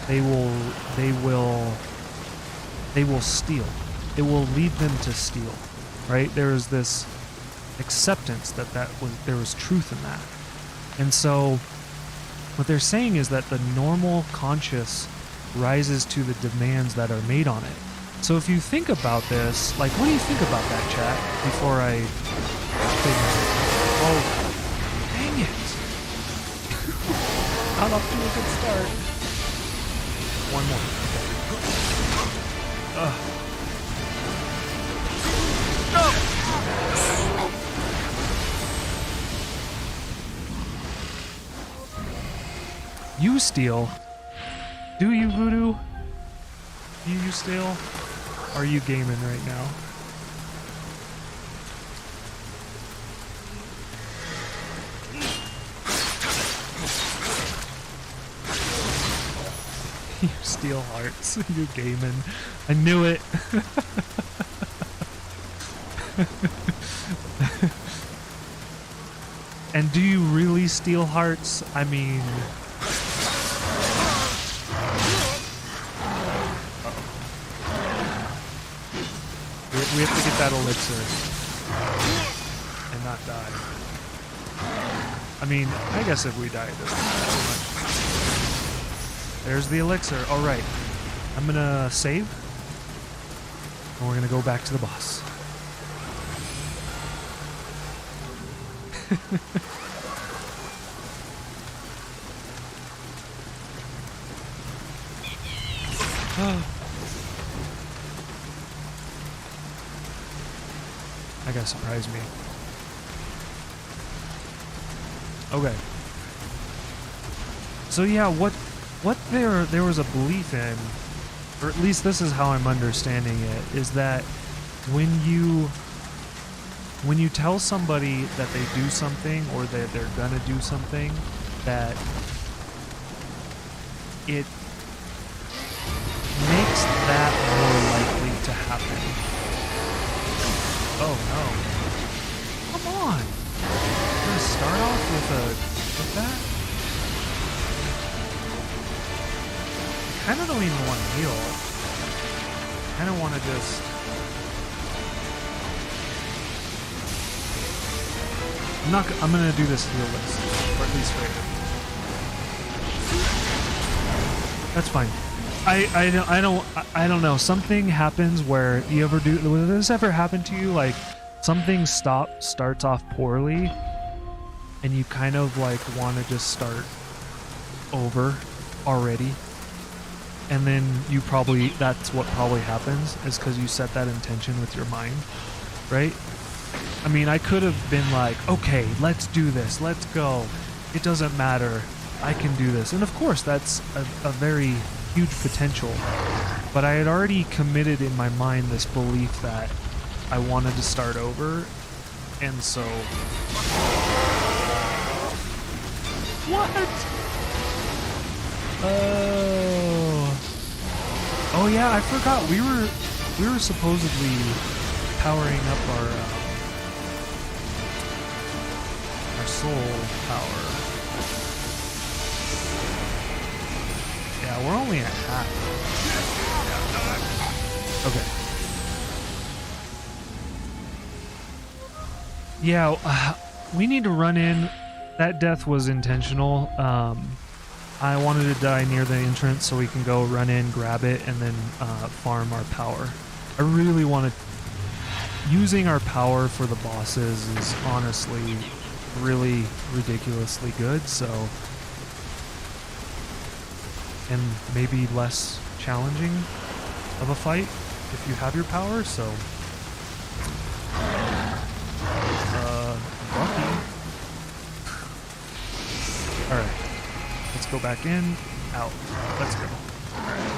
they will steal. It will lead them to steal, right? There is this acceptance that there was truth in that. And so what they're saying is that the normal conscious rises to the demands that are made on it. So if you think about this, like, what do you think about that, chat? Before I figure it out. Oh, dang it. Not off to a good start. One more. No! You steal? Do you, Voodoo? Do you steal? Or are you gaming right now? You steal hearts. You're gaming. I knew it. And do you really steal hearts? I mean... We have to get that elixir and not die. I mean, I guess if we die, it doesn't matter too much. There's the elixir. All right, I'm gonna save, and we're gonna go back to the boss. That guy surprised me. Okay. So yeah, what there was a belief in, or at least this is how I'm understanding it, is that when you tell somebody that they do something or that they're gonna do something, that it makes that more likely to happen. Oh no. Come on! We're gonna start off with that? I kinda don't even want to heal. I kinda wanna just... I'm gonna do this heal list. Or at least right. That's fine. I don't know. Something happens where you ever do. Does this ever happen to you? Like something starts off poorly, and you kind of like want to just start over already, and then you probably, that's what probably happens, is because you set that intention with your mind, right? I mean, I could have been like, okay, let's do this, let's go, it doesn't matter, I can do this, and of course that's a very huge potential, but I had already committed in my mind this belief that I wanted to start over, and so what? Oh yeah, I forgot we were supposedly powering up our soul power. Yeah, we're only at half. Okay. Yeah, we need to run in. That death was intentional. I wanted to die near the entrance so we can go run in, grab it, and then farm our power. I really want to... Using our power for the bosses is honestly really ridiculously good, so... And maybe less challenging of a fight if you have your power, so... Lucky. Alright. Let's go back in, out. Let's go. Alright.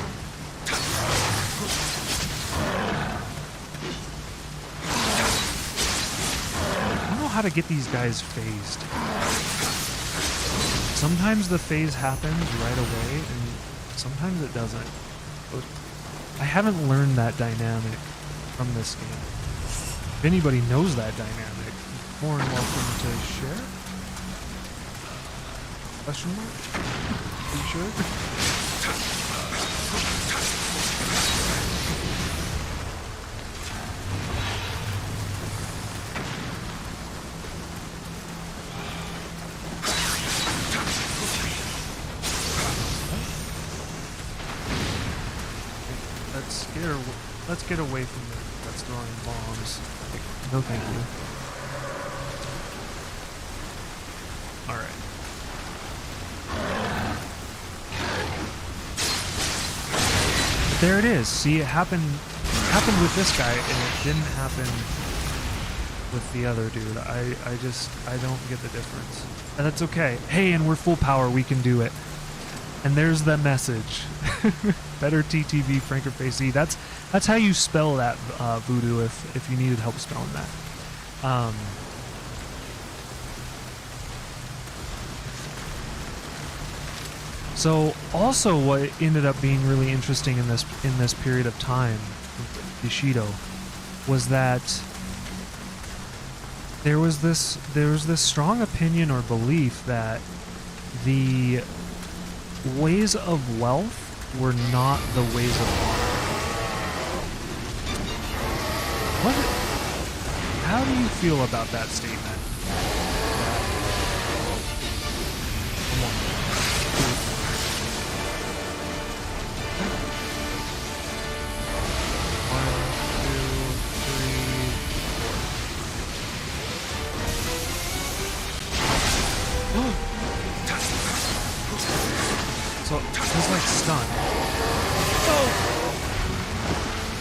I don't know how to get these guys phased. Sometimes the phase happens right away, and sometimes it doesn't. I haven't learned that dynamic from this game. If anybody knows that dynamic, more than welcome to share. Question mark? Are you sure? Let's get away from it. That's throwing bombs. No thank you. Alright. There it is. See, it happened with this guy, and it didn't happen with the other dude. I don't get the difference. And that's okay. Hey, and we're full power. We can do it. And there's the message. Better TTV, Franker Face E. That's how you spell that, Voodoo, if you needed help spelling that. So also what ended up being really interesting in this period of time, Bushido, was that there was this strong opinion or belief that the ways of wealth were not the ways of honor. How do you feel about that statement? Come on. 1, 2, 3, 4. So he's like stunned.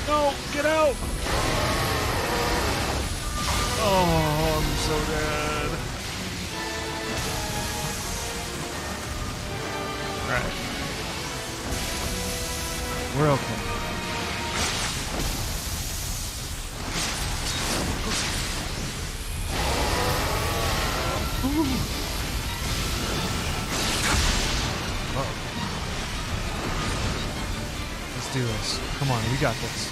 No, get out! Oh, I'm so dead. Alright. We're okay. Ooh. Let's do this. Come on, we got this.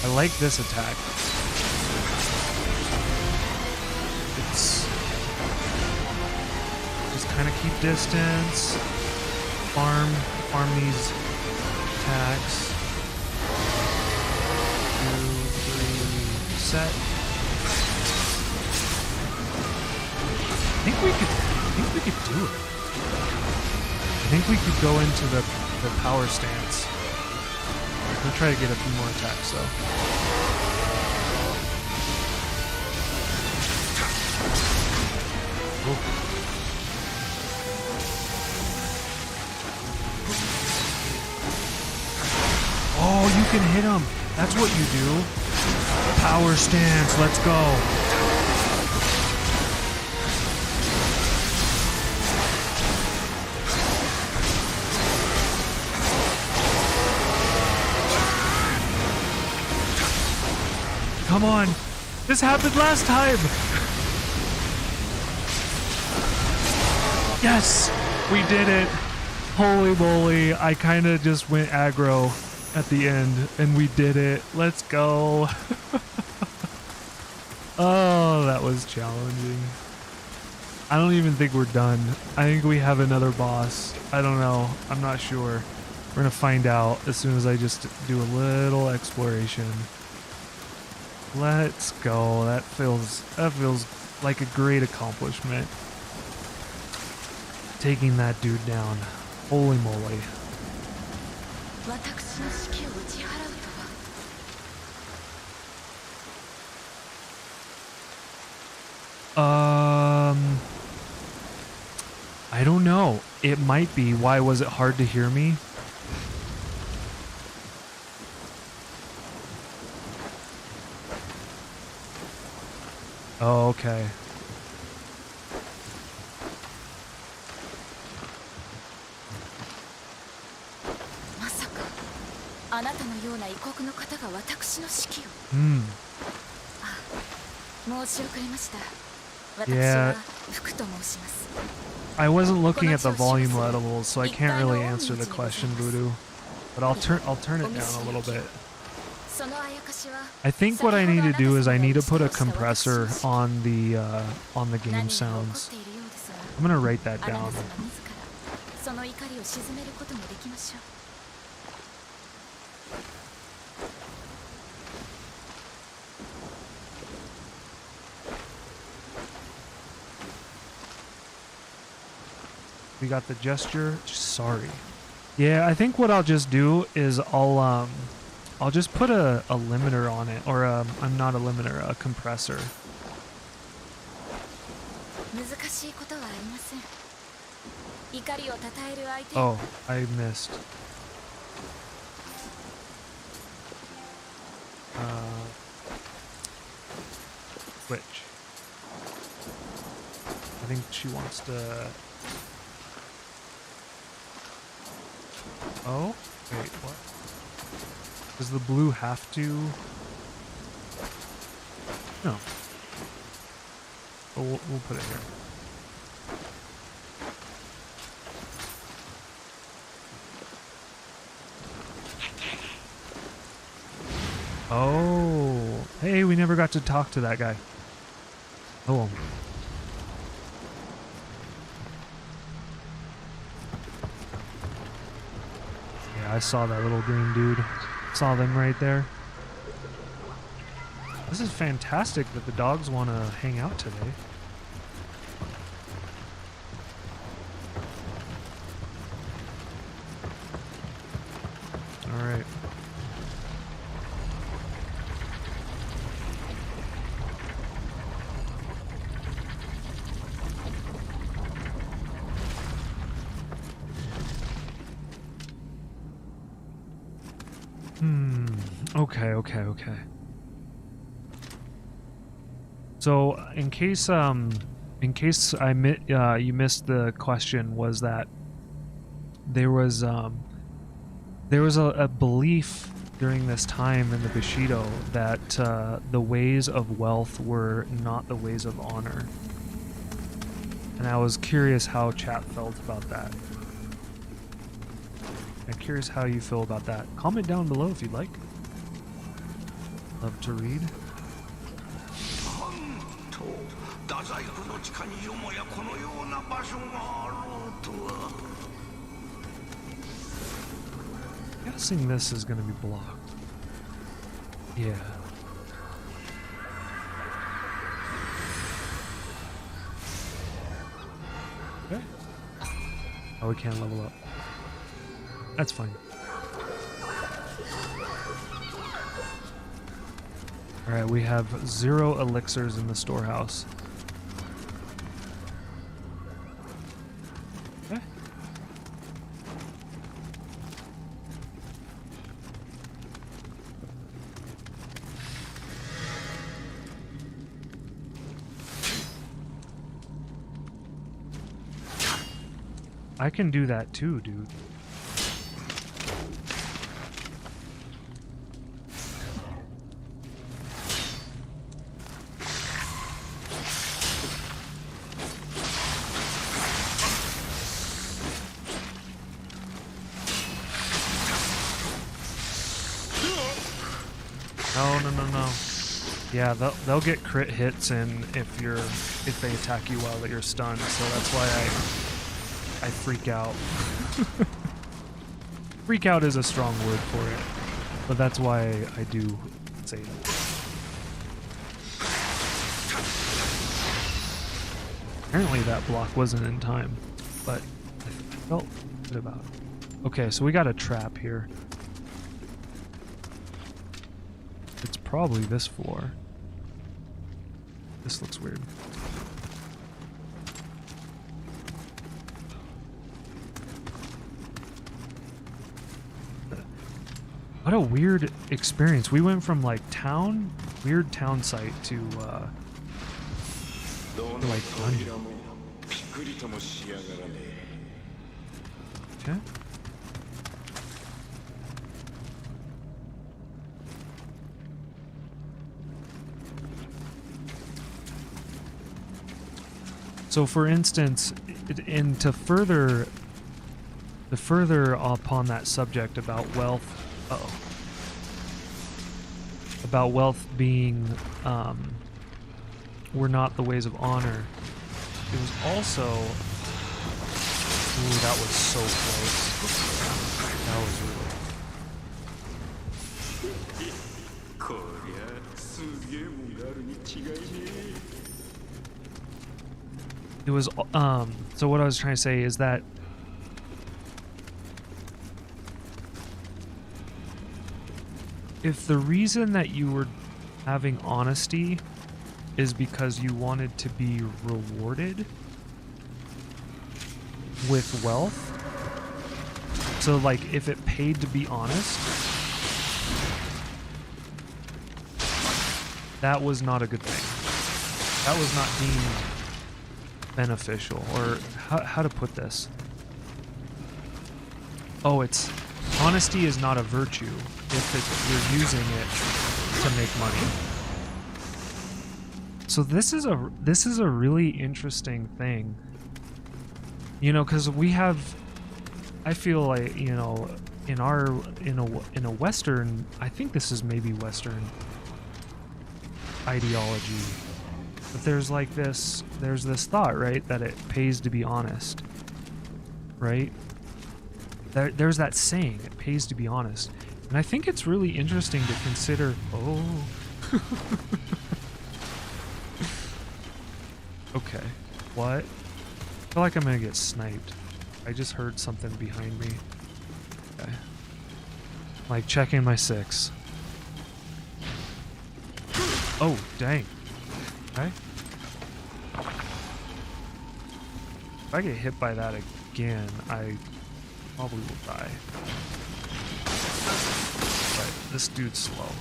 I like this attack. It's just kind of keep distance, farm these attacks. 2, 3, set. I think we could do it. I think we could go into the power stance. We'll try to get a few more attacks though. Ooh. you can hit him. That's what you do. Power stance. Let's go. Come on. This happened last time. Yes, we did it. Holy moly. I kind of just went aggro at the end and we did it. Let's go. Oh, that was challenging. I don't even think we're done. I think we have another boss. I don't know. I'm not sure. We're going to find out as soon as I just do a little exploration. Let's go. That feels like a great accomplishment. Taking that dude down. Holy moly. I don't know. It might be. Why was it hard to hear me? Oh, okay. Yeah. I wasn't looking at the volume levels, so I can't really answer the question, Voodoo. But I'll turn it down a little bit. I think what I need to do is I need to put a compressor on the game sounds. I'm gonna write that down. We got the gesture. Sorry. Yeah, I think what I'll just do is I'll just put a limiter on it, or I'm not a limiter, a compressor. Oh, I missed. Switch. I think she wants to... Oh? Wait, what? Does the blue have to? No. Oh, we'll put it here. Oh. Hey, we never got to talk to that guy. Oh. Yeah, I saw that little green dude. Saw them right there. This is fantastic that the dogs want to hang out today. All right. Okay. So, in case you missed the question, was that there was a belief during this time in the Bushido that the ways of wealth were not the ways of honor, and I was curious how chat felt about that. I'm curious how you feel about that. Comment down below if you'd like. Love to read. Guessing this is going to be blocked. Yeah. Okay. Oh, we can't level up. That's fine. Alright, we have 0 elixirs in the storehouse. Okay. I can do that too, dude. No. Yeah, they'll get crit hits in if they attack you while you're stunned, so that's why I freak out. Freak out is a strong word for it, but that's why I do say that. Apparently that block wasn't in time, but I felt good about it. Okay, so we got a trap here. It's probably this floor. This looks weird. What a weird experience. We went from like weird town site to like dungeon. Okay. So for instance, to further upon that subject about wealth, about wealth being were not the ways of honor. It was also, ooh, that was so close. That was really. It was, so what I was trying to say is that if the reason that you were having honesty is because you wanted to be rewarded with wealth, so like if it paid to be honest, that was not a good thing. That was not deemed beneficial, or how to put this. Oh, it's honesty is not a virtue if you're using it to make money. So this is a really interesting thing, you know, because we have, I feel like, you know, in a Western, I think this is maybe Western ideology. But there's this thought, right, that it pays to be honest, right? There's that saying, it pays to be honest. And I think it's really interesting to consider, okay, what? I feel like I'm gonna get sniped. I just heard something behind me. Okay. Like checking my 6. Oh, dang. Okay. If I get hit by that again, I probably will die. But this dude's slow.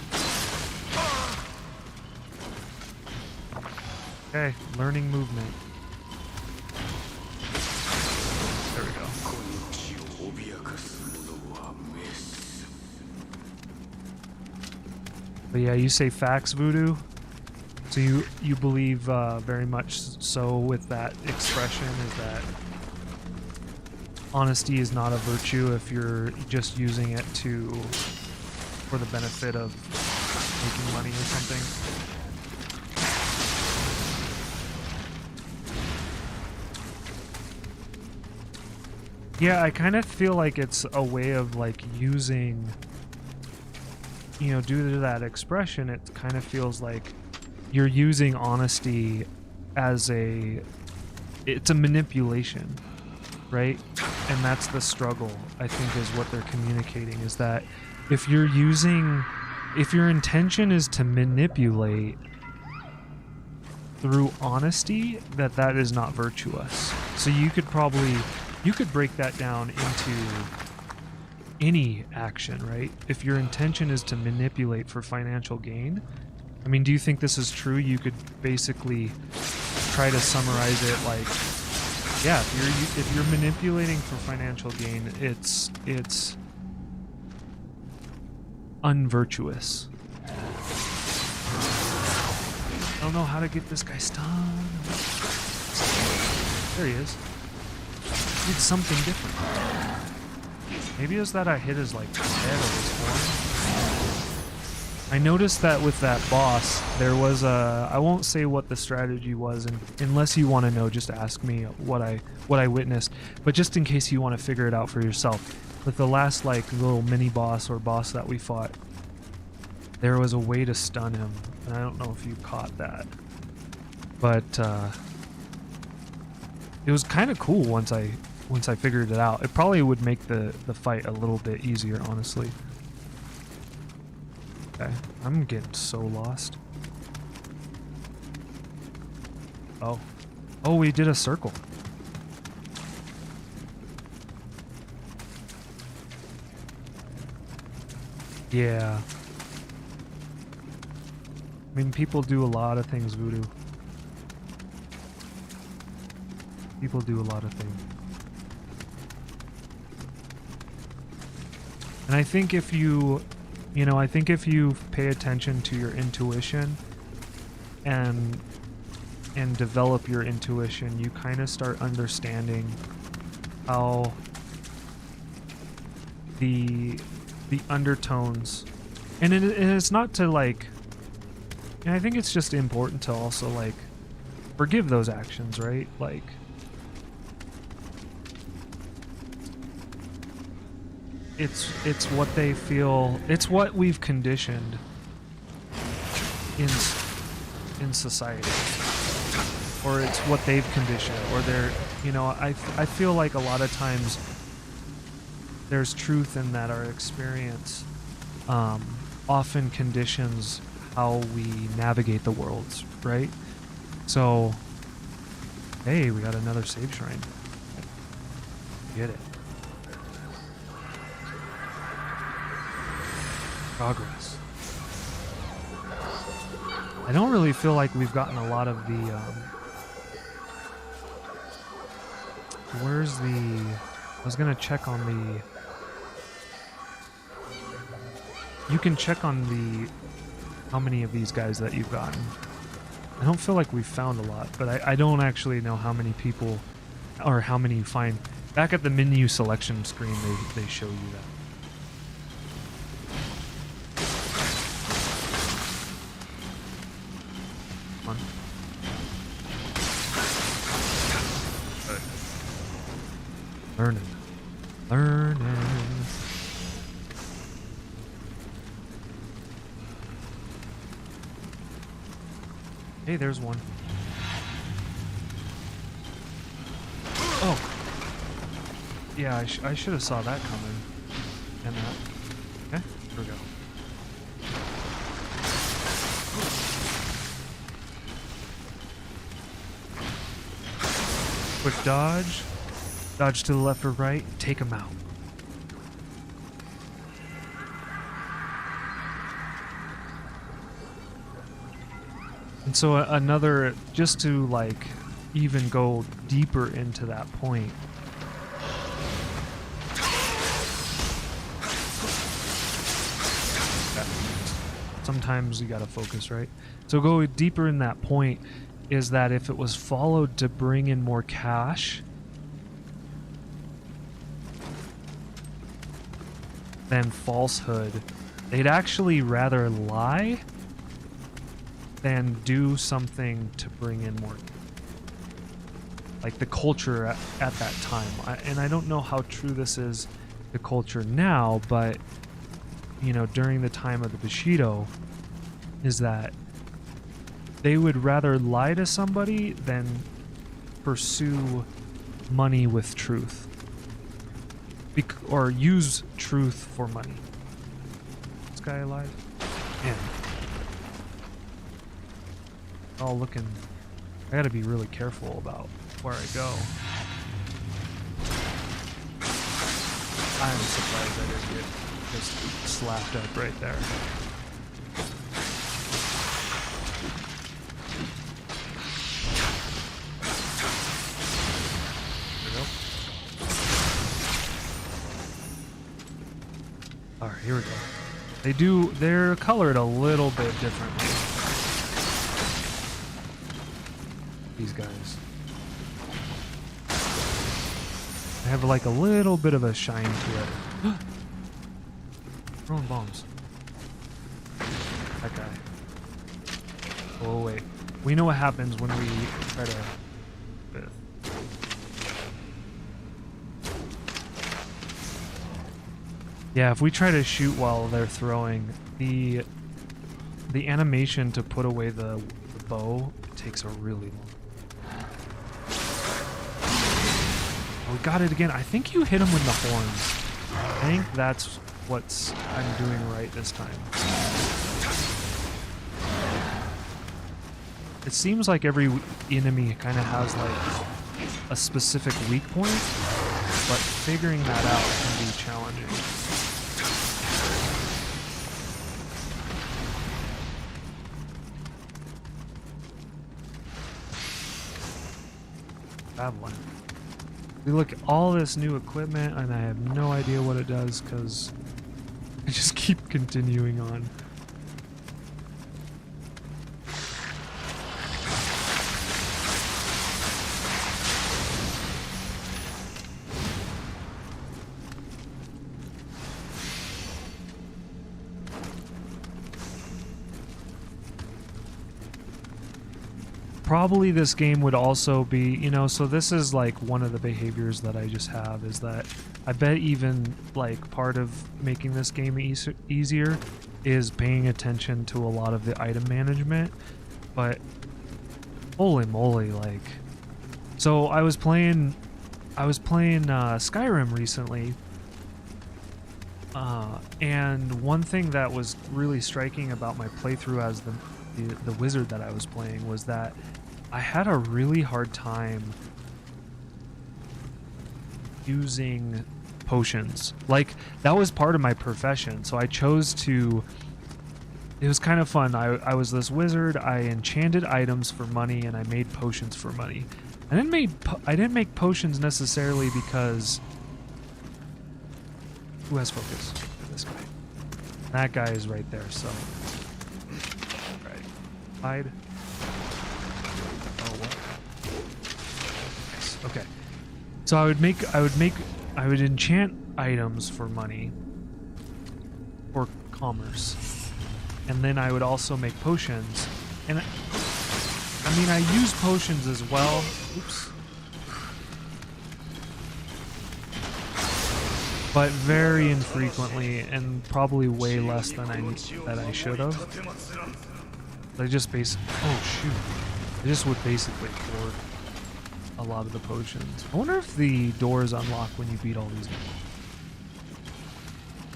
Okay, learning movement. There we go. But yeah, you say facts, Voodoo? So you believe very much so with that expression, is that honesty is not a virtue if you're just using it for the benefit of making money or something? Yeah, I kind of feel like it's a way of like using, you know, due to that expression, it kind of feels like you're using honesty as it's a manipulation, right? And that's the struggle, I think, is what they're communicating, is that if your intention is to manipulate through honesty, that is not virtuous. So you could break that down into any action, right? If your intention is to manipulate for financial gain, I mean, do you think this is true? You could basically try to summarize it like yeah, if you're manipulating for financial gain, it's unvirtuous. I don't know how to get this guy stunned. There he is. Did something different. Maybe it was that I hit his like head or his horn. I noticed that with that boss, there was a. I won't say what the strategy was, and unless you want to know, just ask me what I witnessed. But just in case you want to figure it out for yourself, with the last like little mini boss or boss that we fought, there was a way to stun him, and I don't know if you caught that, but it was kind of cool once I figured it out. It probably would make the fight a little bit easier, honestly. Okay, I'm getting so lost. Oh, we did a circle. Yeah. I mean, people do a lot of things, Voodoo. People do a lot of things. And I think if you pay attention to your intuition and develop your intuition, you kind of start understanding how the undertones, and it's not to like, and I think it's just important to also like forgive those actions, right? Like, it's what they feel, it's what we've conditioned in society, or it's what they've conditioned, or they're, I feel like a lot of times there's truth in that our experience often conditions how we navigate the worlds, right? So, hey, we got another save shrine. Get it. Progress. I don't really feel like we've gotten a lot of the where's the, I was gonna check on the, you can check on the how many of these guys that you've gotten. I don't feel like we've found a lot, but I don't actually know how many people or how many you find. Back at the menu selection screen, they show you that. Learning. Hey, there's one. Oh. Yeah, I should have saw that coming. And that. Okay, here we go. Quick dodge. Dodge to the left or right. Take him out. And so another, just to like even go deeper into that point. Sometimes you gotta focus, right? So go deeper in that point is that if it was followed to bring in more cash, than falsehood, they'd actually rather lie than do something to bring in more, like the culture at that time. And I don't know how true this is the culture now, but during the time of the Bushido, is that they would rather lie to somebody than pursue money with truth. Or use truth for money. This guy alive? Man. All looking. I gotta be really careful about where I go. I'm surprised I didn't get just slapped up right there. here we go. They're colored a little bit differently. These guys. They have like a little bit of a shine to it. Throwing bombs. That guy. Oh wait. We know what happens when we try to... Yeah, if we try to shoot while they're throwing, the animation to put away the bow takes a really long. Oh, we got it again. I think you hit him with the horns. I think that's what I'm doing right this time. It seems like every enemy kind of has like a specific weak point, but figuring that out can be challenging. One. We look at all this new equipment and I have no idea what it does because I just keep continuing on. Probably this game would also be, you know, so this is like one of the behaviors that I just have is that I bet even like part of making this game easier is paying attention to a lot of the item management. But holy moly, like, so I was playing Skyrim recently, and one thing that was really striking about my playthrough as the wizard that I was playing was that I had a really hard time using potions. Like, that was part of my profession, so I chose to... It was kind of fun. I was this wizard, I enchanted items for money, and I made potions for money. I didn't make potions necessarily because... Who has focus? This guy. That guy is right there, so... Right. Hide. Okay, so I would enchant items for money, for commerce, and then I would also make potions, and I mean I use potions as well. Oops. But very infrequently, and probably way less than I should have. I just oh shoot! I just would basically hoard a lot of the potions. I wonder if the doors unlock when you beat all these guys.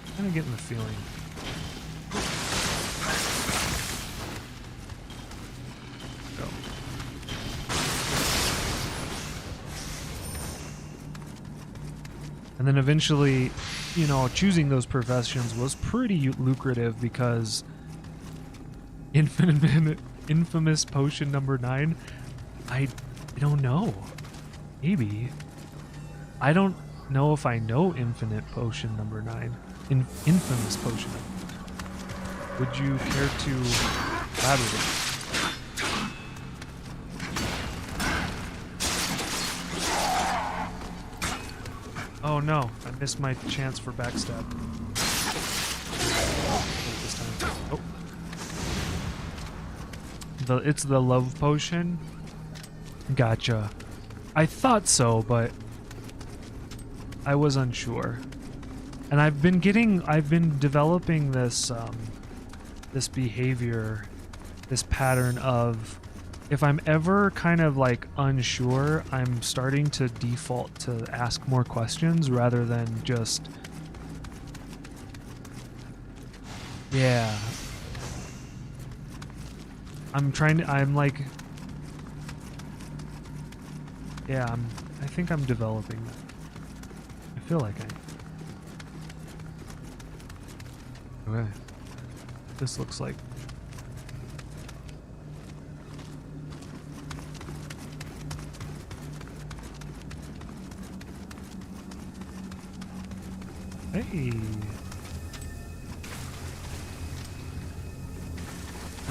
I'm kind of getting the feeling. Go. And then eventually, you know, choosing those professions was pretty lucrative because infamous potion number 9, I don't know. Maybe. I don't know if I know infinite potion number 9. Infamous potion. Would you care to elaborate? Oh no, I missed my chance for backstab. This time. Oh. It's the love potion. Gotcha. I thought so, but I was unsure. And I've been developing this this behavior, this pattern of if I'm ever kind of like unsure, I'm starting to default to ask more questions rather than just yeah. Yeah, I think I'm developing that. I feel like I am. Okay. This looks like... Hey!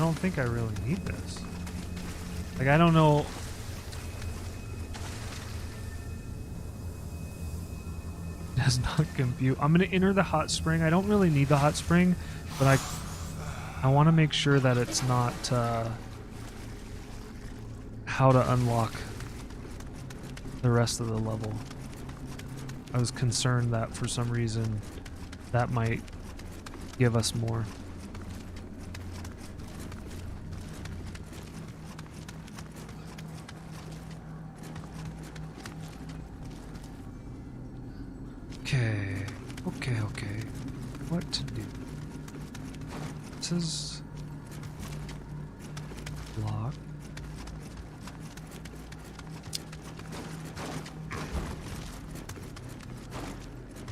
don't think I really need this. Like, I don't know. Does not compute. I'm gonna enter the hot spring. I don't really need the hot spring, but I want to make sure that it's not how to unlock the rest of the level. I was concerned that for some reason that might give us more. Okay. What to do? This is block.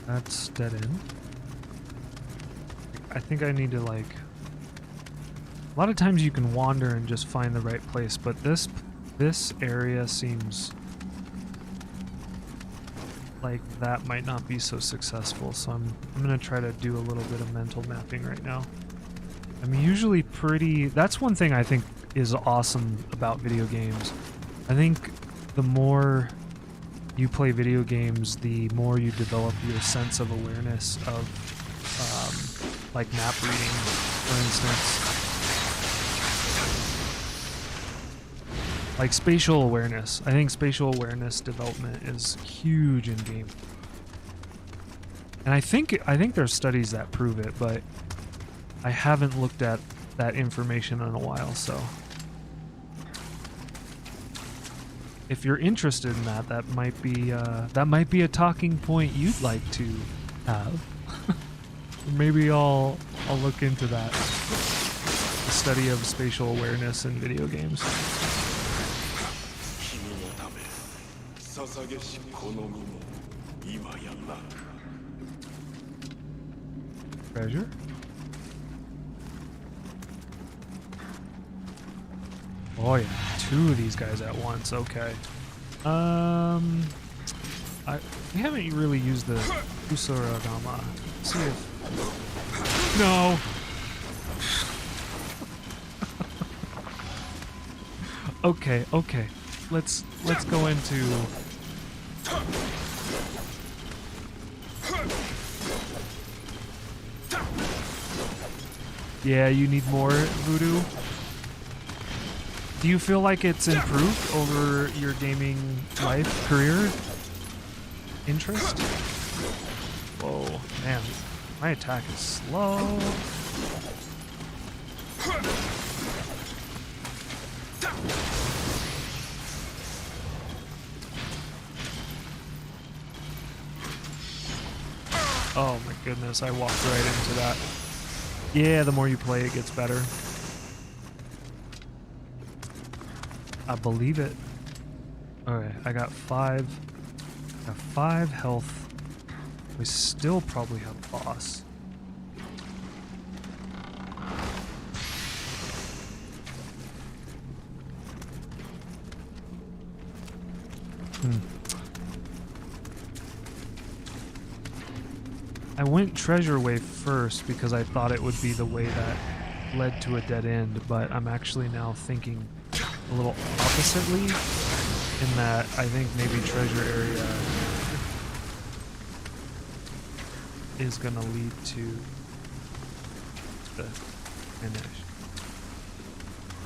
That's dead end. I think I need to, like, a lot of times you can wander and just find the right place, but this area seems like that might not be so successful, so I'm gonna try to do a little bit of mental mapping right now. I'm usually that's one thing I think is awesome about video games. I think the more you play video games, the more you develop your sense of awareness of like map reading, for instance. Like spatial awareness. I think spatial awareness development is huge in game. And I think there's studies that prove it, but I haven't looked at that information in a while, so if you're interested in that, that might be a talking point you'd like to have. Maybe I'll look into that. The study of spatial awareness in video games. Treasure? Oh yeah, 2 of these guys at once. Okay. We haven't really used the Usuragama. Let's see if... No! Okay. Let's go into... Yeah, you need more voodoo. Do you feel like it's improved over your gaming life, career, interest? Whoa, man, my attack is slow. Oh my goodness, I walked right into that. Yeah, the more you play, it gets better. I believe it. Alright, I got 5 health. We still probably have a boss. I went treasure way first because I thought it would be the way that led to a dead end, but I'm actually now thinking a little oppositely, in that I think maybe treasure area is gonna lead to the finish.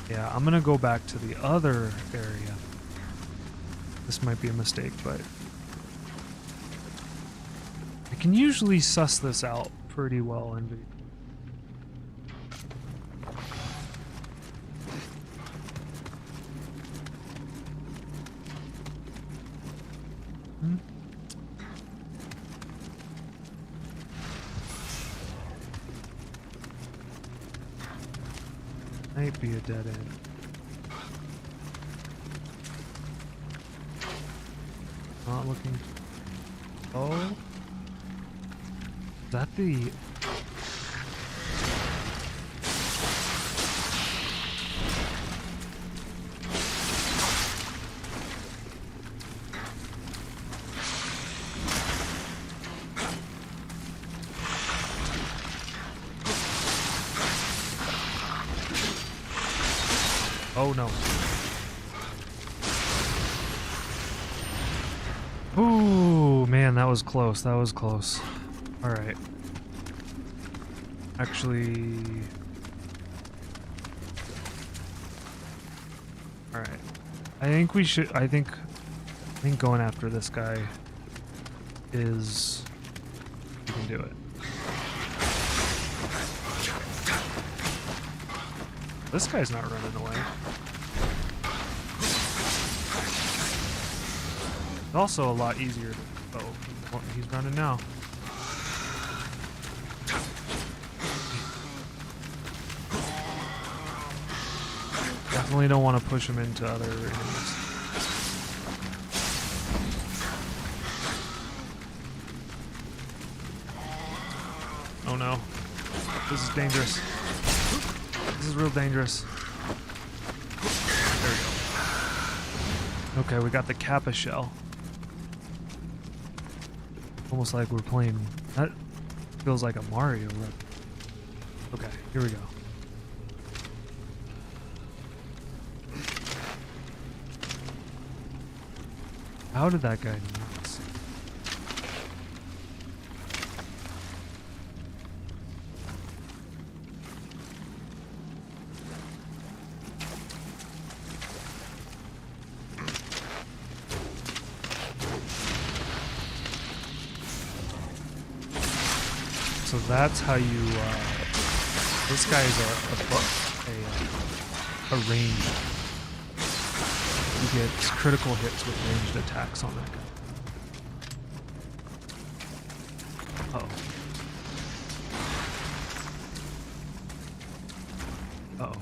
Yeah, I'm gonna go back to the other area. This might be a mistake, but I can usually suss this out pretty well in video. Might be a dead end. Not looking. Oh, is that the? Oh no. Ooh, man, that was close. That was close. Alright. Actually... Alright. I think we should... I think going after this guy is... We can do it. This guy's not running away. It's also a lot easier to... Oh, he's running now. Definitely don't want to push him into other enemies. Oh no. This is dangerous. This is real dangerous. There we go. Okay, we got the Kappa shell. Almost like we're playing... That feels like a Mario. Okay, here we go. How did that guy miss? So that's how you, this guy is a range. You get critical hits with ranged attacks on that guy. Uh-oh. Uh-oh.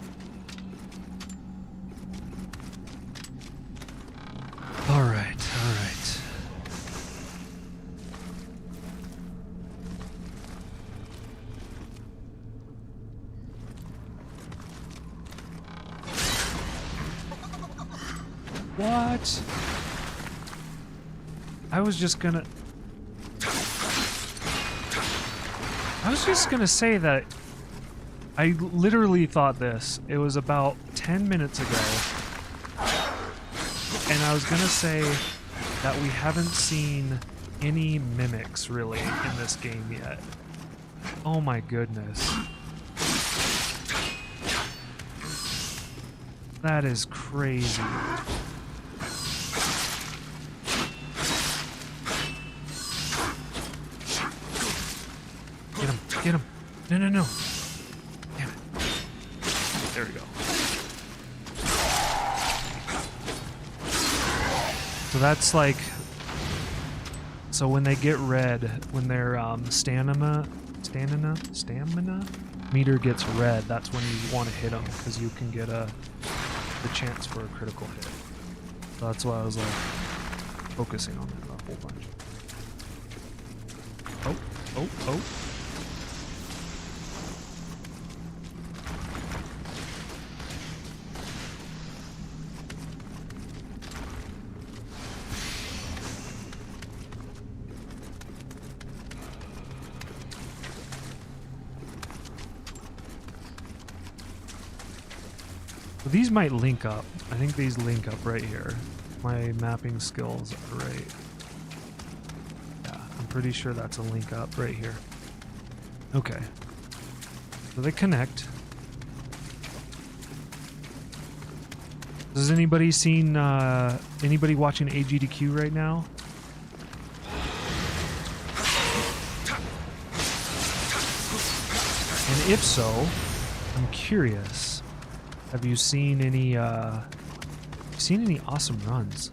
Alright, alright. What? I was just gonna say that I literally thought this. It was about 10 minutes ago. And I was gonna say that we haven't seen any mimics really in this game yet. Oh my goodness. That is crazy. Get him. No, no, no. Damn it. There we go. So that's like... So when they get red, when their stamina meter gets red, that's when you want to hit them, because you can get the chance for a critical hit. So that's why I was like focusing on that a whole bunch. Oh, oh, oh. These might link up. I think these link up right here. My mapping skills are right. Yeah, I'm pretty sure that's a link up right here. Okay. So they connect. Has anybody seen, anybody watching AGDQ right now? And if so, I'm curious. Have you seen any awesome runs?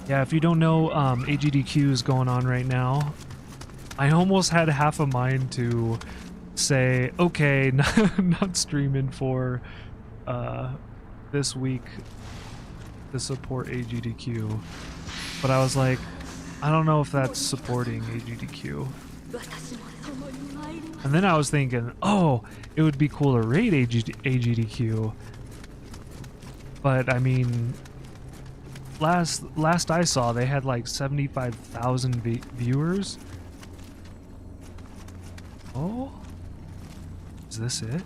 Yeah, if you don't know, AGDQ is going on right now. I almost had half a mind to say, okay, not streaming for this week to support AGDQ. But I was like, I don't know if that's supporting AGDQ. And then I was thinking, oh, it would be cool to raid AGDQ. But I mean, last I saw, they had like 75,000 viewers. Oh, is this it?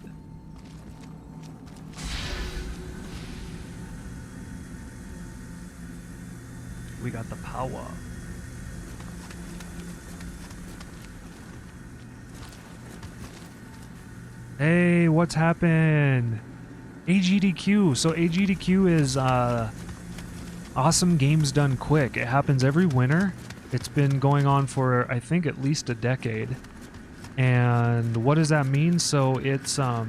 We got the power. Hey, what's happened? AGDQ. So AGDQ is awesome games done quick. It happens every winter. It's been going on for, I think, at least a decade. And what does that mean? So it's the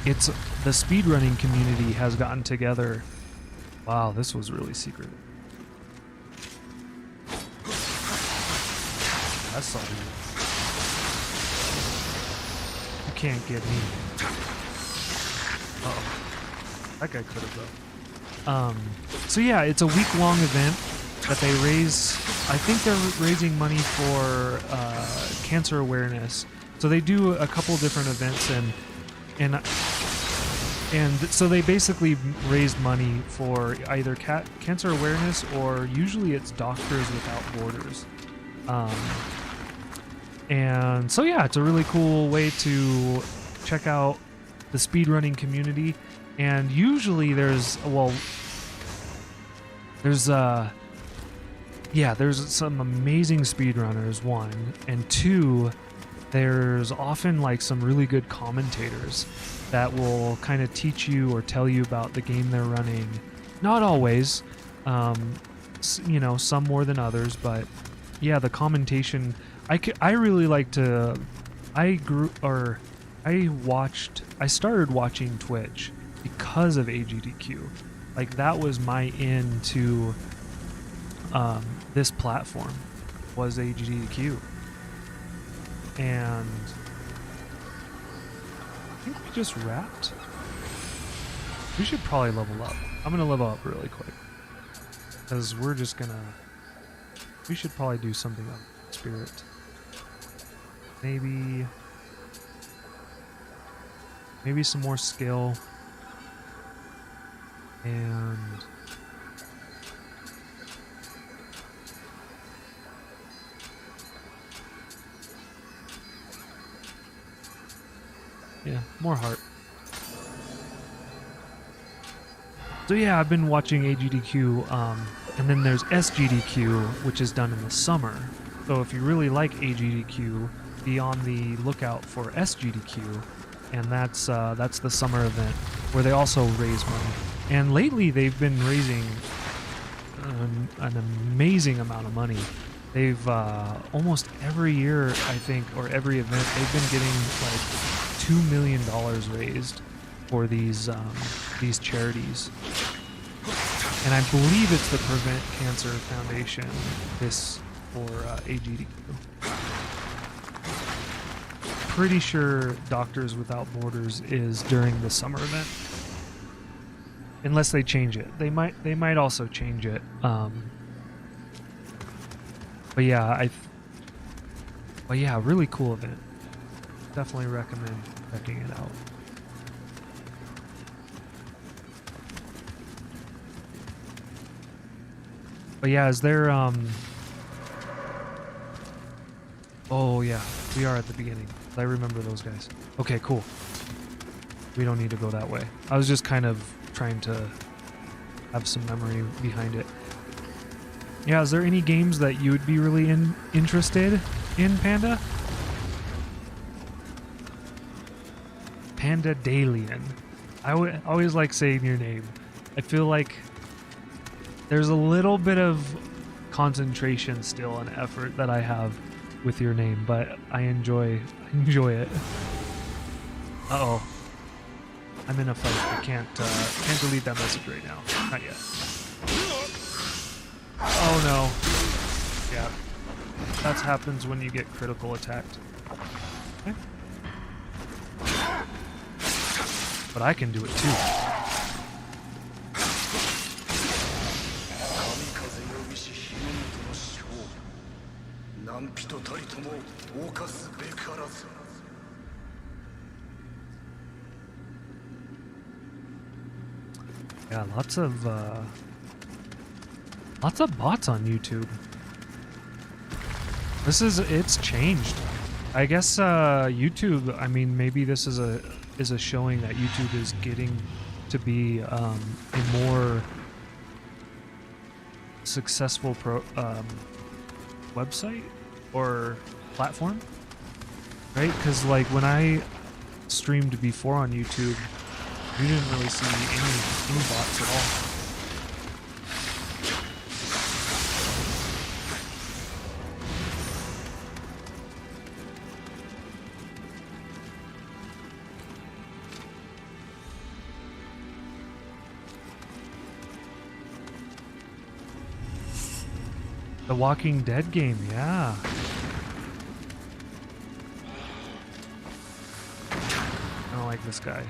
speedrunning community has gotten together. Wow, this was really secret. That's something. You can't get me. Uh-oh. That guy could have though. So yeah, it's a week-long event that they raise. I think they're raising money for cancer awareness. So they do a couple different events, and so they basically raise money for either cancer awareness, or usually it's Doctors Without Borders. And so yeah, it's a really cool way to check out the speedrunning community. And usually there's some amazing speedrunners, one, and two, there's often like some really good commentators that will kind of teach you or tell you about the game they're running. Not always, you know, some more than others, but yeah, the commentation, I really like to, I started watching Twitch because of AGDQ. Like, that was my in to this platform, was AGDQ. And I think we just wrapped. We should probably level up. I'm gonna level up really quick, because we should probably do something on spirit. Maybe some more skill. And yeah, more heart. So yeah, I've been watching AGDQ, and then there's SGDQ, which is done in the summer. So if you really like AGDQ, be on the lookout for SGDQ, and that's the summer event where they also raise money. And lately they've been raising an amazing amount of money. They've almost every year, I think, or every event, they've been getting like $2 million raised for these charities. And I believe it's the Prevent Cancer Foundation, this for AGDQ. Pretty sure Doctors Without Borders is during the summer event, unless they change it. They might also change it. But yeah, really cool event. Definitely recommend checking it out. But yeah, is there oh yeah, we are at the beginning. I remember those guys. Okay, cool. We don't need to go that way. I was just kind of trying to have some memory behind it. Yeah, is there any games that you would be really interested in, Panda? Panda Dalian. I always like saying your name. I feel like there's a little bit of concentration still and effort that I have with your name, but I enjoy it. Uh-oh. I'm in a fight. I can't delete that message right now. Not yet. Oh no. Yeah. That happens when you get critical attacked. Okay. But I can do it too. Yeah, lots of bots on YouTube. It's changed. I guess YouTube, I mean, maybe this is a showing that YouTube is getting to be a more successful website or platform, right? Because like when I streamed before on YouTube, you didn't really see any bots at all. The Walking Dead game, yeah. I don't like this guy.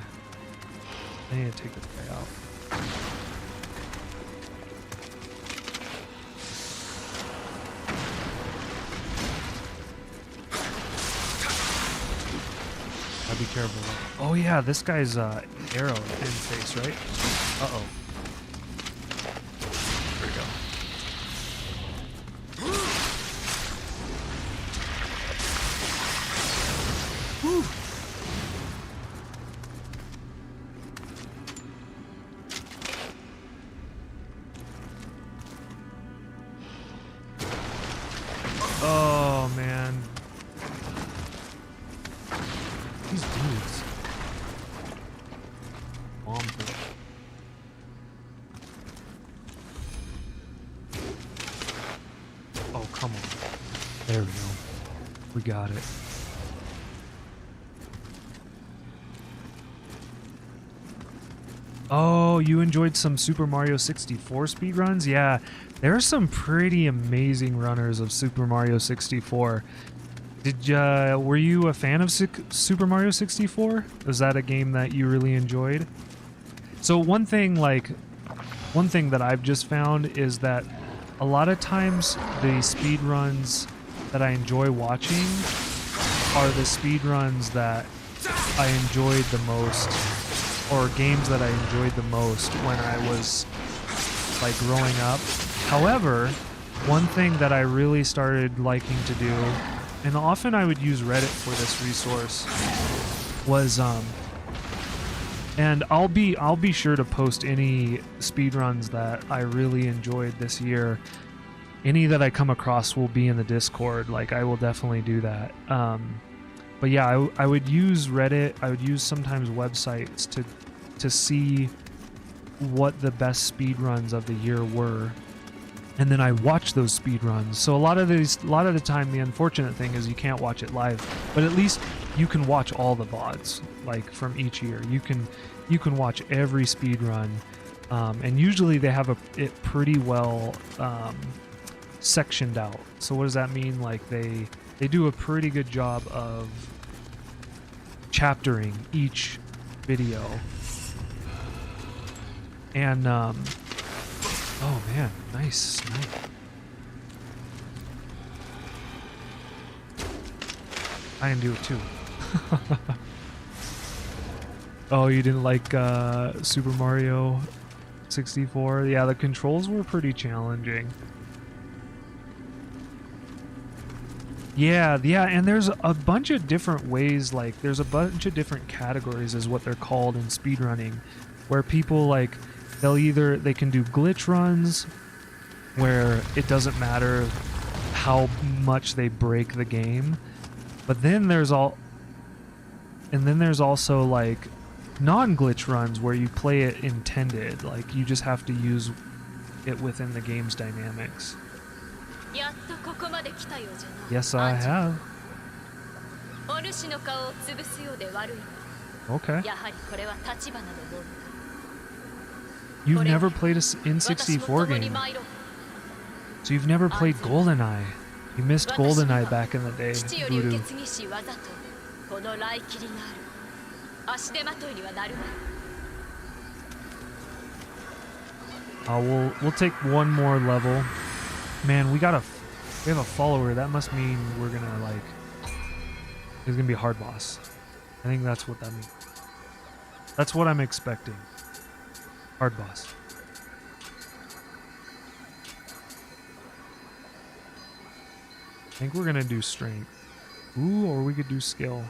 I need to take this guy out. Gotta be careful. Oh yeah, this guy's arrow in face, right? Uh-oh. There we go. Woo. Oh man, these dudes. Bomb them. Oh come on! There we go. We got it. Oh, you enjoyed some Super Mario 64 speedruns? Yeah, there are some pretty amazing runners of Super Mario 64. Were you a fan of Super Mario 64? Was that a game that you really enjoyed? So one thing that I've just found is that a lot of times the speedruns that I enjoy watching are the speedruns that I enjoyed the most, or games that I enjoyed the most when I was like growing up. However, one thing that I really started liking to do, and often I would use Reddit for this resource, was and I'll be sure to post any speedruns that I really enjoyed this year. Any that I come across will be in the Discord. Like I will definitely do that. But yeah, I would use Reddit. I would use sometimes websites to see what the best speedruns of the year were, and then I watch those speedruns. So a lot of the time, the unfortunate thing is you can't watch it live, but at least you can watch all the VODs like from each year. You can watch every speedrun, and usually they have it pretty well sectioned out. So what does that mean? Like they do a pretty good job of chaptering each video. And oh man, nice. I can do it too. Oh, you didn't like Super Mario 64? Yeah, the controls were pretty challenging. Yeah, and there's a bunch of different ways, like there's a bunch of different categories is what they're called in speedrunning, where people like they can do glitch runs where it doesn't matter how much they break the game. But then there's also like non-glitch runs where you play it intended, like you just have to use it within the game's dynamics. Yes, I have. Okay. You've never played a N64 game. So you've never played GoldenEye. You missed GoldenEye back in the day, Voodoo. We'll take one more level. Man, we have a follower. That must mean we're gonna like. It's gonna be a hard boss. I think that's what that means. That's what I'm expecting. Hard boss. I think we're gonna do strength. Ooh, or we could do skill.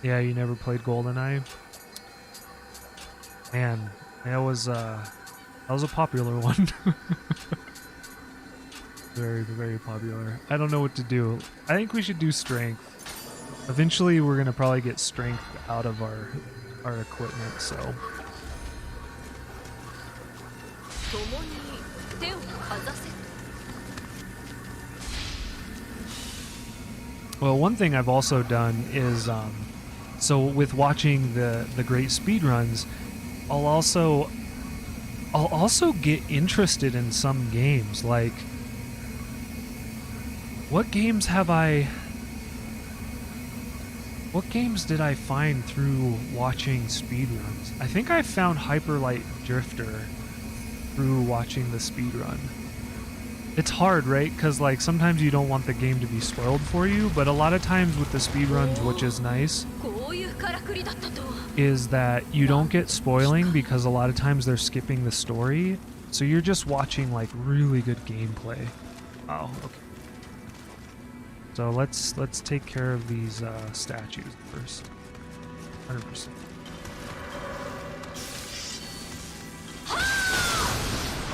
Yeah, you never played GoldenEye? Man, that was That was a popular one. Very, very popular. I don't know what to do. I think we should do strength. Eventually, we're gonna probably get strength out of our equipment. So. 共に手をかざせ。 Well, one thing I've also done is, so with watching the great speed runs, I'll also get interested in some games. Like, what games did I find through watching speed runs? I think I found Hyper Light Drifter through watching the speed run. It's hard, right? Because like sometimes you don't want the game to be spoiled for you, but a lot of times with the speed runs, which is nice, こういうからくりだったとは。 is that you don't get spoiling because a lot of times they're skipping the story, so you're just watching like really good gameplay. Oh, okay. So let's take care of these statues first. 100%.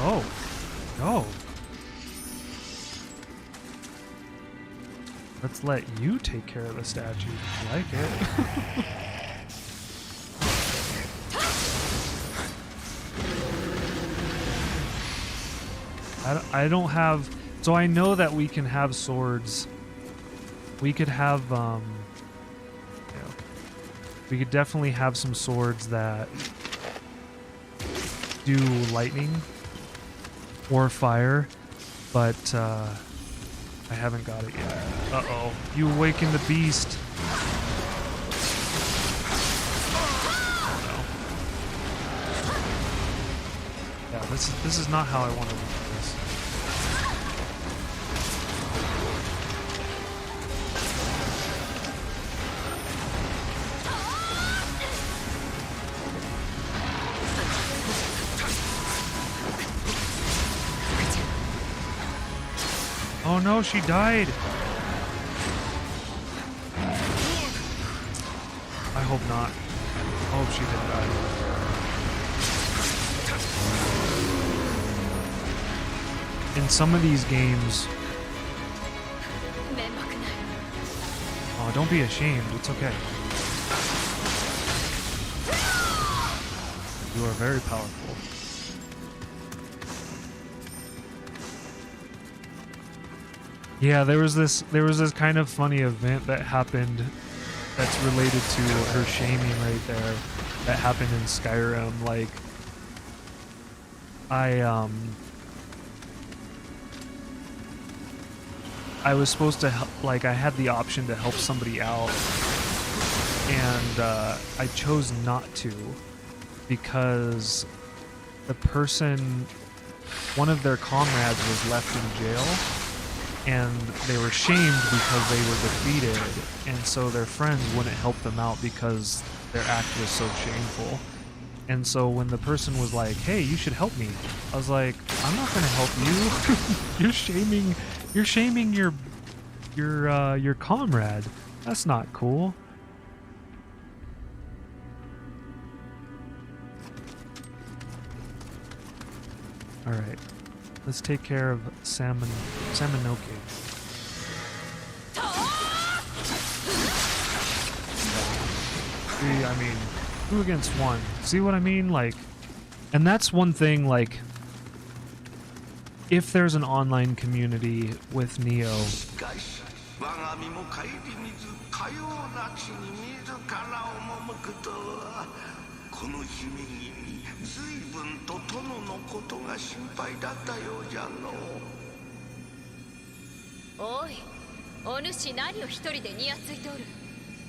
Oh, no. Let's let you take care of the statue. I like it. I don't have... So I know that we can have swords. We could have, we could definitely have some swords that do lightning or fire, but, I haven't got it yet. Uh-oh. You awakened the beast. Oh, no. Yeah, this is not how I wanted to do this. Oh no, she died! I hope not. I hope she didn't die. In some of these games... 面目ない。 Oh, don't be ashamed. It's okay. You are very powerful. Yeah, there was this kind of funny event that happened that's related to her shaming right there that happened in Skyrim. Like, I was supposed to help, like, I had the option to help somebody out, and I chose not to because the person, one of their comrades was left in jail, and they were shamed because they were defeated, and so their friends wouldn't help them out because their act was so shameful. And so when the person was like, "Hey, you should help me," I was like, "I'm not gonna help you. You're shaming your comrade. That's not cool." All right. Let's take care of Samanoke. See, I mean, 2 against 1. See what I mean? Like, and that's one thing, like, if there's an online community with Nioh, 我が身も顧みずかような地に自ら赴くとはこの姫君随分と殿のことが心配だったようじゃの。おい、お主何を一人でにやついておる。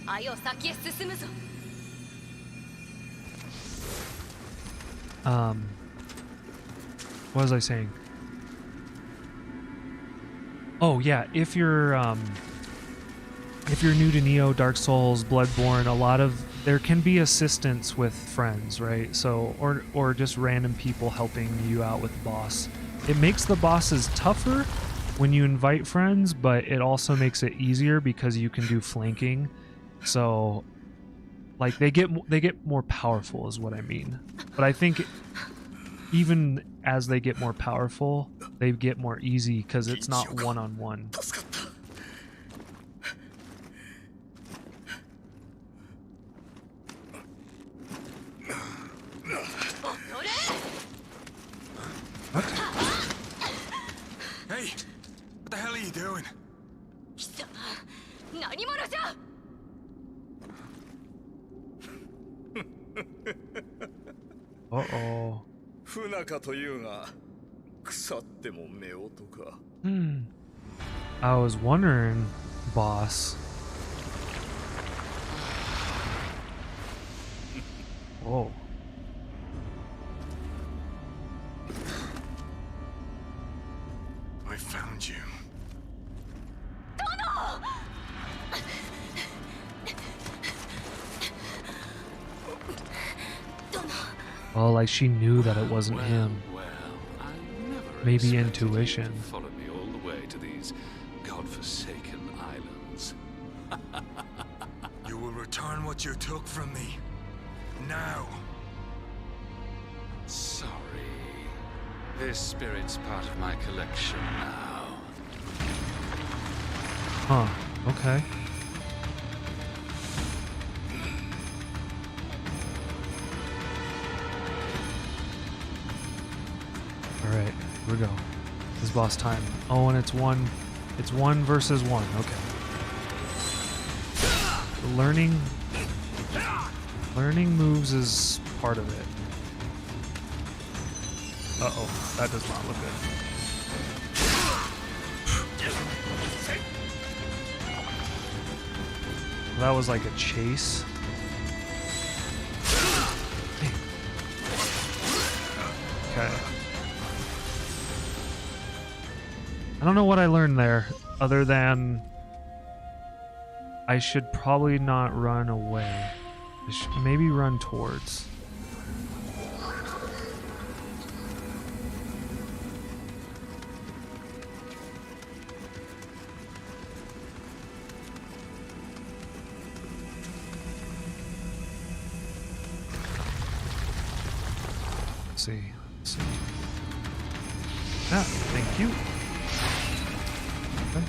あよ先へ進むぞ。what was I saying? Oh yeah, if you're new to Nioh, Dark Souls, Bloodborne, there can be assistance with friends, right? So or just random people helping you out with the boss. It makes the bosses tougher when you invite friends, but it also makes it easier because you can do flanking. So like they get more powerful is what I mean. But I think even as they get more powerful, they get more easy because it's not one-on-one. 助かった。 What? Hey, what the hell are you doing? 貴様何者じゃ。 Uh-oh. 不仲というが腐っても夫婦か。 I was wondering, boss. Whoa. I found you. Oh, like she knew that it wasn't him. Well, I never Maybe expected you intuition. to follow me all the way to these godforsaken islands. You will return what you took from me. Now. Sorry. This spirit's part of my collection now. Huh. Okay. Alright, here we go. This is boss time. Oh, and it's one versus one. Okay. Learning moves is part of it. Uh-oh, that does not look good. That was like a chase. Okay. I don't know what I learned there, other than I should probably not run away. I should maybe run towards. Let's see. Ah, thank you. Okay.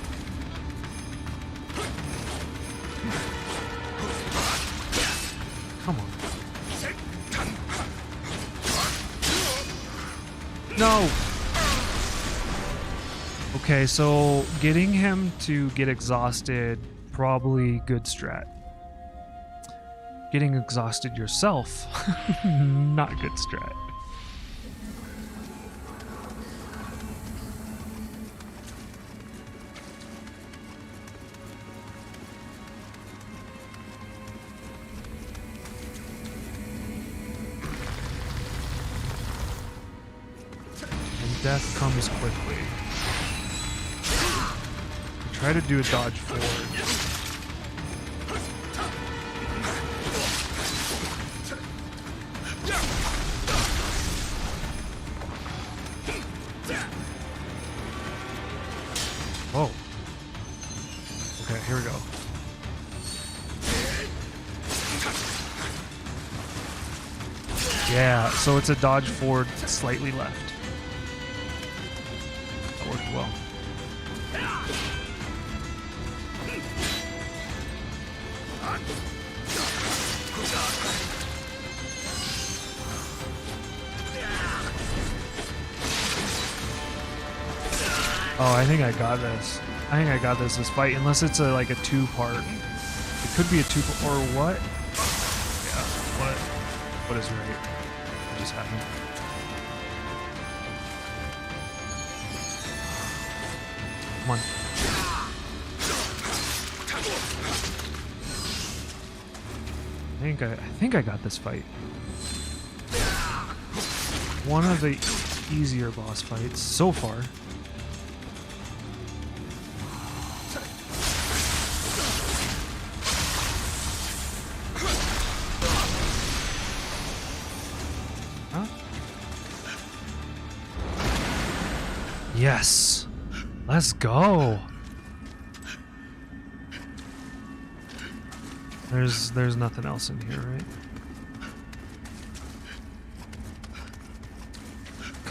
Come on. No! Okay, so getting him to get exhausted, probably good strat. Getting exhausted yourself, not good strat. Death comes quickly. Try to do a dodge forward. Whoa. Okay, here we go. Yeah, so it's a dodge forward, slightly left. Worked well. Oh, I think I got this. I think I got this fight, unless it's like a two-part. It could be a two-part, or what? Yeah, what is right? What just happened? Come on. I think I got this fight. One of the easier boss fights so far. Huh? Yes. Let's go. There's nothing else in here, right?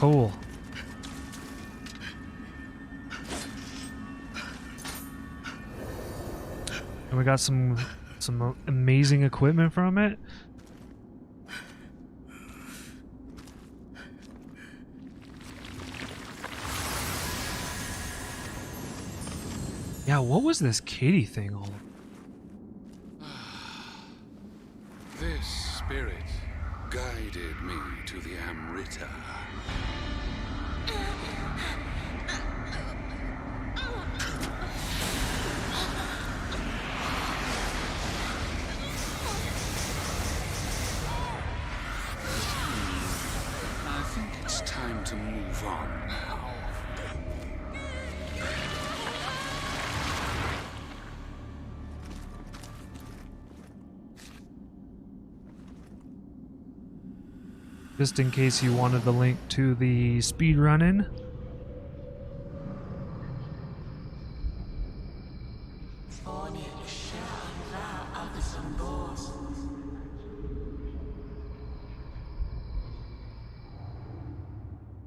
Cool. And we got some amazing equipment from it. Yeah, what was this kitty thing all? This spirit guided me to the Amrita. I think it's time to move on now. Just in case you wanted the link to the speedrunning.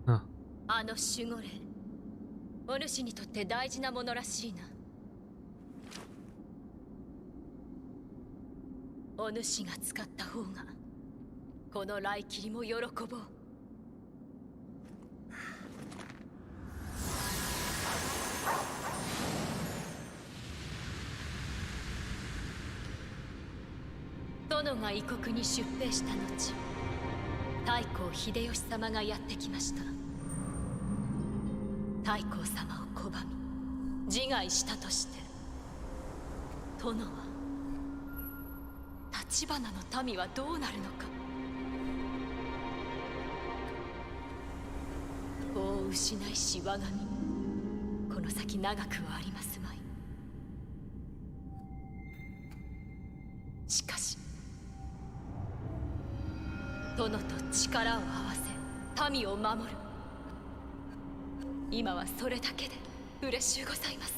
Huh. あの守護霊、お主にとって大事なものらしいな。お主が使った方がこの来切りも喜ぼう。殿が異国に出兵した後、太閤秀吉様がやってきました。太閤様を拒み自害したとして、殿は橘の民はどうなるのか。子を失いし我が身、この先長くはありますまい。しかし殿と力を合わせ民を守る。今はそれだけで嬉しゅうございます。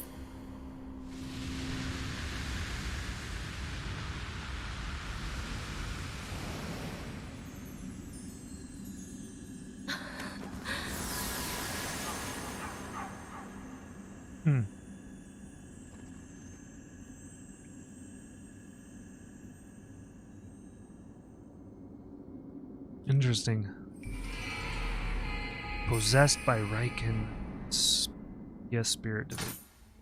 Interesting. Possessed by Riken. Yes, spirit division.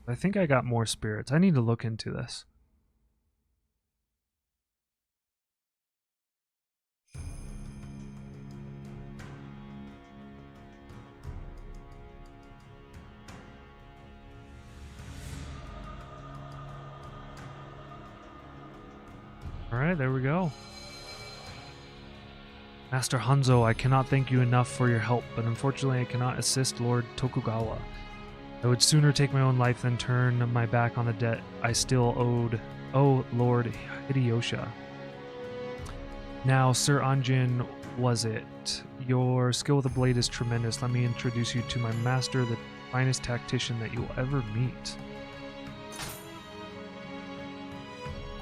I think I got more spirits. I need to look into this. Alright, there we go. Master Hanzo, I cannot thank you enough for your help, but unfortunately I cannot assist Lord Tokugawa. I would sooner take my own life than turn my back on the debt I still owe Lord Hideyoshi. Now, Sir Anjin, was it? Your skill with the blade is tremendous. Let me introduce you to my master, the finest tactician that you will ever meet.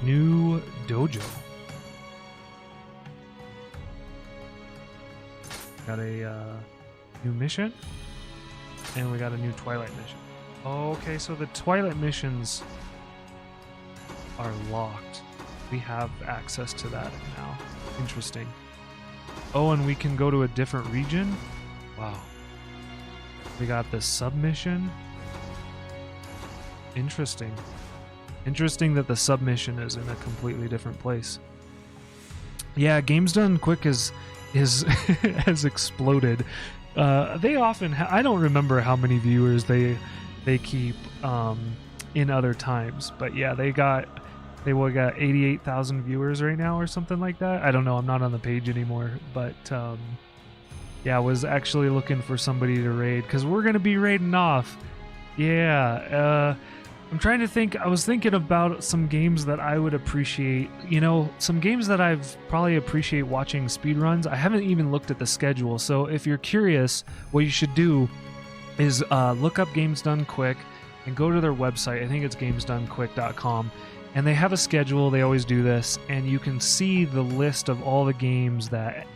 New dojo. Got a new mission, and we got a new Twilight mission. Okay, so the Twilight missions are locked. We have access to that now. Interesting. Oh, and we can go to a different region? Wow. We got the submission. Interesting. Interesting that the submission is in a completely different place. Yeah, Games Done Quick is has exploded. They often I don't remember how many viewers they keep in other times, but yeah, they got 88,000 viewers right now or something like that. I don't know, I'm not on the page anymore, but yeah, I was actually looking for somebody to raid because we're gonna be raiding off. Yeah, I'm trying to think. I was thinking about some games that I would appreciate. You know, some games that I've probably appreciate watching speedruns. I haven't even looked at the schedule. So if you're curious, what you should do is look up Games Done Quick and go to their website. I think it's gamesdonequick.com. And they have a schedule. They always do this. And you can see the list of all the games that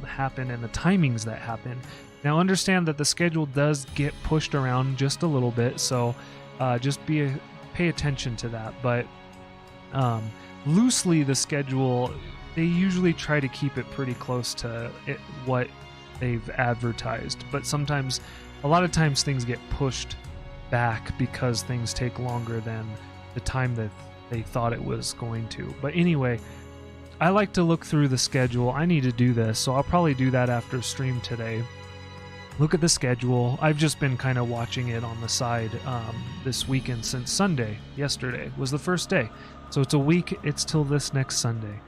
happen and the timings that happen. Now understand that the schedule does get pushed around just a little bit, so just pay attention to that. But loosely, the schedule, they usually try to keep it pretty close to what they've advertised. But sometimes, a lot of times, things get pushed back because things take longer than the time that they thought it was going to. But anyway, I like to look through the schedule. I need to do this, so I'll probably do that after stream today. Look at the schedule. I've just been kind of watching it on the side this weekend since Sunday. Yesterday was the first day. So it's a week. It's till this next Sunday,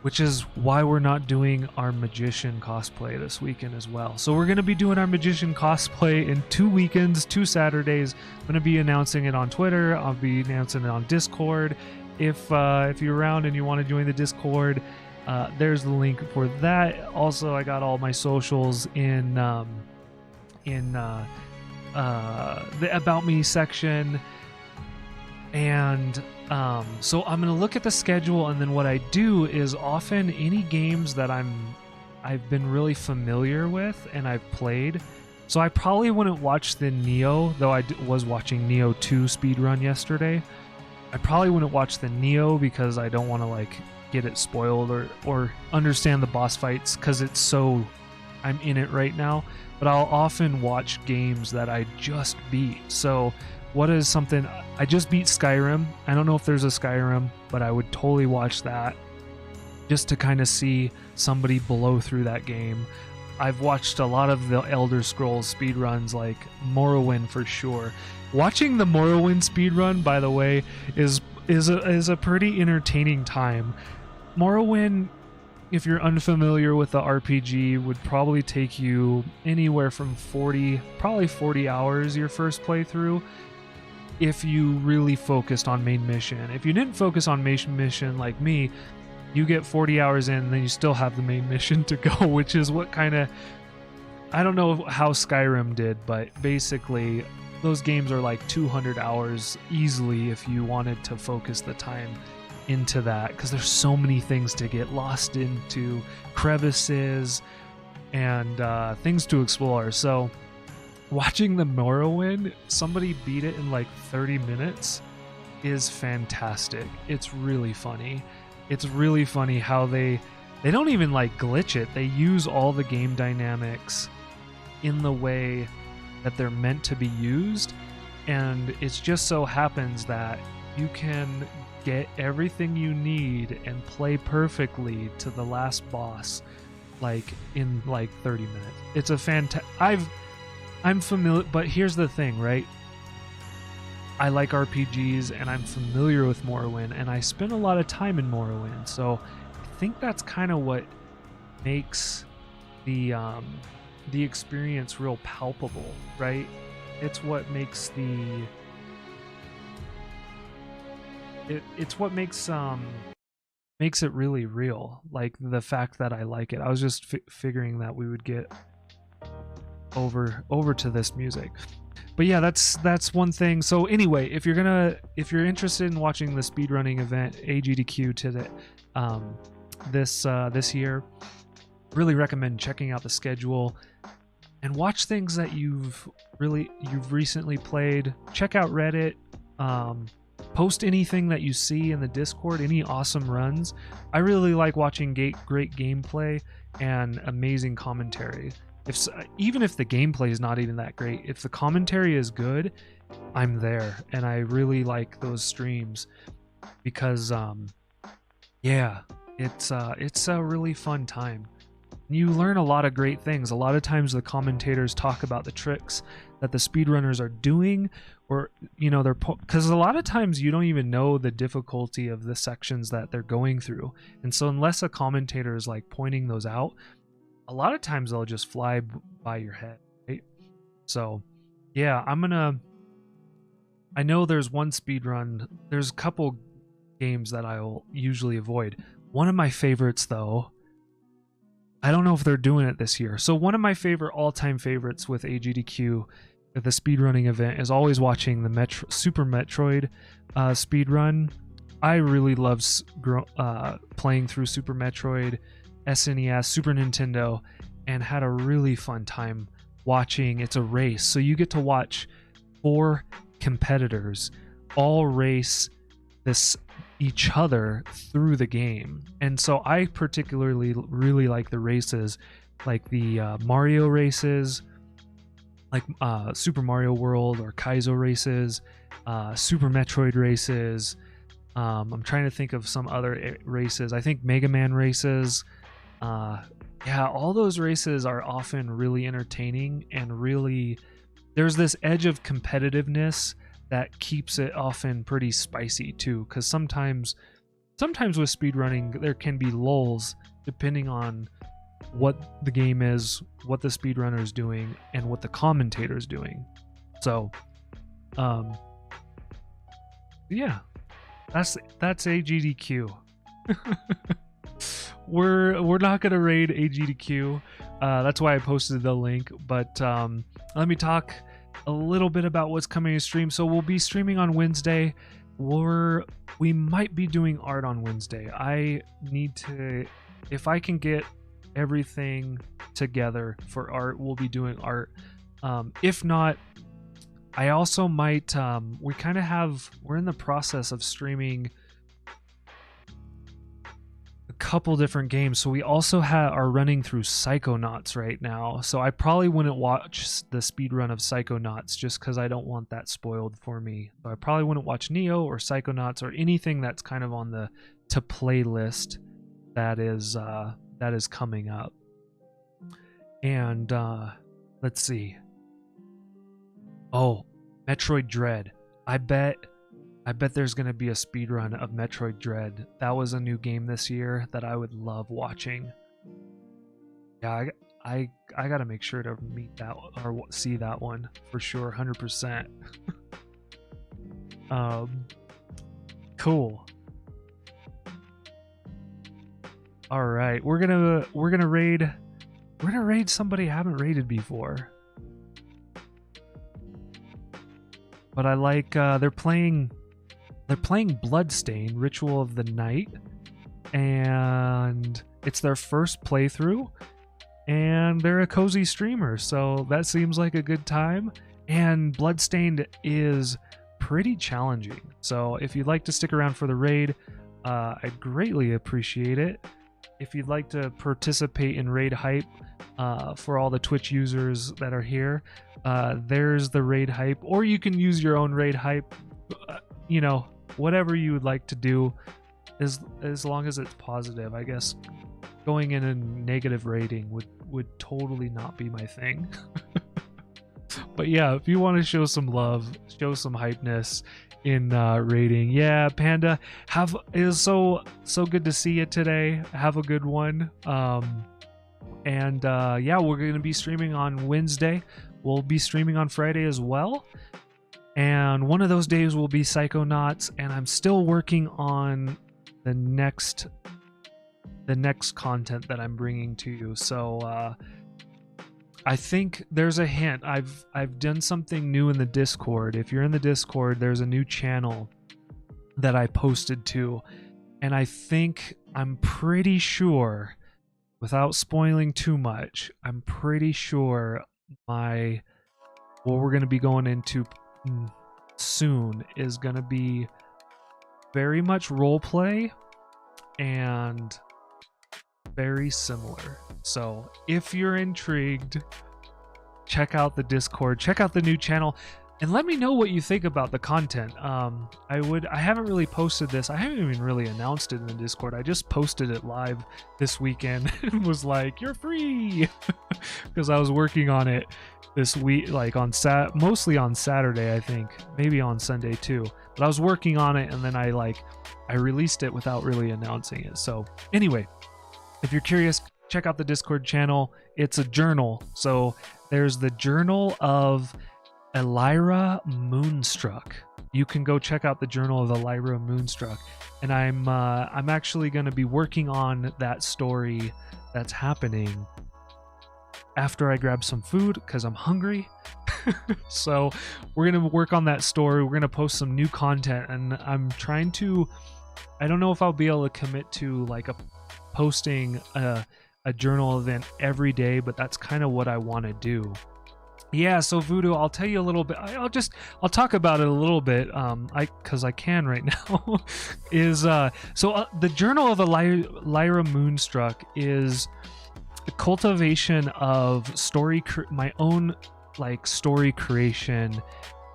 which is why we're not doing our magician cosplay this weekend as well. So we're going to be doing our magician cosplay in 2 weekends, 2 Saturdays. I'm going to be announcing it on Twitter. I'll be announcing it on Discord. If you're around and you want to join the Discord, there's the link for that. Also, I got all my socials in the About Me section. And so I'm going to look at the schedule, and then what I do is often any games that I've been really familiar with and I've played. So I probably wouldn't watch the Nioh, though I was watching Nioh 2 speedrun yesterday. I probably wouldn't watch the Nioh because I don't want to get it spoiled or understand the boss fights because I'm in it right now. But I'll often watch games that I just beat. So what is something I just beat? Skyrim. I don't know if there's a Skyrim, but I would totally watch that just to kind of see somebody blow through that game. I've watched a lot of the Elder Scrolls speedruns, like Morrowind for sure. Watching the Morrowind speedrun, by the way, is a pretty entertaining time. Morrowind, if you're unfamiliar with the RPG, would probably take you anywhere from 40 hours your first playthrough if you really focused on main mission. If you didn't focus on main mission like me, you get 40 hours in and then you still have the main mission to go, which is what kind of, I don't know how Skyrim did, but basically those games are like 200 hours easily if you wanted to focus the time into that, because there's so many things to get lost into, crevices and things to explore. So watching the Morrowind, somebody beat it in like 30 minutes is fantastic. It's really funny. It's really funny how they don't even glitch it. They use all the game dynamics in the way that they're meant to be used, and it just so happens that you can get everything you need and play perfectly to the last boss in 30 minutes. It's a I'm familiar, but here's the thing, right? I like RPGs and I'm familiar with Morrowind, and I spend a lot of time in Morrowind, so I think that's kind of what makes the experience real palpable, right? It's what makes it's what makes it really real, like the fact that I like it. I was just figuring that we would get over to this music. But yeah, that's one thing. So anyway, if you're interested in watching the speedrunning event AGDQ today, this year, really recommend checking out the schedule and watch things that you've recently played. Check out Reddit. Post anything that you see in the Discord, any awesome runs. I really like watching great gameplay and amazing commentary. Even if the gameplay is not even that great, if the commentary is good, I'm there, and I really like those streams because it's a really fun time. You learn a lot of great things. A lot of times the commentators talk about the tricks that the speedrunners are doing, or because a lot of times you don't even know the difficulty of the sections that they're going through, and so unless a commentator is pointing those out, a lot of times they'll just fly by your head, right? So yeah, I know there's one speedrun, there's a couple games that I'll usually avoid. One of my favorites, though, I don't know if they're doing it this year. So one of my favorite all-time favorites with AGDQ, at the speedrunning event, is always watching the Super Metroid speedrun. I really love playing through Super Metroid, SNES, Super Nintendo, and had a really fun time watching. It's a race, so you get to watch 4 competitors all race each other through the game. And so I particularly really like the races, like the Mario races, like Super Mario World or Kaizo races, Super Metroid races. I'm trying to think of some other races. I think Mega Man races. Yeah, all those races are often really entertaining, and really there's this edge of competitiveness that keeps it often pretty spicy too, because sometimes with speedrunning there can be lulls depending on what the game is, what the speedrunner is doing, and what the commentator is doing. So yeah, that's AGDQ. We're not gonna raid AGDQ. That's why I posted the link. But let me talk a little bit about what's coming to stream. So we'll be streaming on Wednesday. We might be doing art on Wednesday. I need to, if I can get everything together for art, we'll be doing art. If not, I also might. We're in the process of streaming couple different games. So we also are running through Psychonauts right now. So I probably wouldn't watch the speedrun of Psychonauts just because I don't want that spoiled for me. So I probably wouldn't watch Nioh or Psychonauts or anything that's kind of on the to play list that is coming up. And let's see. Oh, Metroid Dread. I bet there's going to be a speedrun of Metroid Dread. That was a new game this year that I would love watching. Yeah, I got to make sure to meet that or see that one for sure, 100%. Cool. All right, we're gonna raid somebody I haven't raided before. But I like they're playing Bloodstain, Ritual of the Night, and it's their first playthrough, and they're a cozy streamer, so that seems like a good time. And Bloodstained is pretty challenging, so if you'd like to stick around for the raid, I'd greatly appreciate it. If you'd like to participate in raid hype for all the Twitch users that are here, there's the raid hype, or you can use your own raid hype, whatever you would like to do, as long as it's positive. I guess going in a negative rating would totally not be my thing. But yeah, if you want to show some love, show some hypeness in rating. Yeah, Panda, it was so good to see you today. Have a good one. And yeah, we're going to be streaming on Wednesday. We'll be streaming on Friday as well. And one of those days will be Psychonauts, and I'm still working on the next content that I'm bringing to you. So I think there's a hint. I've done something new in the Discord. If you're in the Discord, there's a new channel that I posted to, and I'm pretty sure, without spoiling too much, I'm pretty sure what we're going to be going into soon is going to be very much roleplay and very similar. So if you're intrigued, check out the Discord, check out the new channel, and let me know what you think about the content. I haven't really posted this. I haven't even really announced it in the Discord. I just posted it live this weekend and was like, you're free, because I was working on it this week, like mostly on Saturday, I think, maybe on Sunday too. But I was working on it, and then I released it without really announcing it. So anyway, if you're curious, check out the Discord channel. It's a journal. So there's the journal of Elira Moonstruck. You can go check out the journal of Elira Moonstruck. And I'm actually going to be working on that story that's happening after I grab some food, because I'm hungry. So we're going to work on that story. We're going to post some new content, and I'm trying to, I don't know if I'll be able to commit to like posting a journal event every day, but that's kind of what I want to do. Yeah, so Voodoo, I'll tell you a little bit. I'll talk about it a little bit, because I can right now. The Journal of a Lyra Moonstruck is a cultivation of my own like story creation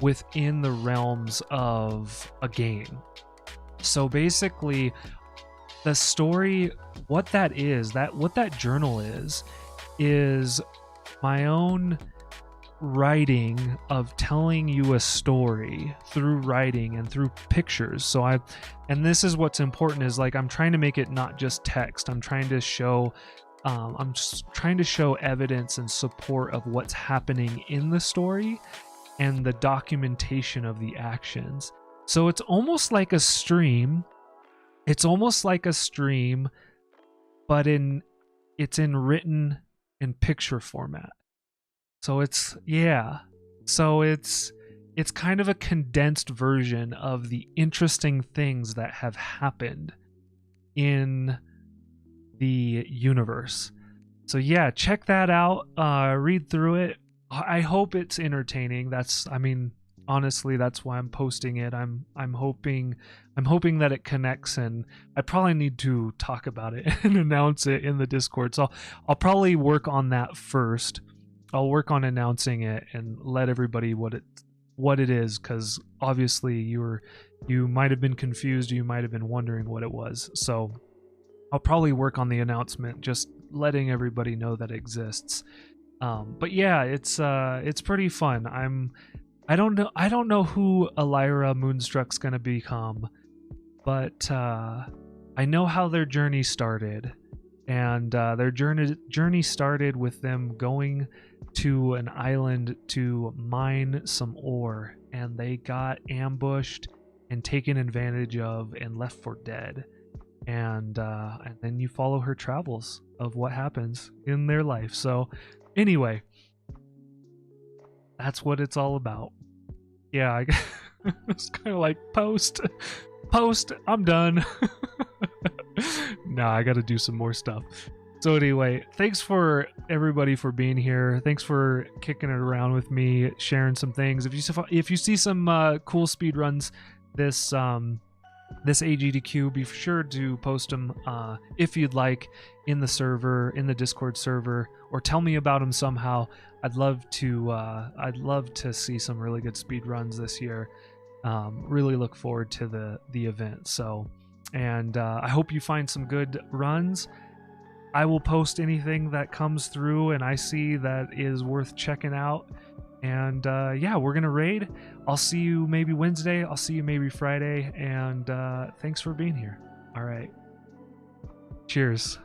within the realms of a game. So basically, the story, what that journal is my own writing of telling you a story through writing and through pictures. And this is what's important, is like I'm trying to make it not just text. I'm trying to show evidence and support of what's happening in the story and the documentation of the actions. So it's almost like a stream. But it's in written and picture format. So it's kind of a condensed version of the interesting things that have happened in the universe. So yeah, check that out. Read through it. I hope it's entertaining. Honestly, that's why I'm posting it. I'm hoping that it connects, and I probably need to talk about it and announce it in the Discord. So I'll probably work on that first. I'll work on announcing it and let everybody what it is, because obviously you might have been confused, you might have been wondering what it was. So I'll probably work on the announcement, just letting everybody know that it exists. But yeah, it's pretty fun. I don't know who Lyra Moonstruck's gonna become, but I know how their journey started, and their journey started with them going to an island to mine some ore, and they got ambushed and taken advantage of and left for dead. And then you follow her travels of what happens in their life. So anyway, that's what it's all about. Yeah, it's kind of like post, I'm done. Nah, I got to do some more stuff. So anyway, thanks for everybody for being here. Thanks for kicking it around with me, sharing some things. If you see some cool speed runs this AGDQ, be sure to post them if you'd like in the Discord server, or tell me about them somehow. I'd love to see some really good speed runs this year. Really look forward to the event. So, and I hope you find some good runs. I will post anything that comes through and I see that is worth checking out. And yeah, we're gonna raid. I'll see you maybe Wednesday. I'll see you maybe Friday. And thanks for being here. All right. Cheers.